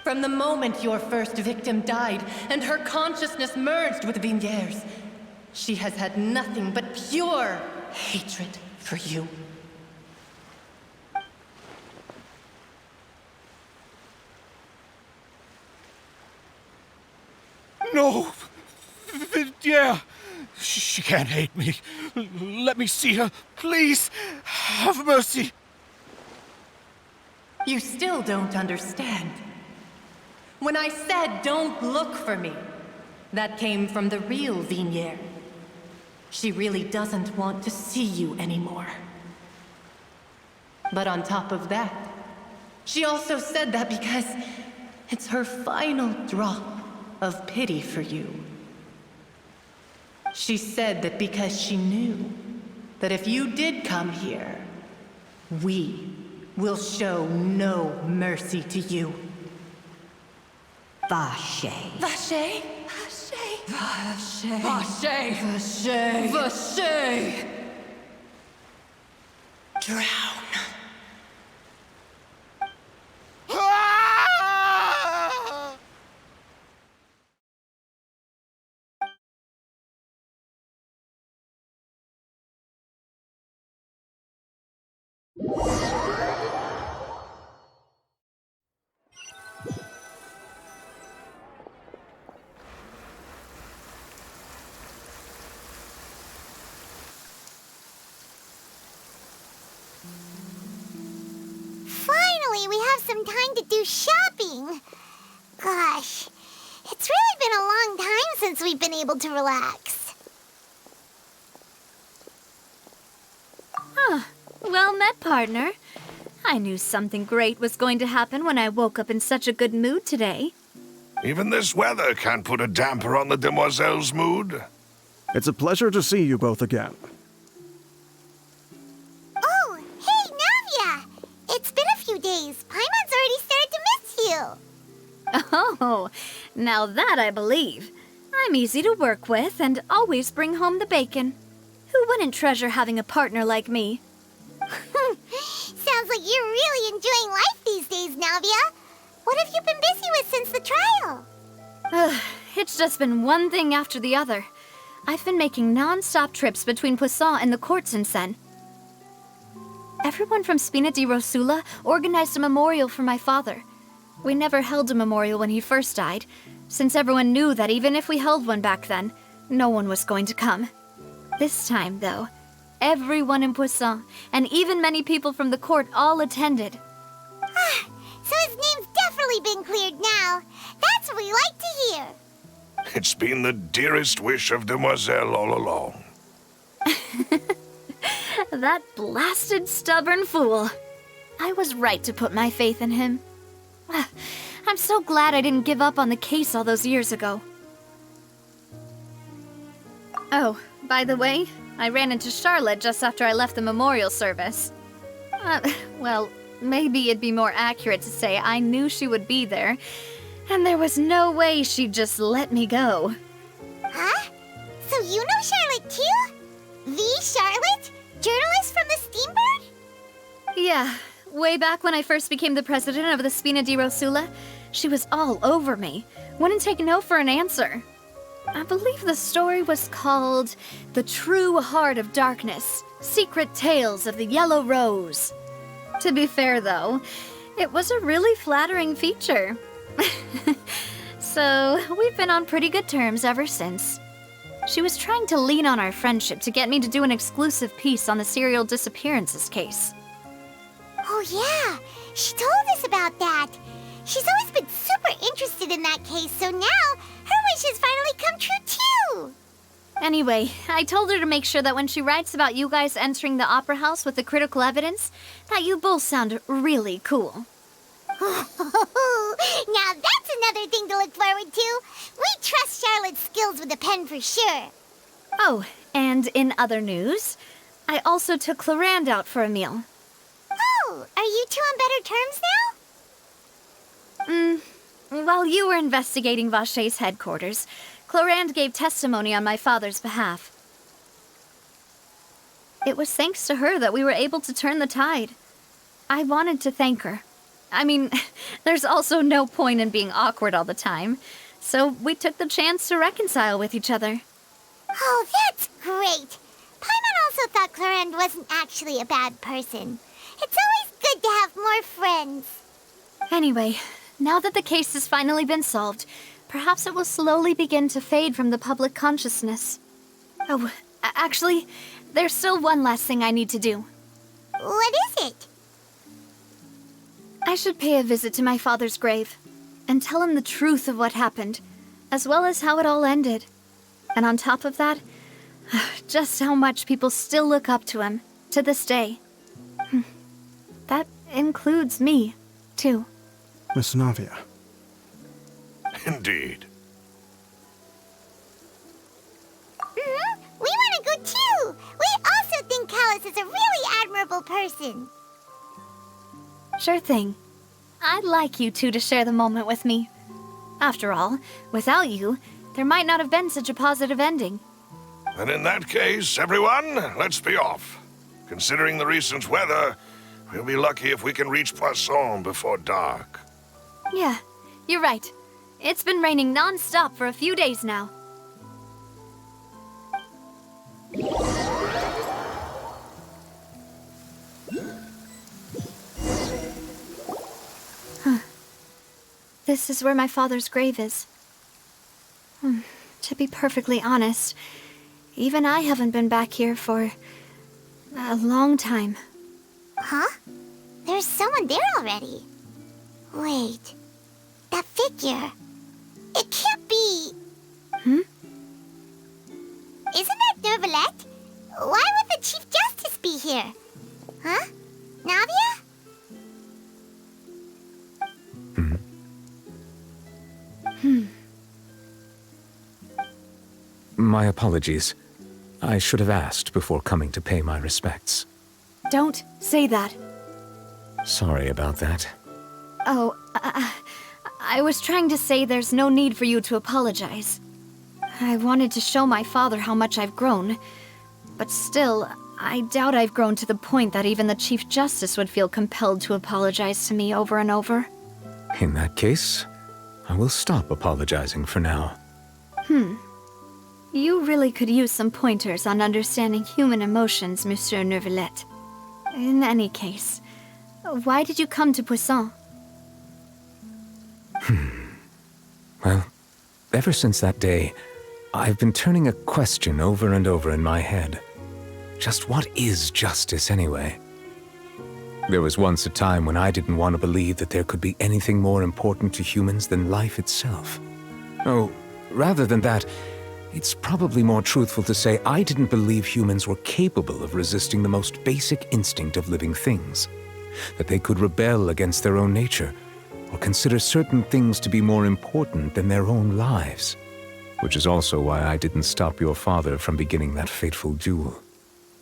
From the moment your first victim died and her consciousness merged with Vignere's, she has had nothing but pure hatred for you. No! Vignere! She can't hate me. Let me see her. Please, have mercy. You still don't understand. When I said don't look for me, that came from the real Vignere. She really doesn't want to see you anymore. But on top of that, she also said that because it's her final drop of pity for you. She said that because she knew that if you did come here, we will show no mercy to you. Vache. Vache? Vache? Vache. Vache. Vache. Vache. Drown. Finally, we have some time to do shopping. Gosh, it's really been a long time since we've been able to relax. Well met, partner. I knew something great was going to happen when I woke up in such a good mood today. Even this weather can't put a damper on the demoiselle's mood. It's a pleasure to see you both again. Oh, hey, Navia! It's been a few days. Paimon's already started to miss you. Oh, now that I believe. I'm easy to work with and always bring home the bacon. Who wouldn't treasure having a partner like me? Sounds like you're really enjoying life these days, Navia. What have you been busy with since the trial? It's just been one thing after the other. I've been making non-stop trips between Poisson and the court since then. Everyone from Spina di Rosula organized a memorial for my father. We never held a memorial when he first died, since everyone knew that even if we held one back then, no one was going to come. This time, though, everyone in Poisson, and even many people from the court, all attended. So his name's definitely been cleared now. That's what we like to hear. It's been the dearest wish of Demoiselle all along. That blasted stubborn fool. I was right to put my faith in him. I'm so glad I didn't give up on the case all those years ago. Oh, by the way, I ran into Charlotte just after I left the memorial service. Well, maybe it'd be more accurate to say I knew she would be there, and there was no way she'd just let me go. Huh? So you know Charlotte too? The Charlotte? Journalist from the Steambird? Yeah, way back when I first became the president of the Spina di Rosula, she was all over me. Wouldn't take no for an answer. I believe the story was called The True Heart of Darkness, Secret Tales of the Yellow Rose. To be fair, though, it was a really flattering feature. So, we've been on pretty good terms ever since. She was trying to lean on our friendship to get me to do an exclusive piece on the serial disappearances case. Oh yeah, she told us about that. She's always been super interested in that case, so now her wish has finally come true too. Anyway, I told her to make sure that when she writes about you guys entering the opera house with the critical evidence, that you both sound really cool. Now that's another thing to look forward to. We trust Charlotte's skills with a pen for sure. Oh, and in other news, I also took Clarand out for a meal. Oh, are you two on better terms now? While you were investigating Vashay's headquarters, Clarand gave testimony on my father's behalf. It was thanks to her that we were able to turn the tide. I wanted to thank her. I mean, there's also no point in being awkward all the time, so we took the chance to reconcile with each other. Oh, that's great. Paimon also thought Clarand wasn't actually a bad person. It's always good to have more friends. Anyway, now that the case has finally been solved, perhaps it will slowly begin to fade from the public consciousness. Oh, actually, there's still one last thing I need to do. What is it? I should pay a visit to my father's grave and tell him the truth of what happened, as well as how it all ended. And on top of that, just how much people still look up to him to this day. That includes me, too. Miss Navia. Indeed. We want to go too! We also think Callus is a really admirable person. Sure thing. I'd like you two to share the moment with me. After all, without you, there might not have been such a positive ending. And in that case, everyone, let's be off. Considering the recent weather, we'll be lucky if we can reach Poisson before dark. Yeah, you're right. It's been raining non-stop for a few days now. This is where my father's grave is. To be perfectly honest, even I haven't been back here for a long time. Huh? There's someone there already. Wait, that figure. It can't be. Isn't that Nervalette? Why would the Chief Justice be here? My apologies. I should have asked before coming to pay my respects. Don't say that. Sorry about that. Oh, I was trying to say there's no need for you to apologize. I wanted to show my father how much I've grown, but still, I doubt I've grown to the point that even the Chief Justice would feel compelled to apologize to me over and over. In that case, I will stop apologizing for now. You really could use some pointers on understanding human emotions, Monsieur Neuvillette. In any case, why did you come to Poisson? Well, ever since that day, I've been turning a question over and over in my head. Just what is justice anyway? There was once a time when I didn't want to believe that there could be anything more important to humans than life itself. Oh, rather than that, it's probably more truthful to say I didn't believe humans were capable of resisting the most basic instinct of living things. That they could rebel against their own nature, or consider certain things to be more important than their own lives. Which is also why I didn't stop your father from beginning that fateful duel.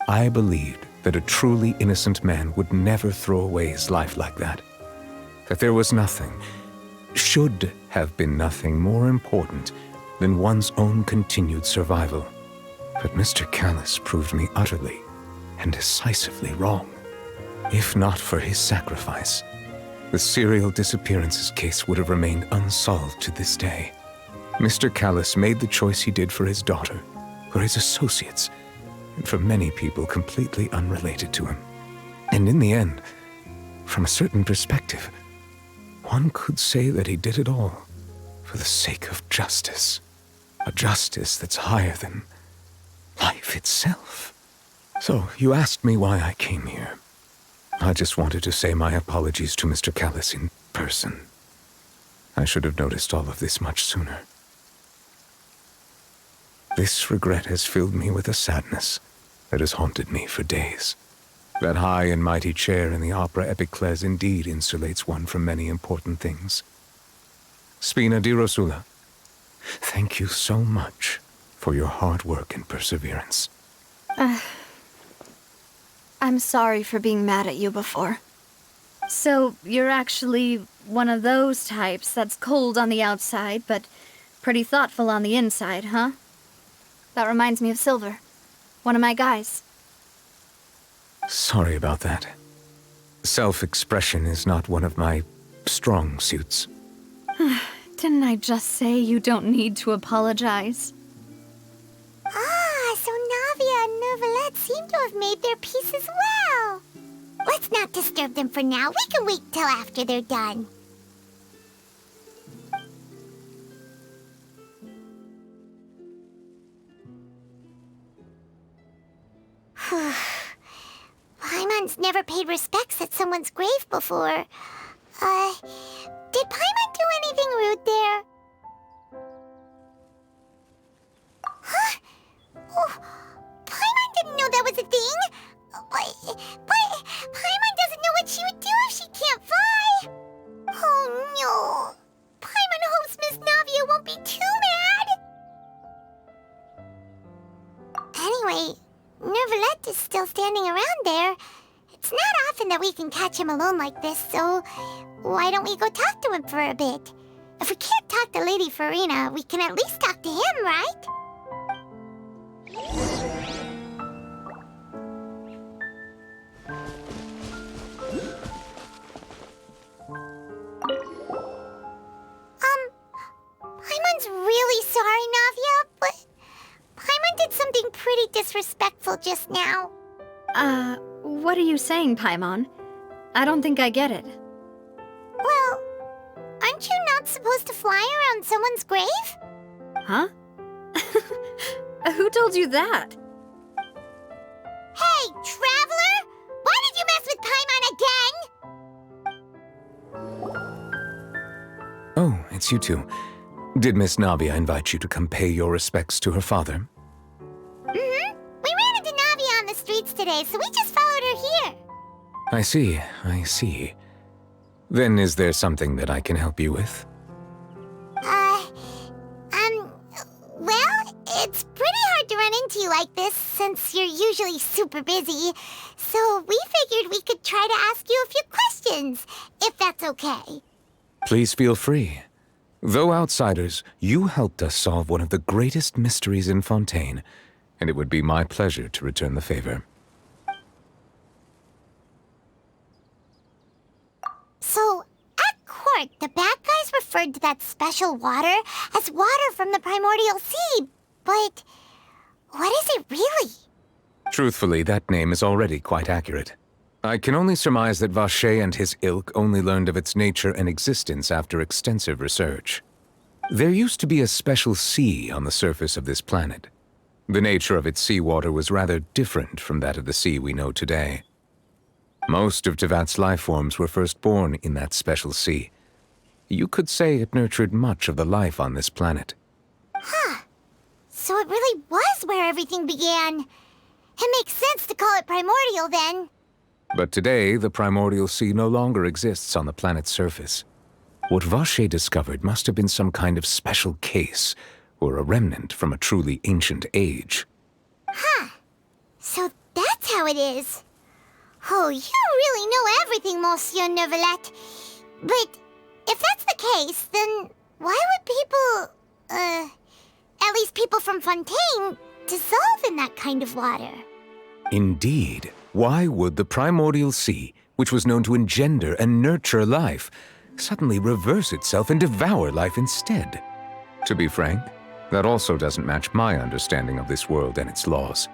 I believed that a truly innocent man would never throw away his life like that. That there was nothing, should have been nothing more important than one's own continued survival. But Mr. Callus proved me utterly and decisively wrong. If not for his sacrifice, the serial disappearances case would have remained unsolved to this day. Mr. Callus made the choice he did for his daughter, for his associates, and for many people completely unrelated to him. And in the end, from a certain perspective, one could say that he did it all for the sake of justice. A justice that's higher than life itself. So, you asked me why I came here. I just wanted to say my apologies to Mr. Callus in person. I should have noticed all of this much sooner. This regret has filled me with a sadness that has haunted me for days. That high and mighty chair in the Opera Epiclese indeed insulates one from many important things. Spina di Rosula, thank you so much for your hard work and perseverance. I'm sorry for being mad at you before. So, you're actually one of those types that's cold on the outside, but pretty thoughtful on the inside, huh? That reminds me of Silver, one of my guys. Sorry about that. Self-expression is not one of my strong suits. Didn't I just say you don't need to apologize? So Navia and Neuvillette seem to have made their peace as well. Let's not disturb them for now. We can wait till after they're done. Paimon's never paid respects at someone's grave before. Did Paimon do anything rude there? Huh? Oh, Paimon didn't know that was a thing. But Paimon doesn't know what she would do if she can't fly. Oh no. Paimon hopes Miss Navia won't be too mad. Anyway, Neuvillette is still standing around there. It's not often that we can catch him alone like this, so why don't we go talk to him for a bit? If we can't talk to Lady Farina, we can at least talk to him, right? Paimon's really sorry, Navia, but Paimon did something pretty disrespectful just now. What are you saying, Paimon? I don't think I get it. Well, aren't you not supposed to fly around someone's grave? Huh? Who told you that? Hey, Traveler! Why did you mess with Paimon again? Oh, it's you two. Did Miss Navia invite you to come pay your respects to her father? Mm-hmm. We ran into Navia on the streets today, so we just followed her here. I see. Then is there something that I can help you with? Well, it's pretty talking to you like this since you're usually super busy, so we figured we could try to ask you a few questions, if that's okay. Please feel free. Though outsiders, you helped us solve one of the greatest mysteries in Fontaine, and it would be my pleasure to return the favor. So, at court, the bad guys referred to that special water as water from the primordial sea, but what is it really? Truthfully, that name is already quite accurate. I can only surmise that Vacher and his ilk only learned of its nature and existence after extensive research. There used to be a special sea on the surface of this planet. The nature of its seawater was rather different from that of the sea we know today. Most of Teyvat's life forms were first born in that special sea. You could say it nurtured much of the life on this planet. Huh. So it really was where everything began. It makes sense to call it primordial then. But today, the primordial sea no longer exists on the planet's surface. What Vacher discovered must have been some kind of special case, or a remnant from a truly ancient age. Huh. So that's how it is. Oh, you really know everything, Monsieur Neuvillette. But if that's the case, then why would people, at least people from Fontaine, dissolve in that kind of water? Indeed. Why would the primordial sea, which was known to engender and nurture life, suddenly reverse itself and devour life instead? To be frank, that also doesn't match my understanding of this world and its laws.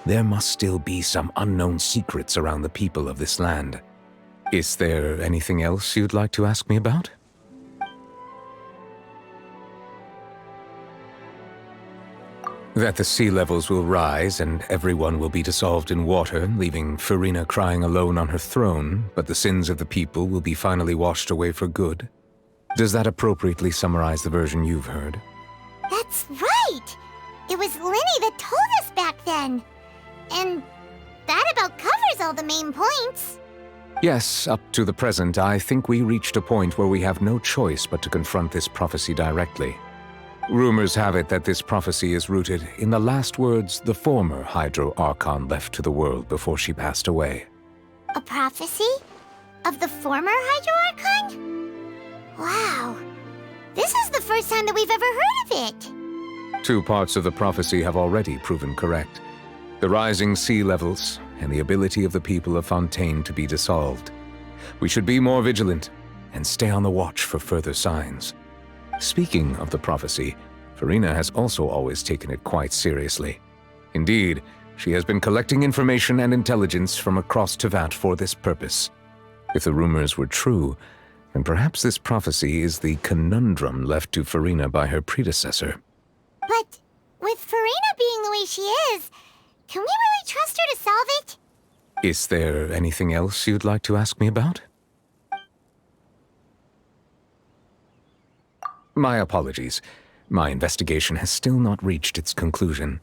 There must still be some unknown secrets around the people of this land. Is there anything else you'd like to ask me about? That the sea levels will rise and everyone will be dissolved in water, leaving Furina crying alone on her throne, but the sins of the people will be finally washed away for good. Does that appropriately summarize the version you've heard? That's right! It was Linny that told us back then. And that about covers all the main points. Yes, up to the present, I think we reached a point where we have no choice but to confront this prophecy directly. Rumors have it that this prophecy is rooted in the last words the former Hydro Archon left to the world before she passed away. A prophecy? Of the former Hydro Archon? Wow. This is the first time that we've ever heard of it. 2 parts of the prophecy have already proven correct. The rising sea levels and the ability of the people of Fontaine to be dissolved. We should be more vigilant and stay on the watch for further signs. Speaking of the prophecy, Furina has also always taken it quite seriously. Indeed, she has been collecting information and intelligence from across Teyvat for this purpose. If the rumors were true, then perhaps this prophecy is the conundrum left to Furina by her predecessor. But with Furina being the way she is, can we really trust her to solve it? Is there anything else you'd like to ask me about? My apologies. My investigation has still not reached its conclusion.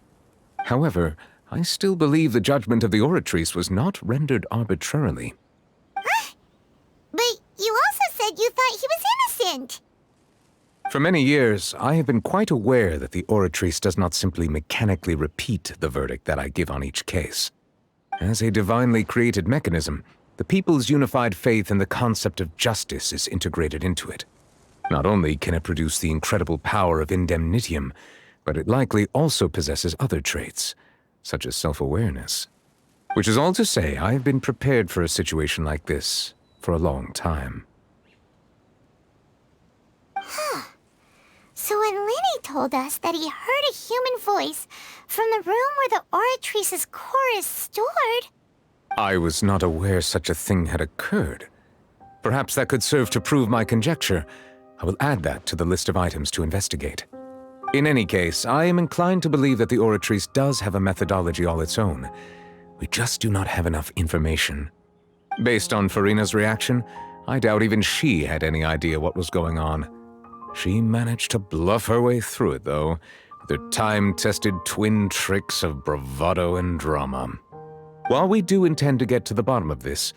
However, I still believe the judgment of the Oratrice was not rendered arbitrarily. Huh? But you also said you thought he was innocent. For many years, I have been quite aware that the Oratrice does not simply mechanically repeat the verdict that I give on each case. As a divinely created mechanism, the people's unified faith in the concept of justice is integrated into it. Not only can it produce the incredible power of indemnitium, but it likely also possesses other traits, such as self-awareness. Which is all to say, I have been prepared for a situation like this for a long time. Huh. So when Linny told us that he heard a human voice from the room where the Oratrice's core is stored... I was not aware such a thing had occurred. Perhaps that could serve to prove my conjecture. I will add that to the list of items to investigate. In any case, I am inclined to believe that the Oratrice does have a methodology all its own. We just do not have enough information. Based on Furina's reaction, I doubt even she had any idea what was going on. She managed to bluff her way through it, though, with her time-tested twin tricks of bravado and drama. While we do intend to get to the bottom of this,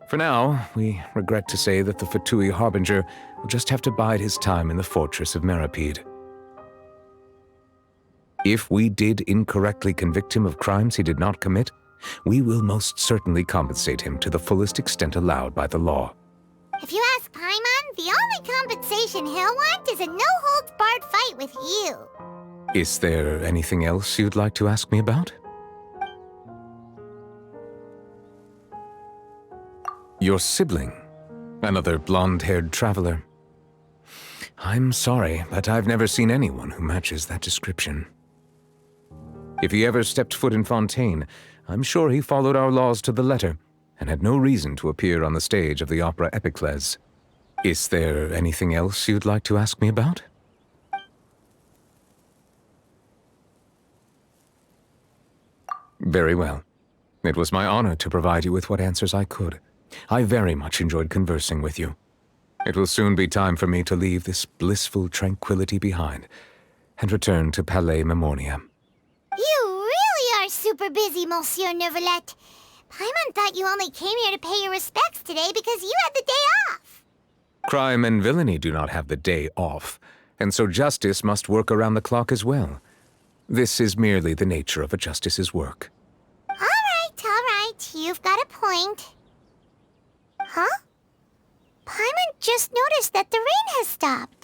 for now, we regret to say that the Fatui Harbinger will just have to bide his time in the fortress of Meripede. If we did incorrectly convict him of crimes he did not commit, we will most certainly compensate him to the fullest extent allowed by the law. If you ask Paimon, the only compensation he'll want is a no-holds-barred fight with you. Is there anything else you'd like to ask me about? Your sibling, another blonde-haired traveler. I'm sorry, but I've never seen anyone who matches that description. If he ever stepped foot in Fontaine, I'm sure he followed our laws to the letter and had no reason to appear on the stage of the opera Epiclese. Is there anything else you'd like to ask me about? Very well. It was my honor to provide you with what answers I could. I very much enjoyed conversing with you. It will soon be time for me to leave this blissful tranquility behind and return to Palais Memoria. You really are super busy, Monsieur Neuvillette. Paimon thought you only came here to pay your respects today because you had the day off. Crime and villainy do not have the day off, and so justice must work around the clock as well. This is merely the nature of a justice's work. All right. You've got a point. Huh? Paimon just noticed that the rain has stopped.